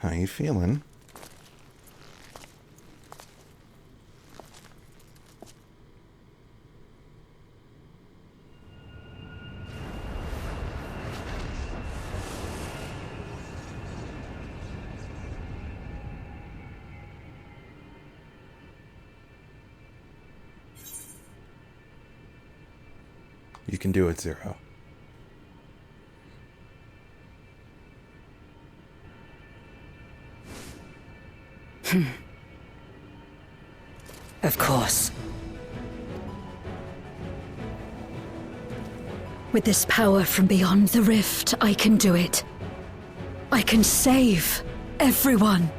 How you feeling? You can do it, Zero. Of course. With this power from beyond the rift, I can do it. I can save everyone.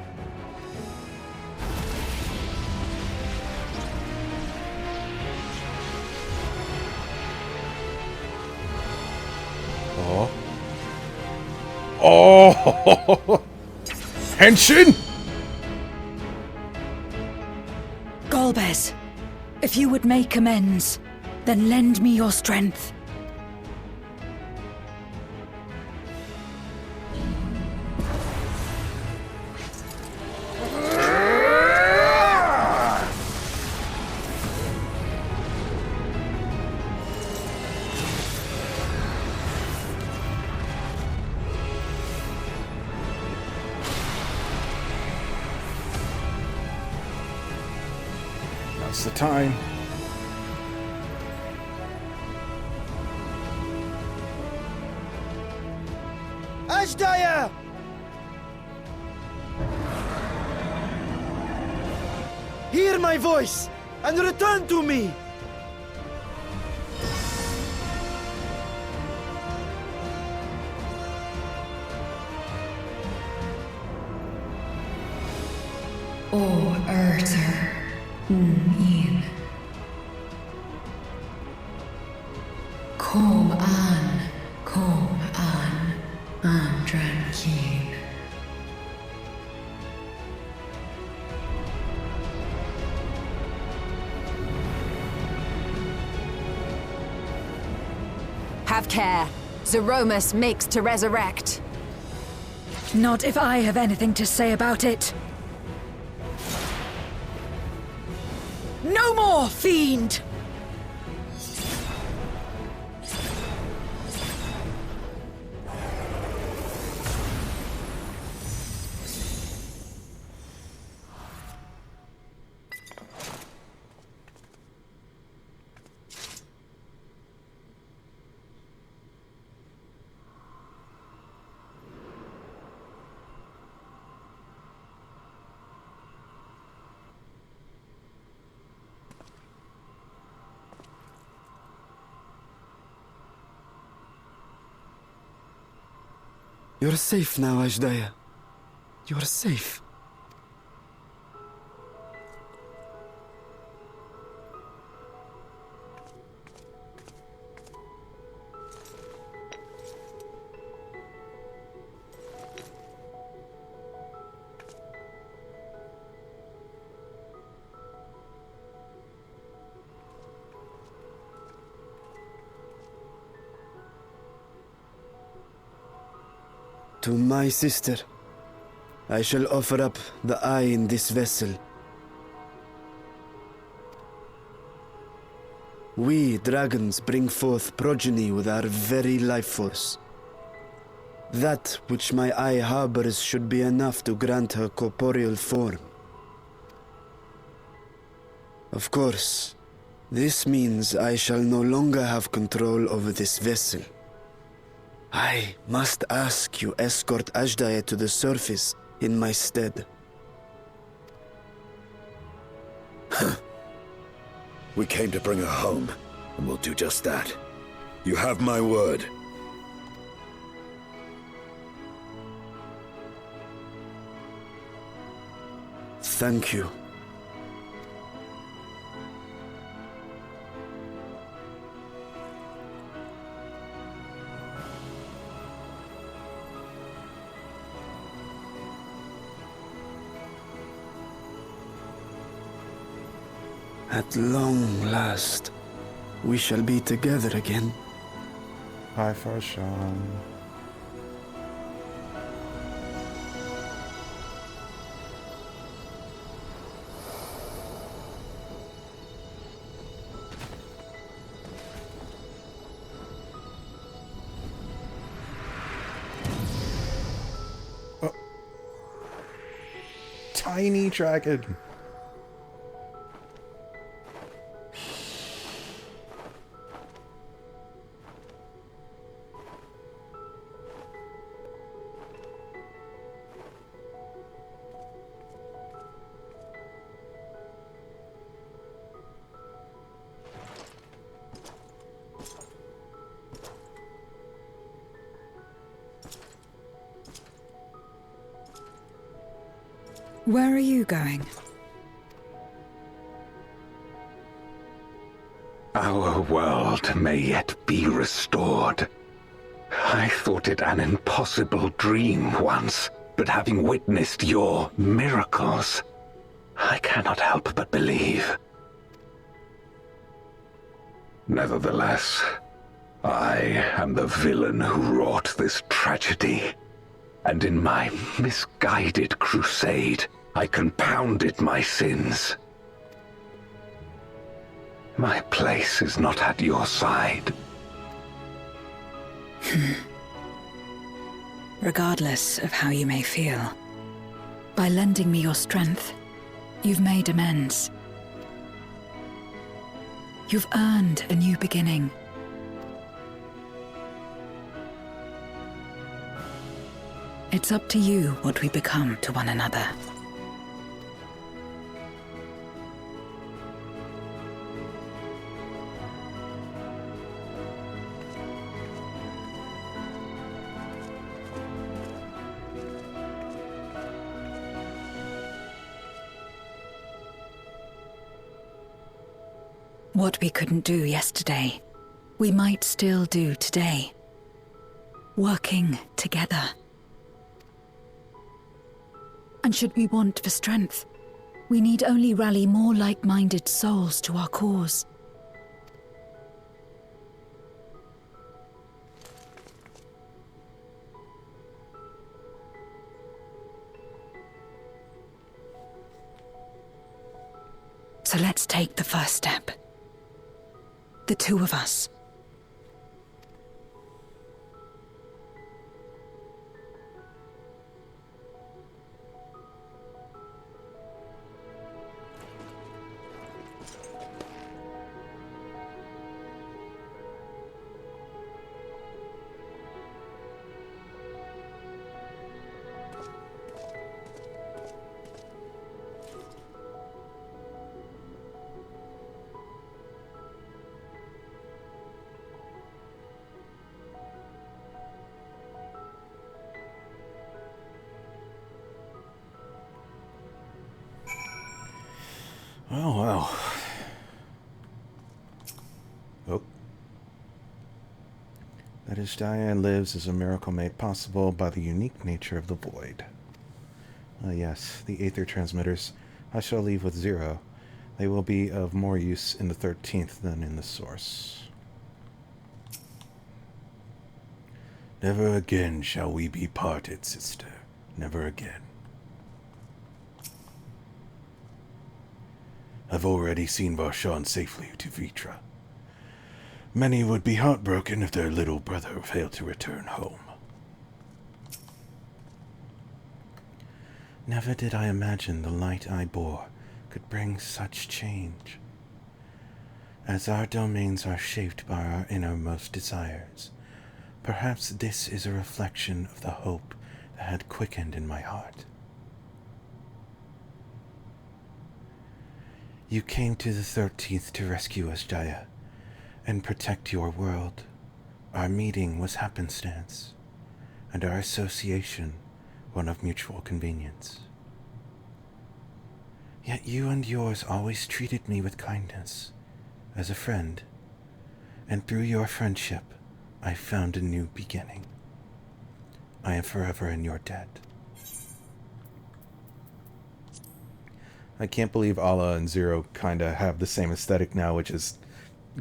Oh. Oh! Henshin! Golbez, if you would make amends, then lend me your strength. Now's the time. Ashdaya! Hear my voice and return to me! O Urter, in. Kom an, Andrankin. Have care. Zeromus makes to resurrect. Not if I have anything to say about it. No more, fiend! You're safe now, Ashdaya. You're safe. To my sister, I shall offer up the eye in this vessel. We, dragons, bring forth progeny with our very life force. That which my eye harbors should be enough to grant her corporeal form. Of course, this means I shall no longer have control over this vessel. I must ask you escort Ashdaya to the surface in my stead. We came to bring her home, and we'll do just that. You have my word. Thank you. At long last, we shall be together again. Hi, Farshawn. tiny dragon. Where are you going? Our world may yet be restored. I thought it an impossible dream once, but having witnessed your miracles, I cannot help but believe. Nevertheless, I am the villain who wrought this tragedy, and in my misguided crusade, I compounded my sins. My place is not at your side. Regardless of how you may feel, by lending me your strength, you've made amends. You've earned a new beginning. It's up to you what we become to one another. What we couldn't do yesterday, we might still do today. Working together. And should we want for strength, we need only rally more like-minded souls to our cause. So let's take the first step. The two of us. Oh, well. Oh. That is, Diane lives as a miracle made possible by the unique nature of the void. Yes, the Aether transmitters. I shall leave with 0. They will be of more use in the 13th than in the source. Never again shall we be parted, sister. Never again. I've already seen Varshan safely to Vitra. Many would be heartbroken if their little brother failed to return home. Never did I imagine the light I bore could bring such change. As our domains are shaped by our innermost desires, perhaps this is a reflection of the hope that had quickened in my heart. You came to the 13th to rescue us, Jaya, and protect your world. Our meeting was happenstance, and our association one of mutual convenience. Yet you and yours always treated me with kindness, as a friend, and through your friendship, I found a new beginning. I am forever in your debt. I can't believe Ala and Zero kind of have the same aesthetic now, which is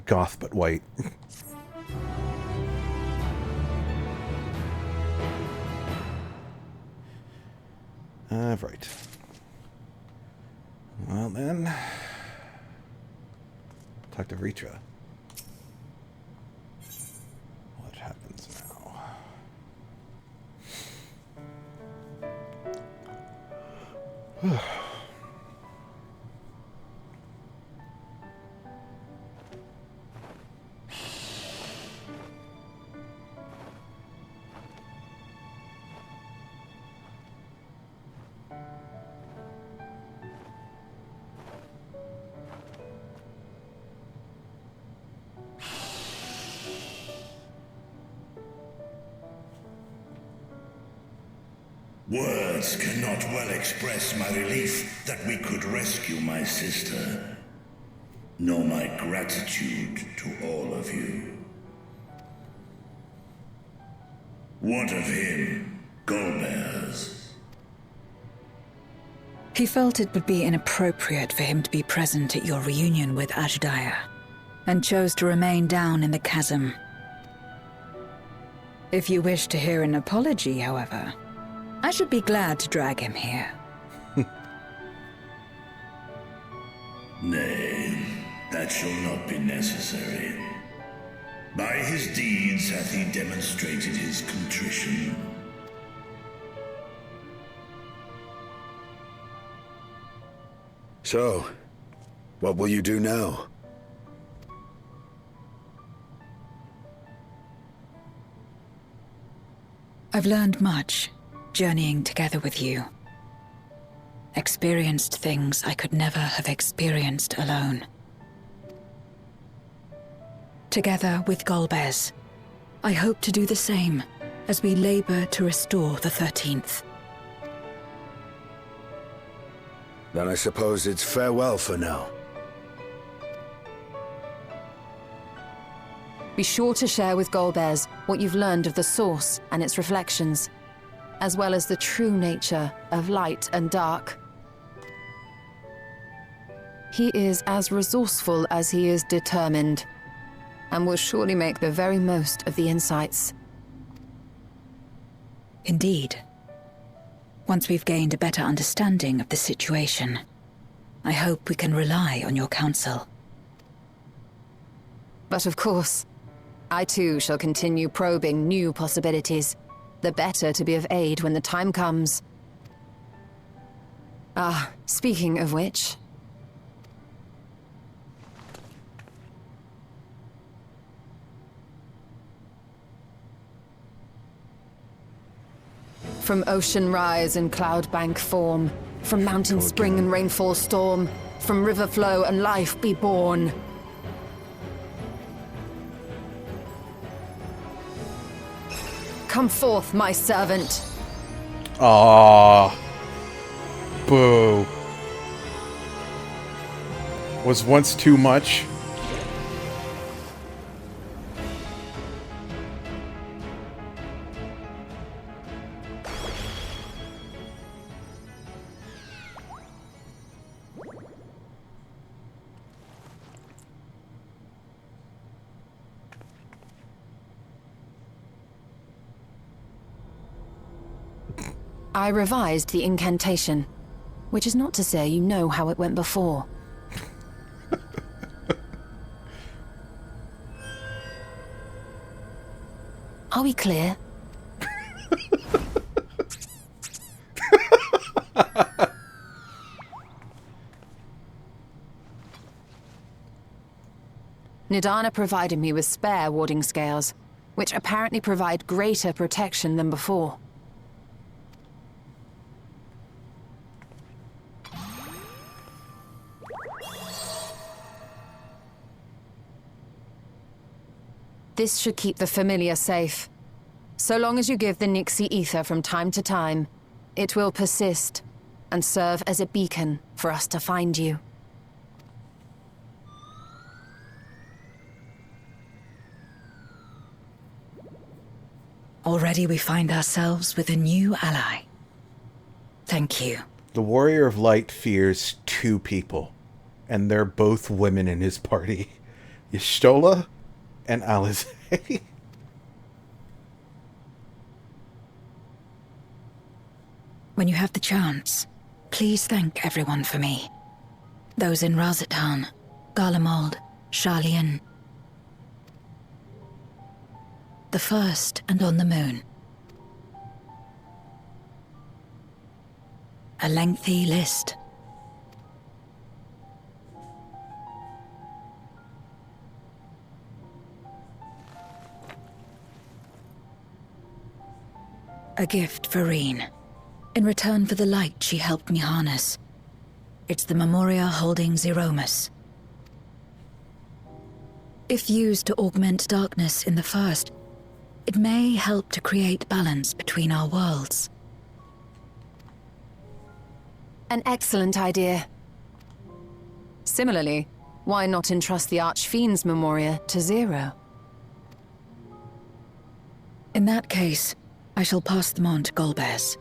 goth but white. Right. Well then, talk to Ritra. What happens now? Words cannot well express my relief that we could rescue my sister, nor my gratitude to all of you. What of him, Golbez? He felt it would be inappropriate for him to be present at your reunion with Ajdaya, and chose to remain down in the chasm. If you wish to hear an apology, however, I should be glad to drag him here. Nay, that shall not be necessary. By his deeds hath he demonstrated his contrition. So, what will you do now? I've learned much, journeying together with you. Experienced things I could never have experienced alone. Together with Golbez, I hope to do the same as we labor to restore the 13th. Then I suppose it's farewell for now. Be sure to share with Golbez what you've learned of the Source and its reflections, as well as the true nature of light and dark. He is as resourceful as he is determined, and will surely make the very most of the insights. Indeed. Once we've gained a better understanding of the situation, I hope we can rely on your counsel. But of course, I too shall continue probing new possibilities, the better to be of aid when the time comes. Ah, speaking of which... From ocean rise and cloud bank form, from mountain spring and rainfall storm, from river flow and life be born. Come forth, my servant. Ah, boo. Was once too much. I revised the incantation, which is not to say you know how it went before. Are we clear? Nidana provided me with spare warding scales, which apparently provide greater protection than before. This should keep the familiar safe. So long as you give the Nixie ether from time to time, it will persist and serve as a beacon for us to find you. Already we find ourselves with a new ally. Thank you. The Warrior of Light fears two people, and they're both women in his party. Y'shtola and Alice. When you have the chance, please thank everyone for me. Those in Razatan, Garlemald, Sharlayan. The first and on the moon. A lengthy list. A gift for Reen, in return for the light she helped me harness. It's the Memoria holding Zeromus. If used to augment darkness in the first, it may help to create balance between our worlds. An excellent idea. Similarly, why not entrust the Archfiend's Memoria to Zero? In that case, I shall pass them on to Golbez,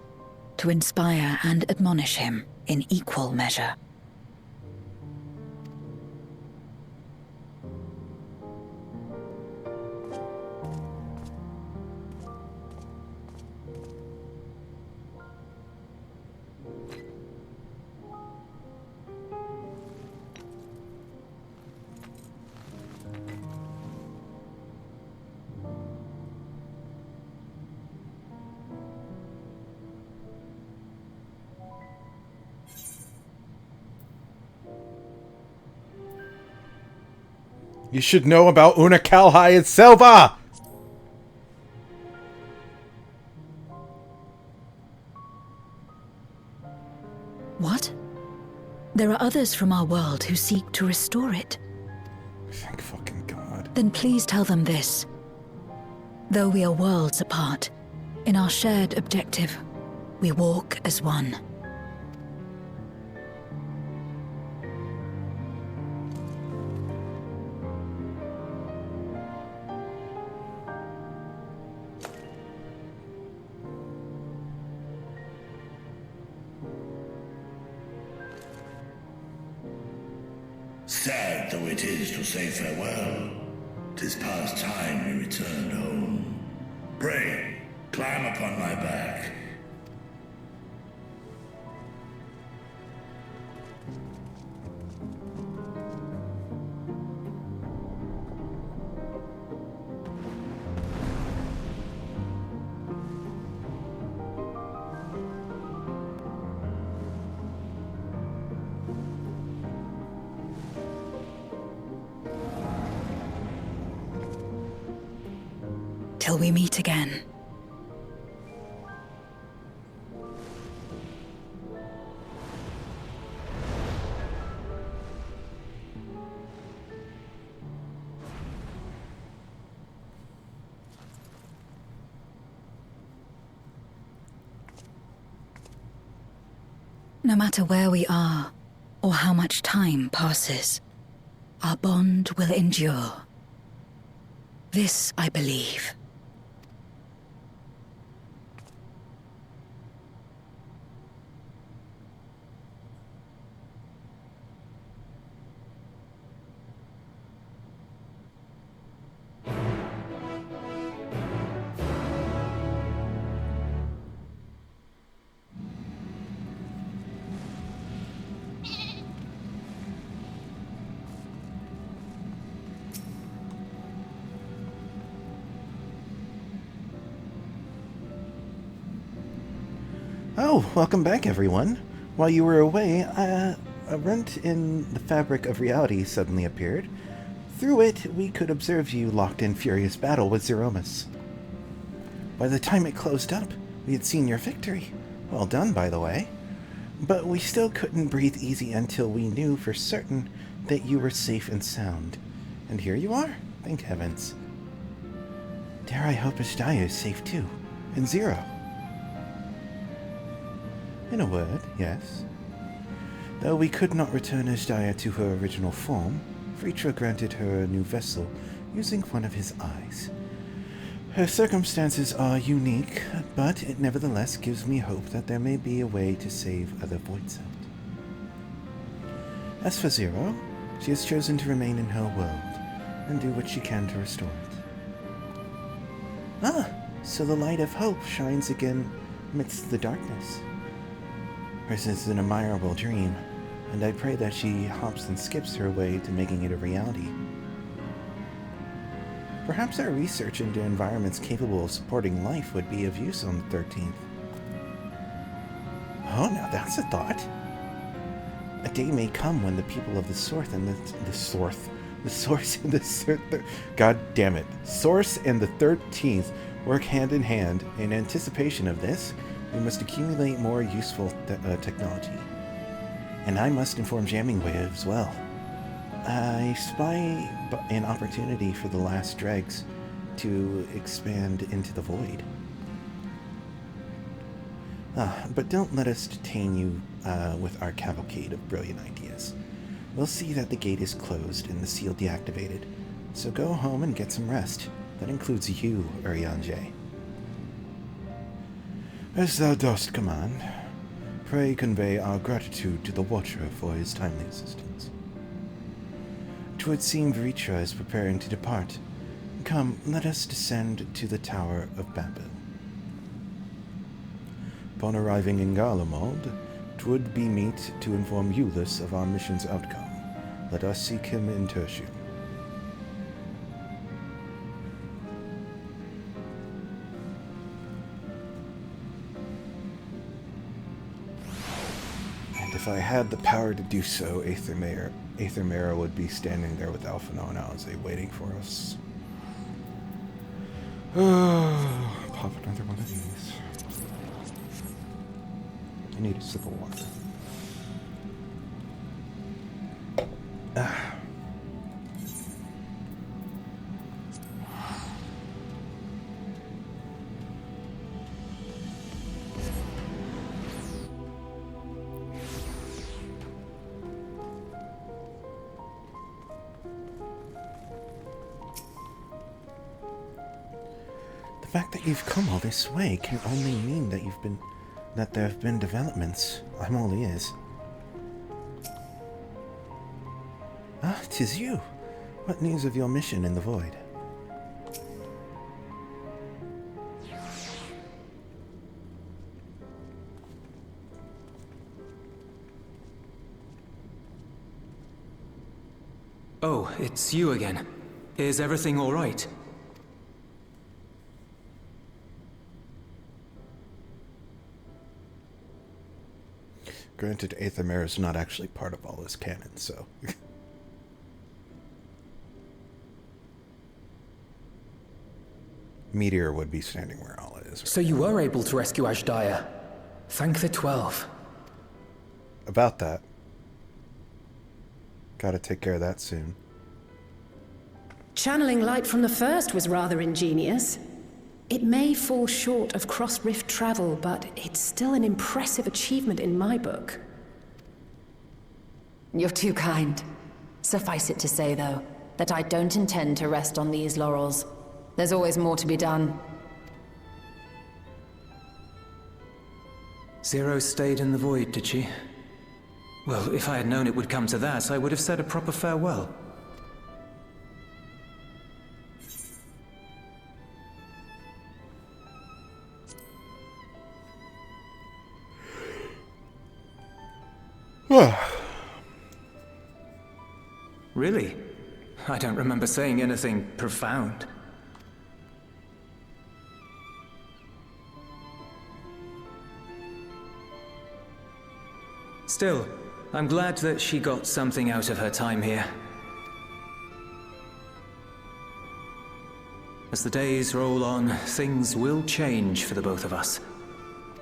to inspire and admonish him in equal measure. You should know about Una Kalhai and Selva! What? There are others from our world who seek to restore it. Thank fucking God. Then please tell them this. Though we are worlds apart, in our shared objective, we walk as one. Sad though it is to say farewell, 'tis past time we returned home. Pray, climb upon my back. Till we meet again. No matter where we are, or how much time passes, our bond will endure. This I believe. Oh, welcome back, everyone. While you were away, a rent in the fabric of reality suddenly appeared. Through it, we could observe you locked in furious battle with Zeromus. By the time it closed up, we had seen your victory. Well done, by the way. But we still couldn't breathe easy until we knew for certain that you were safe and sound. And here you are, thank heavens. Dare I hope Ashtaya is safe too, and Zero. In a word, yes. Though we could not return Ashtaya to her original form, Fritra granted her a new vessel using one of his eyes. Her circumstances are unique, but it nevertheless gives me hope that there may be a way to save other Voidsent. As for Zero, she has chosen to remain in her world and do what she can to restore it. Ah, so the light of hope shines again amidst the darkness. Hers is an admirable dream, and I pray that she hops and skips her way to making it a reality. Perhaps our research into environments capable of supporting life would be of use on the 13th. Oh, now that's a thought. A day may come when the people of the Source and the Source and the 13th work hand in hand. In anticipation of this, we must accumulate more useful technology. And I must inform Jammingway as well. I spy an opportunity for the last dregs to expand into the void. But don't let us detain you with our cavalcade of brilliant ideas. We'll see that the gate is closed and the seal deactivated. So go home and get some rest. That includes you, Urianger. As thou dost command, pray convey our gratitude to the Watcher for his timely assistance. 'Twould seem Vritra is preparing to depart. Come, let us descend to the Tower of Babel. Upon arriving in Garlemald, 'twould be meet to inform Euless of our mission's outcome. Let us seek him in Tertium. And if I had the power to do so, Athermera would be standing there with Alphinaud and Alize waiting for us. Pop another one of these. I need a sip of water. The fact that you've come all this way can only mean that there have been developments. I'm all ears. Ah, 'tis you. What news of your mission in the void? Oh, it's you again. Is everything all right? Granted, Athermera is not actually part of all this canon, so... Meteor would be standing where all is. So you were able to rescue Ashdaya. Thank the 12. About that. Gotta take care of that soon. Channeling light from the first was rather ingenious. It may fall short of cross-rift travel, but it's still an impressive achievement in my book. You're too kind. Suffice it to say, though, that I don't intend to rest on these laurels. There's always more to be done. Zero stayed in the void, did she? Well, if I had known it would come to that, I would have said a proper farewell. Really? I don't remember saying anything profound. Still, I'm glad that she got something out of her time here. As the days roll on, things will change for the both of us.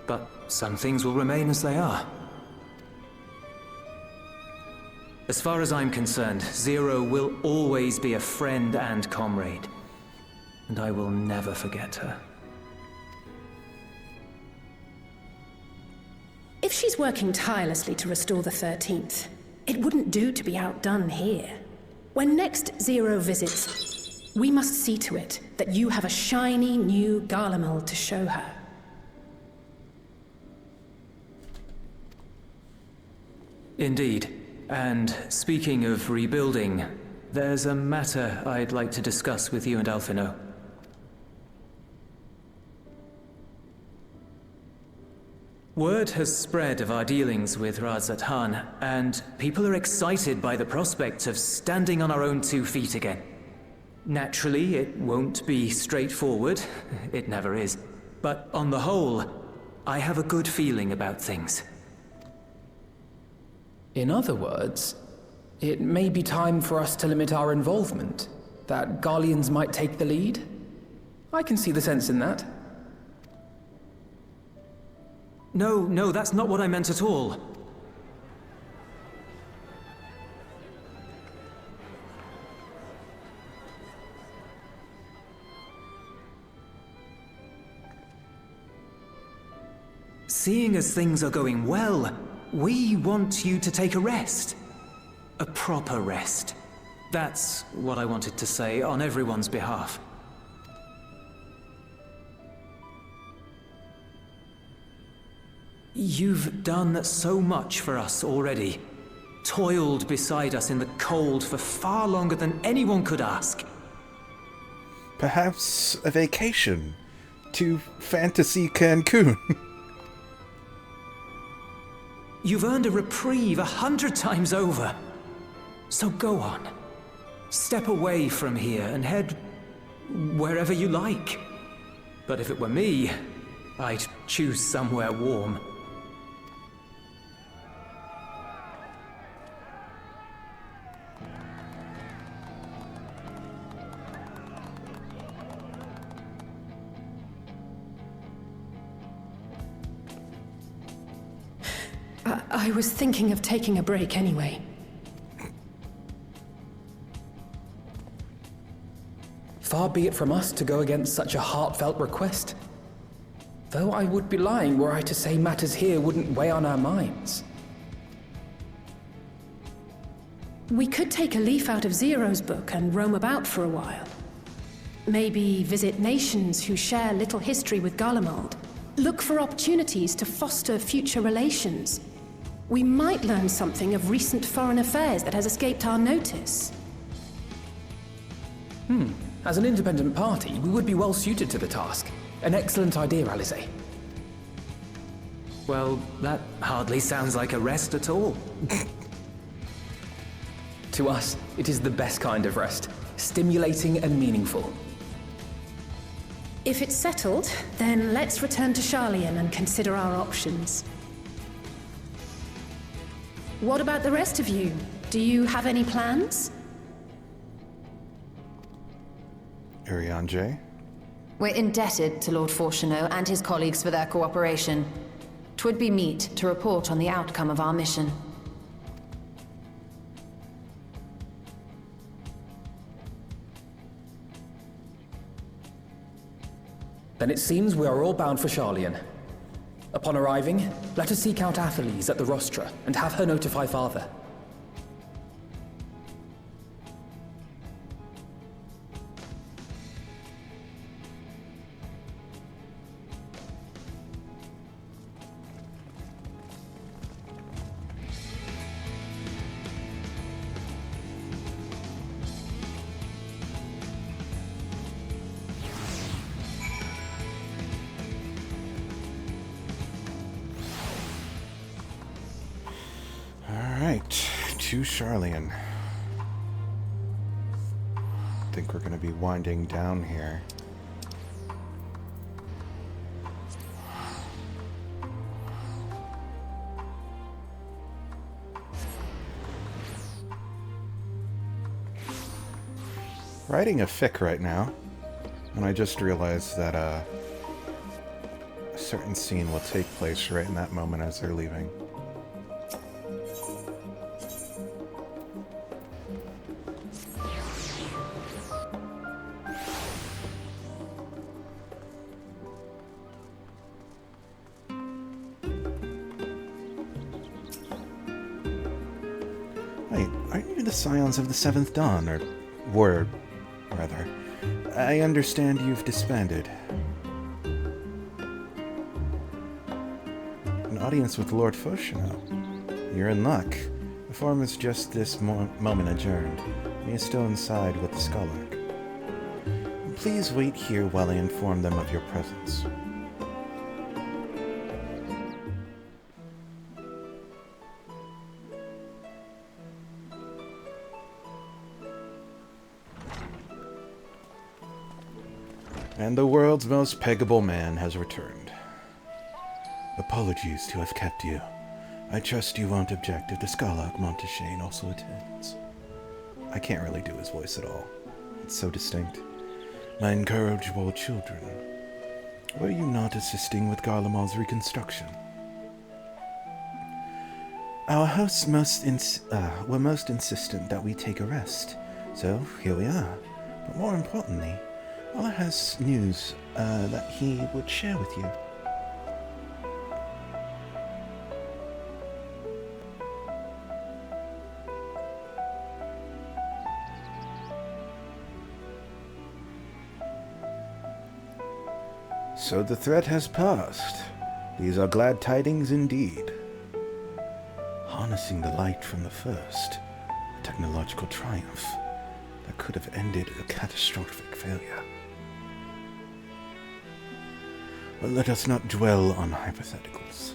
But some things will remain as they are. As far as I'm concerned, Zero will always be a friend and comrade. And I will never forget her. If she's working tirelessly to restore the 13th, it wouldn't do to be outdone here. When next Zero visits, we must see to it that you have a shiny new Garlemald to show her. Indeed. And speaking of rebuilding, there's a matter I'd like to discuss with you and Alphinaud. Word has spread of our dealings with Razat Han, and people are excited by the prospect of standing on our own 2 feet again. Naturally, it won't be straightforward. It never is. But on the whole, I have a good feeling about things. In other words, it may be time for us to limit our involvement. That Garleans might take the lead. I can see the sense in that. No, that's not what I meant at all. Seeing as things are going well, we want you to take a rest. A proper rest. That's what I wanted to say on everyone's behalf. You've done so much for us already. Toiled beside us in the cold for far longer than anyone could ask. Perhaps a vacation to Fantasy Cancun. You've earned a reprieve 100 times over. So go on. Step away from here and head wherever you like. But if it were me, I'd choose somewhere warm. I was thinking of taking a break anyway. Far be it from us to go against such a heartfelt request. Though I would be lying were I to say matters here wouldn't weigh on our minds. We could take a leaf out of Zero's book and roam about for a while. Maybe visit nations who share little history with Garlemald. Look for opportunities to foster future relations. We might learn something of recent foreign affairs that has escaped our notice. As an independent party, we would be well suited to the task. An excellent idea, Alize. Well, that hardly sounds like a rest at all. To us, it is the best kind of rest. Stimulating and meaningful. If it's settled, then let's return to Sharlayan and consider our options. What about the rest of you? Do you have any plans? Urianger? We're indebted to Lord Fortuneau and his colleagues for their cooperation. 'Twould be meet to report on the outcome of our mission. Then it seems we are all bound for Sharlayan. Upon arriving, let us seek out Atherlese at the rostra and have her notify Father. Alright, to Sharlayan. I think we're going to be winding down here. Writing a fic right now, and I just realized that a certain scene will take place right in that moment as they're leaving. Wait, aren't you the Scions of the Seventh Dawn, or were, rather? I understand you've disbanded. An audience with Lord Fortuneau. You're in luck. The forum is just this moment adjourned. He is still inside with the Scholark. Please wait here while I inform them of your presence. And the world's most peggable man has returned. Apologies to have kept you. I trust you won't object if the Scholark Monteshane also attends. I can't really do his voice at all. It's so distinct. My incorrigible children, were you not assisting with Garlemald's reconstruction? Our hosts were most insistent that we take a rest, so here we are. But more importantly, Allah has news that he would share with you. So the threat has passed. These are glad tidings indeed. Harnessing the light from the first, a technological triumph that could have ended a catastrophic failure. But let us not dwell on hypotheticals.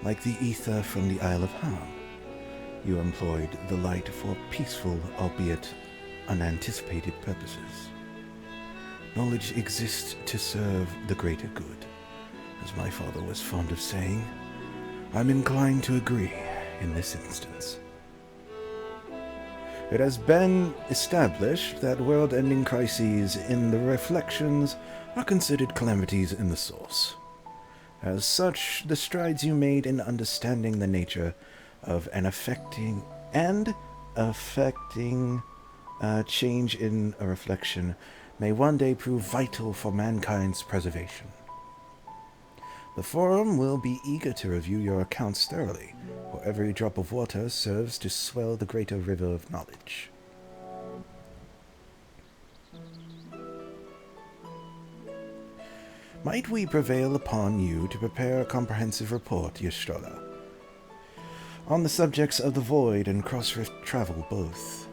Like the ether from the Isle of Ham, you employed the light for peaceful, albeit unanticipated purposes. Knowledge exists to serve the greater good, as my father was fond of saying. I'm inclined to agree in this instance. It has been established that world-ending crises in the reflections are considered calamities in the source. As such, the strides you made in understanding the nature of an affecting change in a reflection may one day prove vital for mankind's preservation. The Forum will be eager to review your accounts thoroughly, for every drop of water serves to swell the greater river of knowledge. Might we prevail upon you to prepare a comprehensive report, Ystrola, on the subjects of the Void and Crossrift travel both?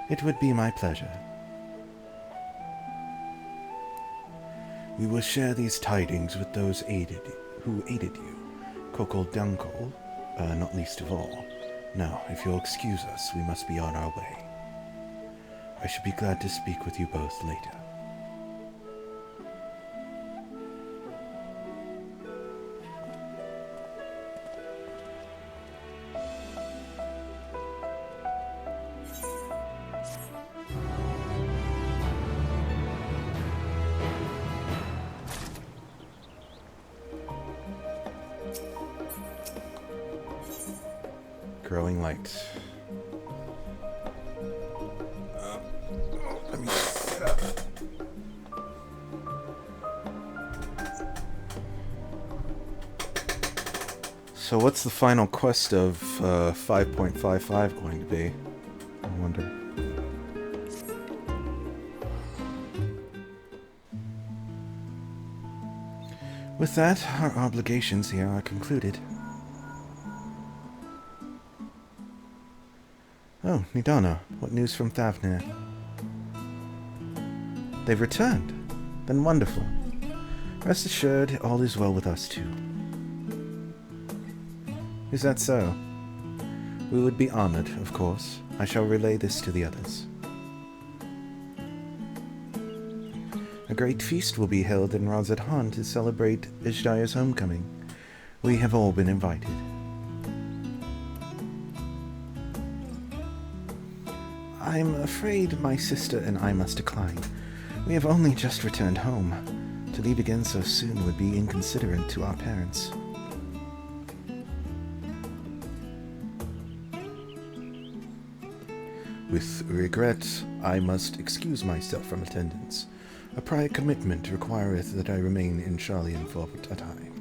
It would be my pleasure. We will share these tidings with those who aided you, Kokol Dunkol, not least of all. Now, if you'll excuse us, we must be on our way. I should be glad to speak with you both later. Growing light. Let me set up. So what's the final quest of 5.55 going to be? I wonder. With that, our obligations here are concluded. Oh, Nidana, what news from Thavnir? They've returned? Then wonderful. Rest assured, all is well with us too. Is that so? We would be honored, of course. I shall relay this to the others. A great feast will be held in Razadhan to celebrate Ishdire's homecoming. We have all been invited. I'm afraid my sister and I must decline. We have only just returned home. To leave again so soon would be inconsiderate to our parents. With regret, I must excuse myself from attendance. A prior commitment requireth that I remain in Sharlayan for a time.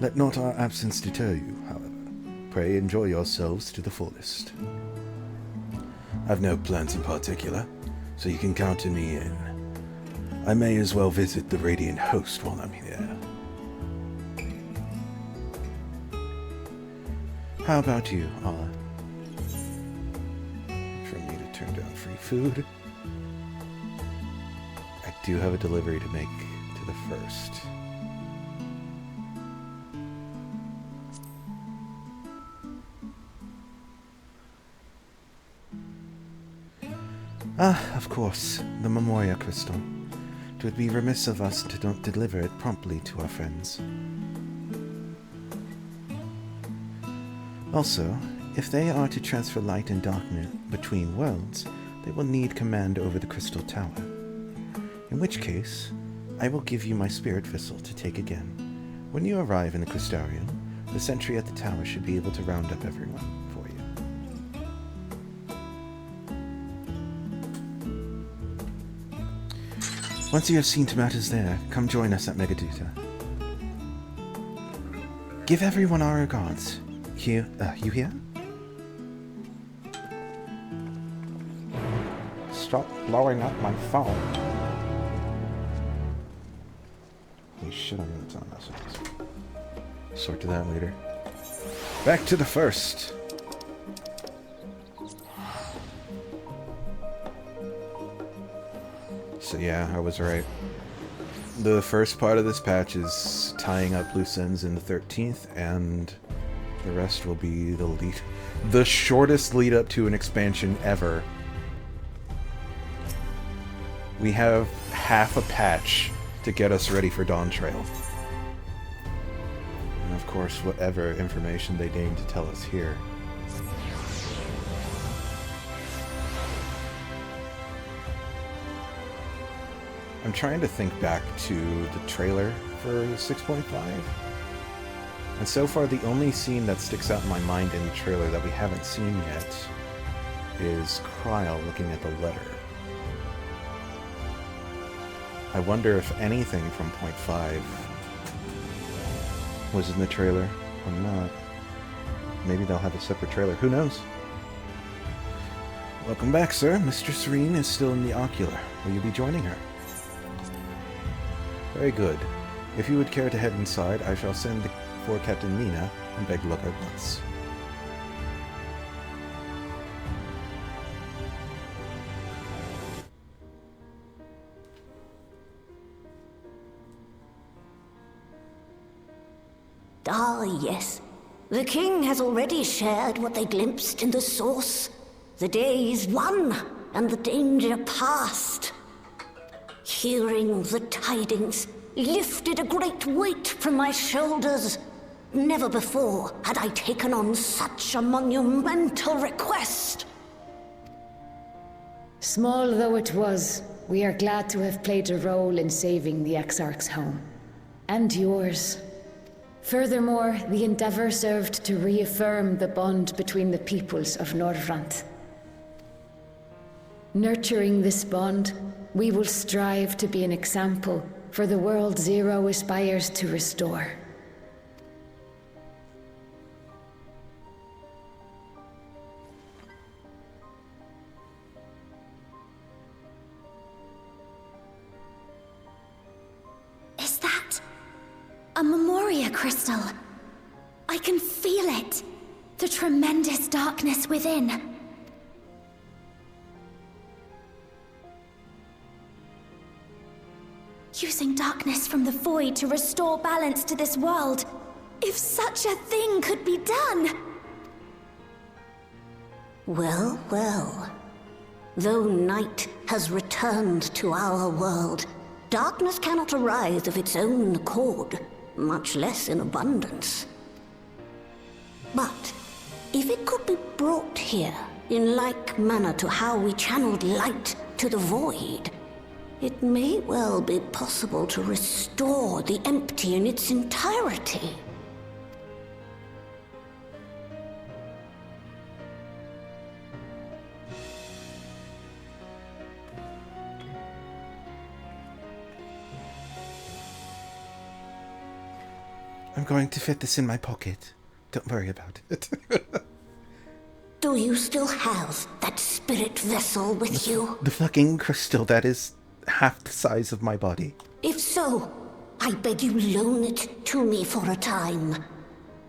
Let not our absence deter you, however. Pray enjoy yourselves to the fullest. I've no plans in particular, so you can count me in. I may as well visit the Radiant Host while I'm here. How about you, Alla? For me to turn down free food? I do have a delivery to make to the first. Ah, of course, the Memoria Crystal. It would be remiss of us to not deliver it promptly to our friends. Also, if they are to transfer light and darkness between worlds, they will need command over the Crystal Tower. In which case, I will give you my spirit vessel to take again. When you arrive in the Crystarium, the sentry at the tower should be able to round up everyone for you. Once you have seen to matters there, come join us at Megaduta. Give everyone our regards. You hear? Stop blowing up my phone. Holy shit, I'm gonna tell messages. Sort to that later. Back to the first. So yeah, I was right. The first part of this patch is tying up loose ends in the 13th, and the rest will be the shortest lead up to an expansion ever. We have half a patch to get us ready for Dawn Trail. And of course, whatever information they deign to tell us here. I'm trying to think back to the trailer for 6.5. And so far, the only scene that sticks out in my mind in the trailer that we haven't seen yet is Kryle looking at the letter. I wonder if anything from Point 5 was in the trailer or not. Maybe they'll have a separate trailer. Who knows? Welcome back, sir. Mr. Serene is still in the Ocular. Will you be joining her? Very good. If you would care to head inside, I shall send for Captain Mina and beg luck at once. Ah, yes. The king has already shared what they glimpsed in the source. The day is won, and the danger past. Hearing the tidings lifted a great weight from my shoulders. Never before had I taken on such a monumental request. Small though it was, we are glad to have played a role in saving the Exarch's home. And yours. Furthermore, the endeavor served to reaffirm the bond between the peoples of Norvrant. Nurturing this bond, we will strive to be an example for the world Zero aspires to restore. Is that a Memoria crystal? I can feel it. The tremendous darkness within. Using darkness from the void to restore balance to this world. If such a thing could be done! Well, well. Though night has returned to our world, darkness cannot arise of its own accord, much less in abundance. But if it could be brought here, in like manner to how we channeled light to the void, it may well be possible to restore the empty in its entirety. I'm going to fit this in my pocket. Don't worry about it. Do you still have that spirit vessel with you? The fucking crystal that is half the size of my body. If so, I beg you loan it to me for a time.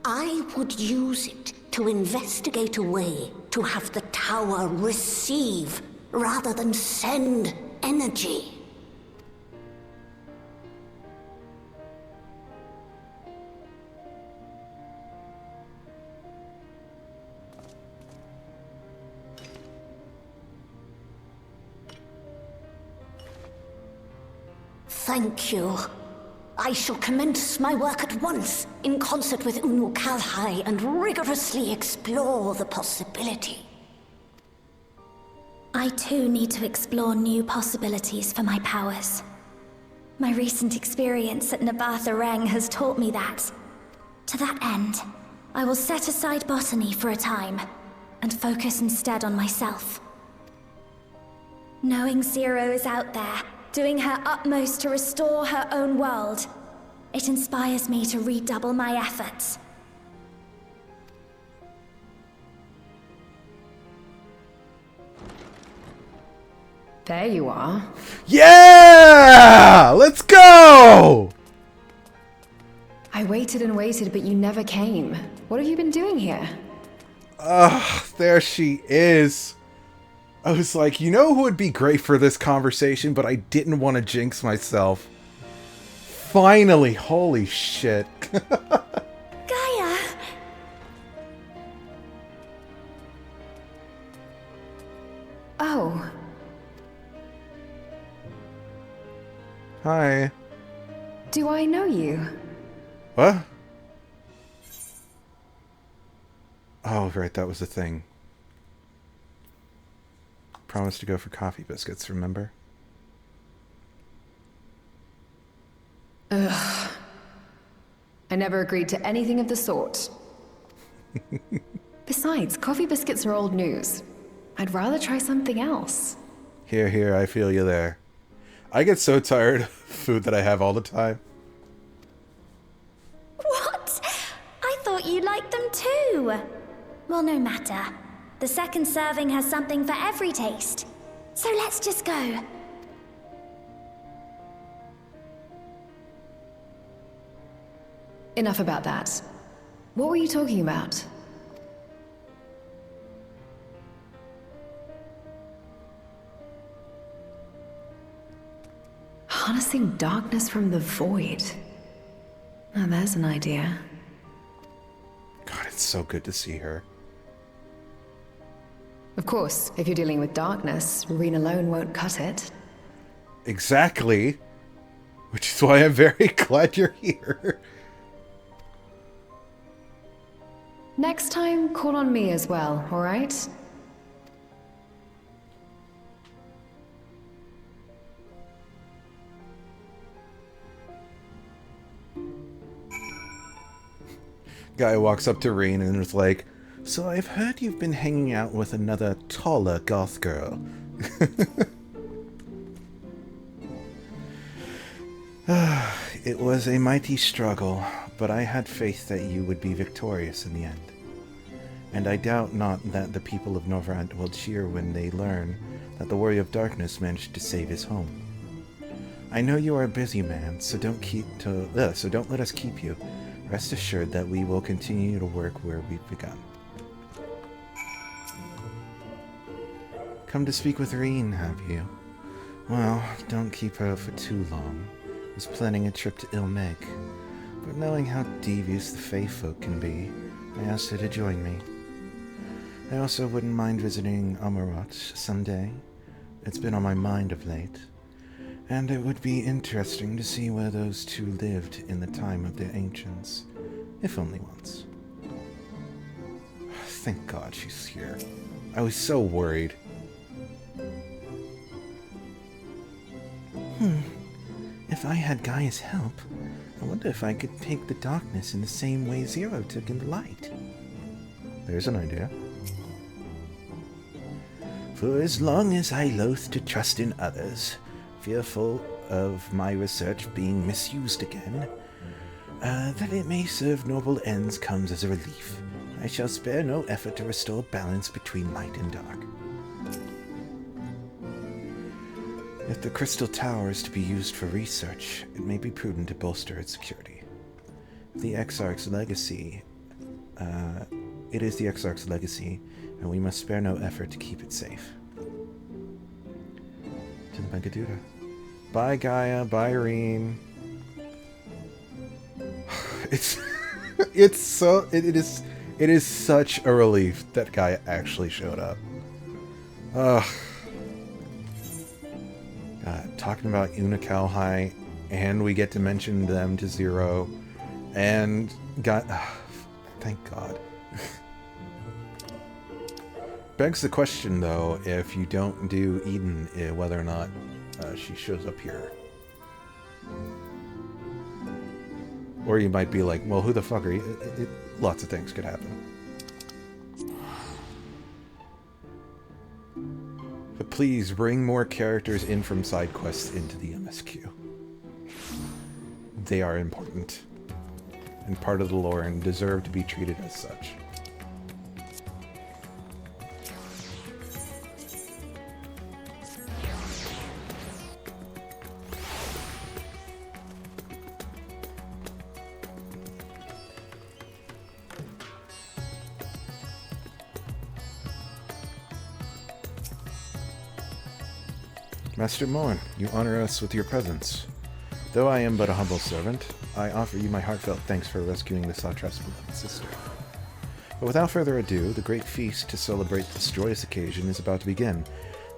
I would use it to investigate a way to have the tower receive rather than send energy. Thank you. I shall commence my work at once, in concert with Unu Kalhai, and rigorously explore the possibility. I too need to explore new possibilities for my powers. My recent experience at Athermera has taught me that. To that end, I will set aside botany for a time, and focus instead on myself. Knowing Zero is out there, doing her utmost to restore her own world, it inspires me to redouble my efforts. There you are. Yeah! Let's go! I waited and waited, but you never came. What have you been doing here? There she is. I was like, you know who would be great for this conversation, but I didn't want to jinx myself. Finally, holy shit. Gaia! Oh. Hi. Do I know you? What? Oh, right, that was the thing. Promised to go for coffee biscuits, remember? Ugh. I never agreed to anything of the sort. Besides, coffee biscuits are old news. I'd rather try something else. Here, I feel you there. I get so tired of food that I have all the time. What? I thought you liked them too. Well, no matter. The second serving has something for every taste. So let's just go. Enough about that. What were you talking about? Harnessing darkness from the void. Now there's an idea. God, it's so good to see her. Of course, if you're dealing with darkness, Reen alone won't cut it. Exactly. Which is why I'm very glad you're here. Next time, call on me as well, alright? Guy walks up to Reen and is like, so I've heard you've been hanging out with another taller goth girl. It was a mighty struggle, but I had faith that you would be victorious in the end. And I doubt not that the people of Novrant will cheer when they learn that the Warrior of Darkness managed to save his home. I know you are a busy man, so don't let us keep you. Rest assured that we will continue to work where we've begun. Come to speak with Reen, have you? Well, don't keep her for too long. I was planning a trip to Ilmeg, but knowing how devious the Fae folk can be, I asked her to join me. I also wouldn't mind visiting Amarot someday. It's been on my mind of late. And it would be interesting to see where those two lived in the time of the ancients, if only once. Thank God she's here. I was so worried. If I had Gaia's help, I wonder if I could take the darkness in the same way Zero took in the light. There's an idea. For as long as I loathe to trust in others, fearful of my research being misused again, that it may serve noble ends comes as a relief. I shall spare no effort to restore balance between light and dark. If the Crystal Tower is to be used for research, it may be prudent to bolster its security. The Exarch's legacy, it is the Exarch's legacy, and we must spare no effort to keep it safe. To the Megaduda. Bye, Gaia. Bye, Reen. It is such a relief that Gaia actually showed up. Ugh. Talking about Unocal High, and we get to mention them to Zero, and thank God. Begs the question, though, if you don't do Eden, whether or not she shows up here. Or you might be like, well, who the fuck are you? Lots of things could happen. But please bring more characters in from side quests into the MSQ. They are important and part of the lore and deserve to be treated as such. Master Morn, you honor us with your presence. Though I am but a humble servant, I offer you my heartfelt thanks for rescuing the Satrap's beloved sister. But without further ado, the great feast to celebrate this joyous occasion is about to begin.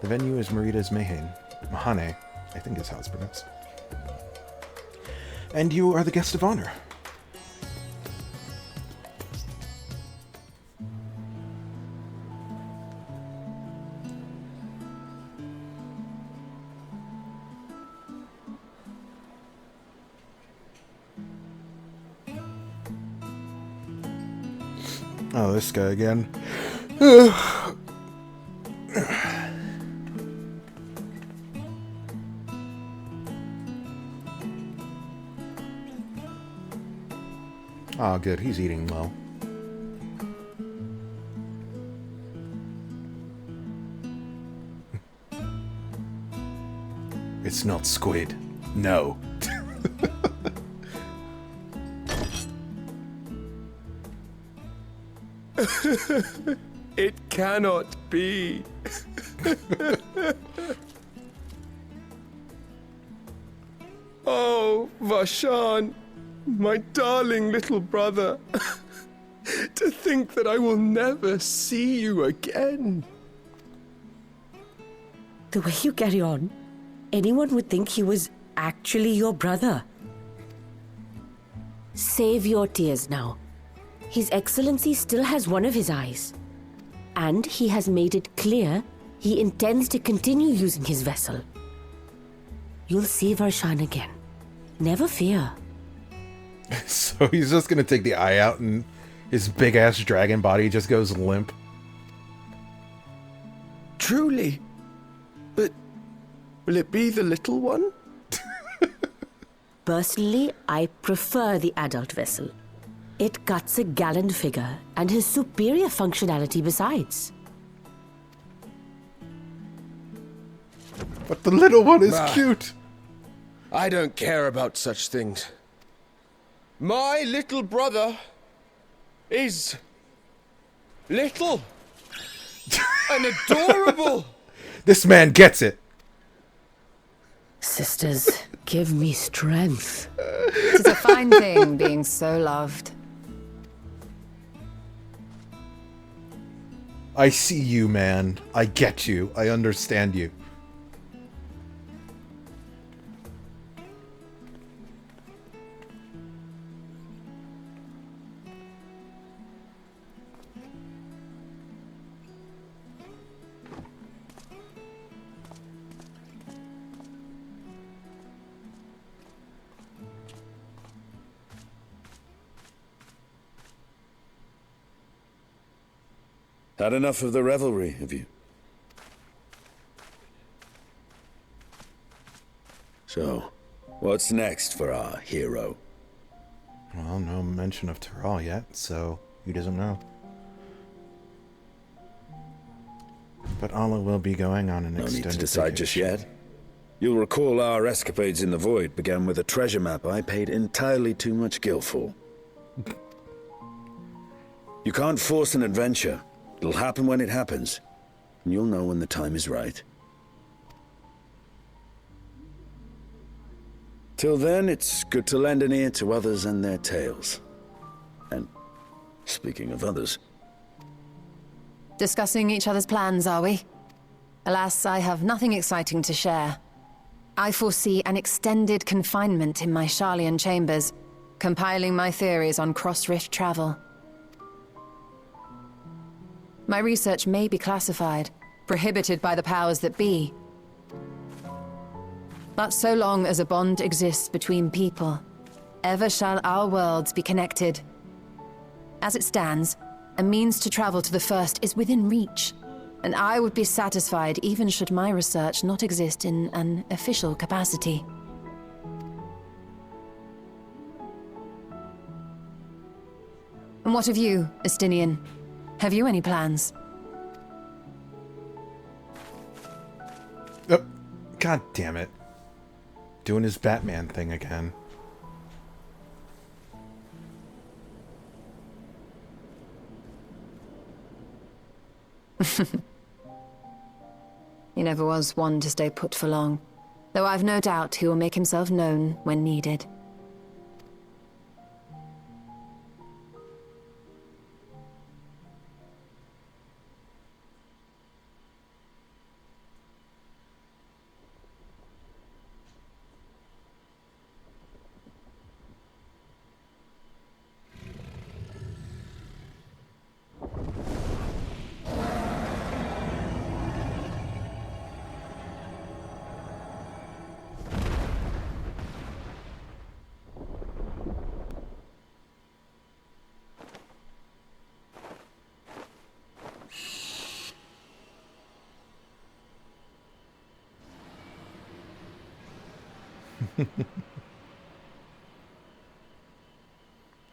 The venue is Marita's Mahane, I think is how it's pronounced. And you are the guest of honor. Oh, this guy again. Oh, good. He's eating well. It's not squid. No. It cannot be. Oh, Vashan, my darling little brother. To think that I will never see you again. The way you carry on, anyone would think he was actually your brother. Save your tears now. His Excellency still has one of his eyes. And he has made it clear he intends to continue using his vessel. You'll see Varshan again. Never fear. So he's just gonna take the eye out and his big-ass dragon body just goes limp. Truly? But will it be the little one? Personally, I prefer the adult vessel. It cuts a gallant figure and has superior functionality besides. But the little one is cute. I don't care about such things. My little brother is little and adorable. This man gets it. Sisters, give me strength. It is a fine thing being so loved. I see you, man. I get you. I understand you. Had enough of the revelry, have you? So, what's next for our hero? Well, no mention of Terral yet, so he doesn't know. But Allah will be going on an extended No need to decide vacation. just yet. You'll recall our escapades in the Void began with a treasure map I paid entirely too much gil for. You can't force an adventure. It'll happen when it happens, and you'll know when the time is right. Till then, it's good to lend an ear to others and their tales. And speaking of others... Discussing each other's plans, are we? Alas, I have nothing exciting to share. I foresee an extended confinement in my Sharlayan chambers, compiling my theories on cross-rift travel. My research may be classified, prohibited by the powers that be. But so long as a bond exists between people, ever shall our worlds be connected. As it stands, a means to travel to the First is within reach, and I would be satisfied even should my research not exist in an official capacity. And what of you, Estinian? Have you any plans? Oh, God damn it. Doing his Batman thing again. He never was one to stay put for long, though I've no doubt he will make himself known when needed.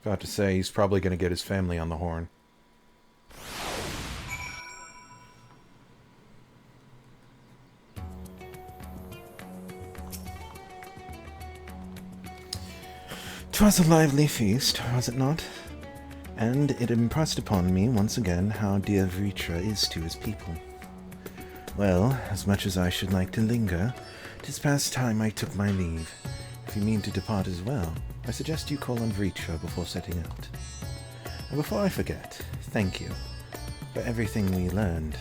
About to say, he's probably going to get his family on the horn. "'Twas a lively feast, was it not? And it impressed upon me once again how dear Vritra is to his people. Well, as much as I should like to linger, 'tis past time I took my leave. If you mean to depart as well, I suggest you call on Vritra before setting out. And before I forget, thank you for everything we learned,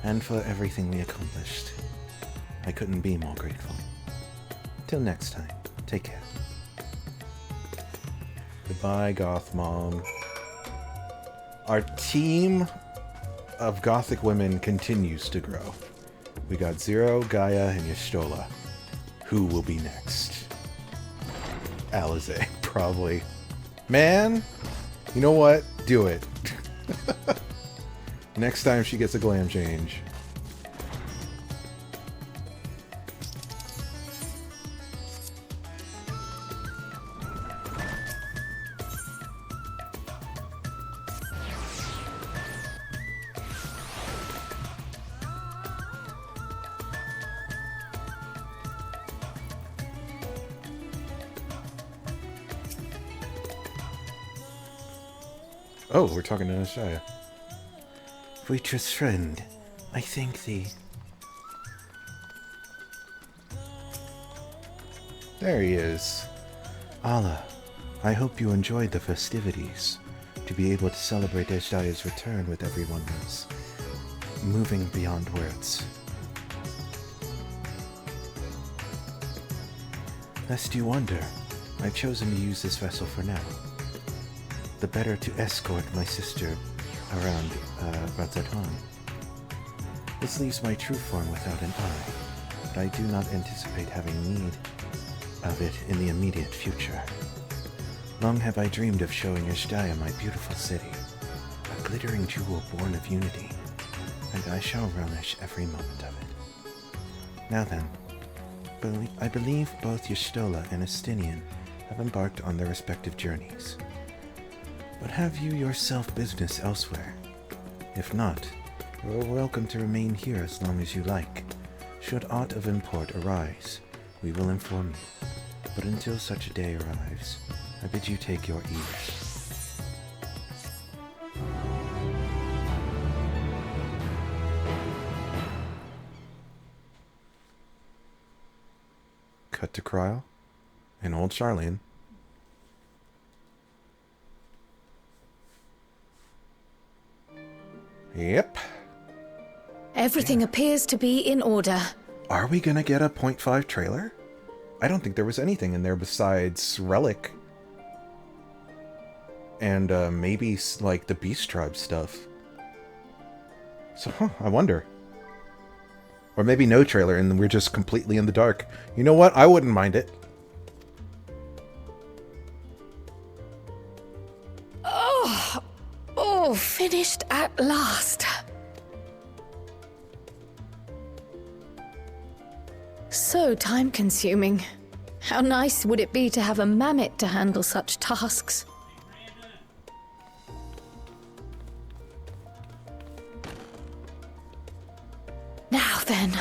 and for everything we accomplished. I couldn't be more grateful. Till next time, take care." Goodbye, Goth Mom. Our team of Gothic women continues to grow. We got Zero, Gaia, and Y'shtola. Who will be next? Alize, probably. Man, you know what? Do it. Next time she gets a glam change. Oh, we're talking to Nashaya. "Vritra's friend, I thank thee." There he is. "Allah, I hope you enjoyed the festivities. To be able to celebrate Eshdaya's return with everyone was moving beyond words. Lest you wonder, I've chosen to use this vessel for now. The better to escort my sister around Razadhan. This leaves my true form without an eye, but I do not anticipate having need of it in the immediate future. Long have I dreamed of showing Eshdaya my beautiful city, a glittering jewel born of unity, and I shall relish every moment of it. Now then, I believe both Y'shtola and Estinian have embarked on their respective journeys. But have you yourself business elsewhere? If not, you are welcome to remain here as long as you like. Should aught of import arise, we will inform you. But until such a day arrives, I bid you take your ease." Cut to Cryle and old Charlene. Yep. Everything appears to be in order. Are we gonna get a 0.5 trailer? I don't think there was anything in there besides Relic. And maybe like the Beast Tribe stuff. So, I wonder. Or maybe no trailer and we're just completely in the dark. You know what? I wouldn't mind it. Oh, finished at last. So time-consuming. How nice would it be to have a mammoth to handle such tasks? Now then,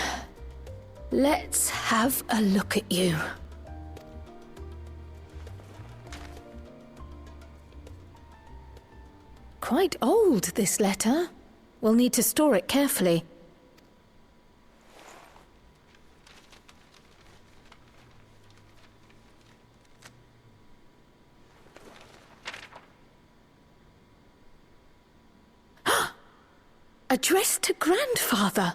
let's have a look at you. Quite old, this letter. We'll need to store it carefully. Addressed to Grandfather.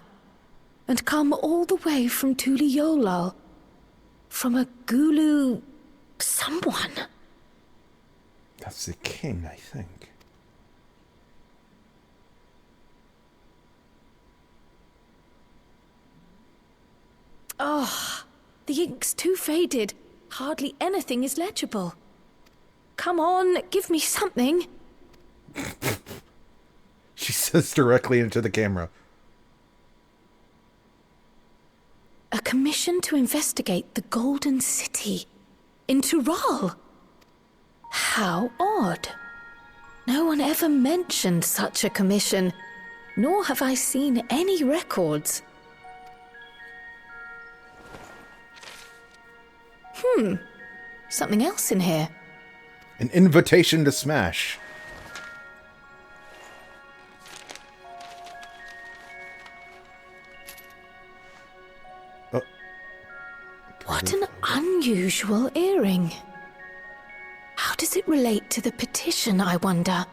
And come all the way from Tuliolal. From a Gulu... someone. That's the king, I think. Oh, the ink's too faded. Hardly anything is legible. Come on, give me something. She says directly into the camera. A commission to investigate the Golden City in Tural. How odd. No one ever mentioned such a commission, nor have I seen any records. Something else in here. An invitation to smash. Oh. What an unusual earring. How does it relate to the petition, I wonder?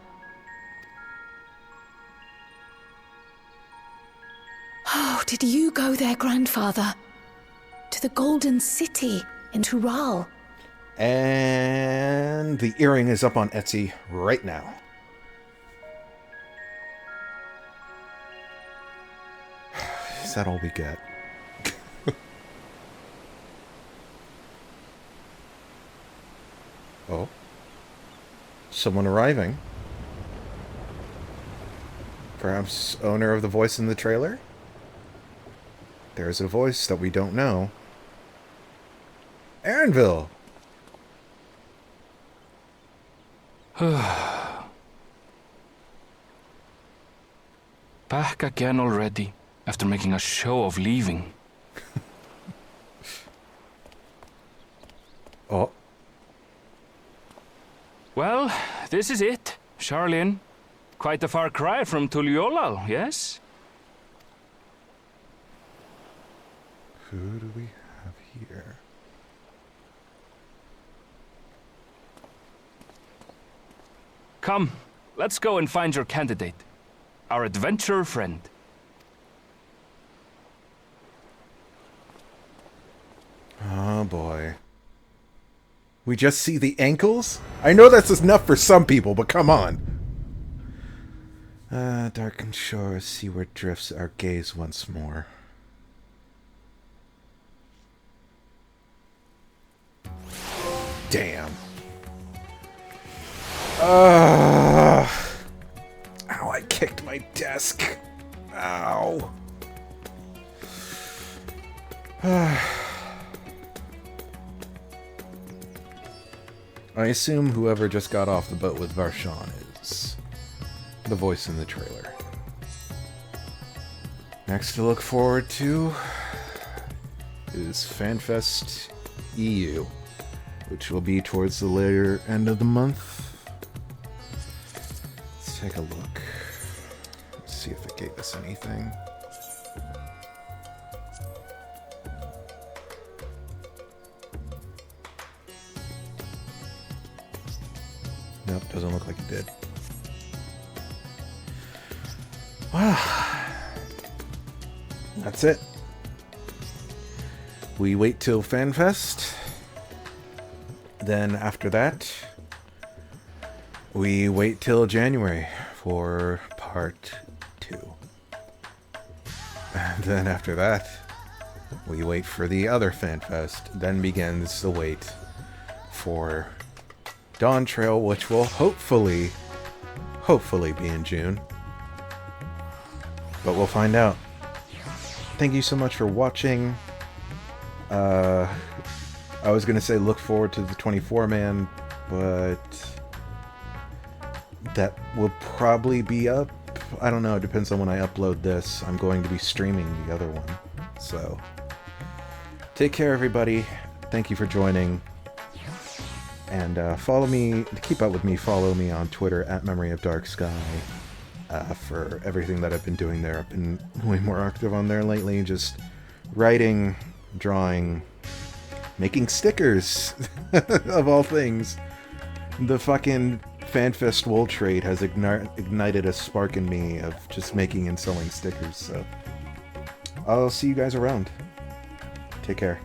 Oh, did you go there, Grandfather? To the Golden City in Tural? And the earring is up on Etsy right now. Is that all we get? Oh. Someone arriving. Perhaps owner of the voice in the trailer? There's a voice that we don't know. Aaronville! Back again already, after making a show of leaving. Oh. Well, this is it, Charlene. Quite a far cry from Tuliolal, yes? Who do we have here? Come, let's go and find your candidate. Our adventurer friend. Oh boy. We just see the ankles? I know that's enough for some people, but come on. Darkened shore, seaward drifts our gaze once more. Damn. Ow, I kicked my desk. Ow. I assume whoever just got off the boat with Varshan is the voice in the trailer. Next to look forward to is FanFest EU, which will be towards the later end of the month. Let's take a look. Let's see if it gave us anything. Nope, doesn't look like it did. Wow. That's it. We wait till FanFest. Then after that, we wait till January for part 2. And then after that, we wait for the other FanFest. Then begins the wait for Dawn Trail, which will hopefully be in June. But we'll find out. Thank you so much for watching. I was going to say look forward to the 24-man, but that will probably be up. I don't know. It depends on when I upload this. I'm going to be streaming the other one. So, take care, everybody. Thank you for joining. And follow me, to keep up with me, follow me on Twitter at Memory of Darksky for everything that I've been doing there. I've been way more active on there lately, just writing, drawing, making stickers, of all things. The fucking FanFest Wool Trade has ignited a spark in me of just making and selling stickers, so I'll see you guys around. Take care.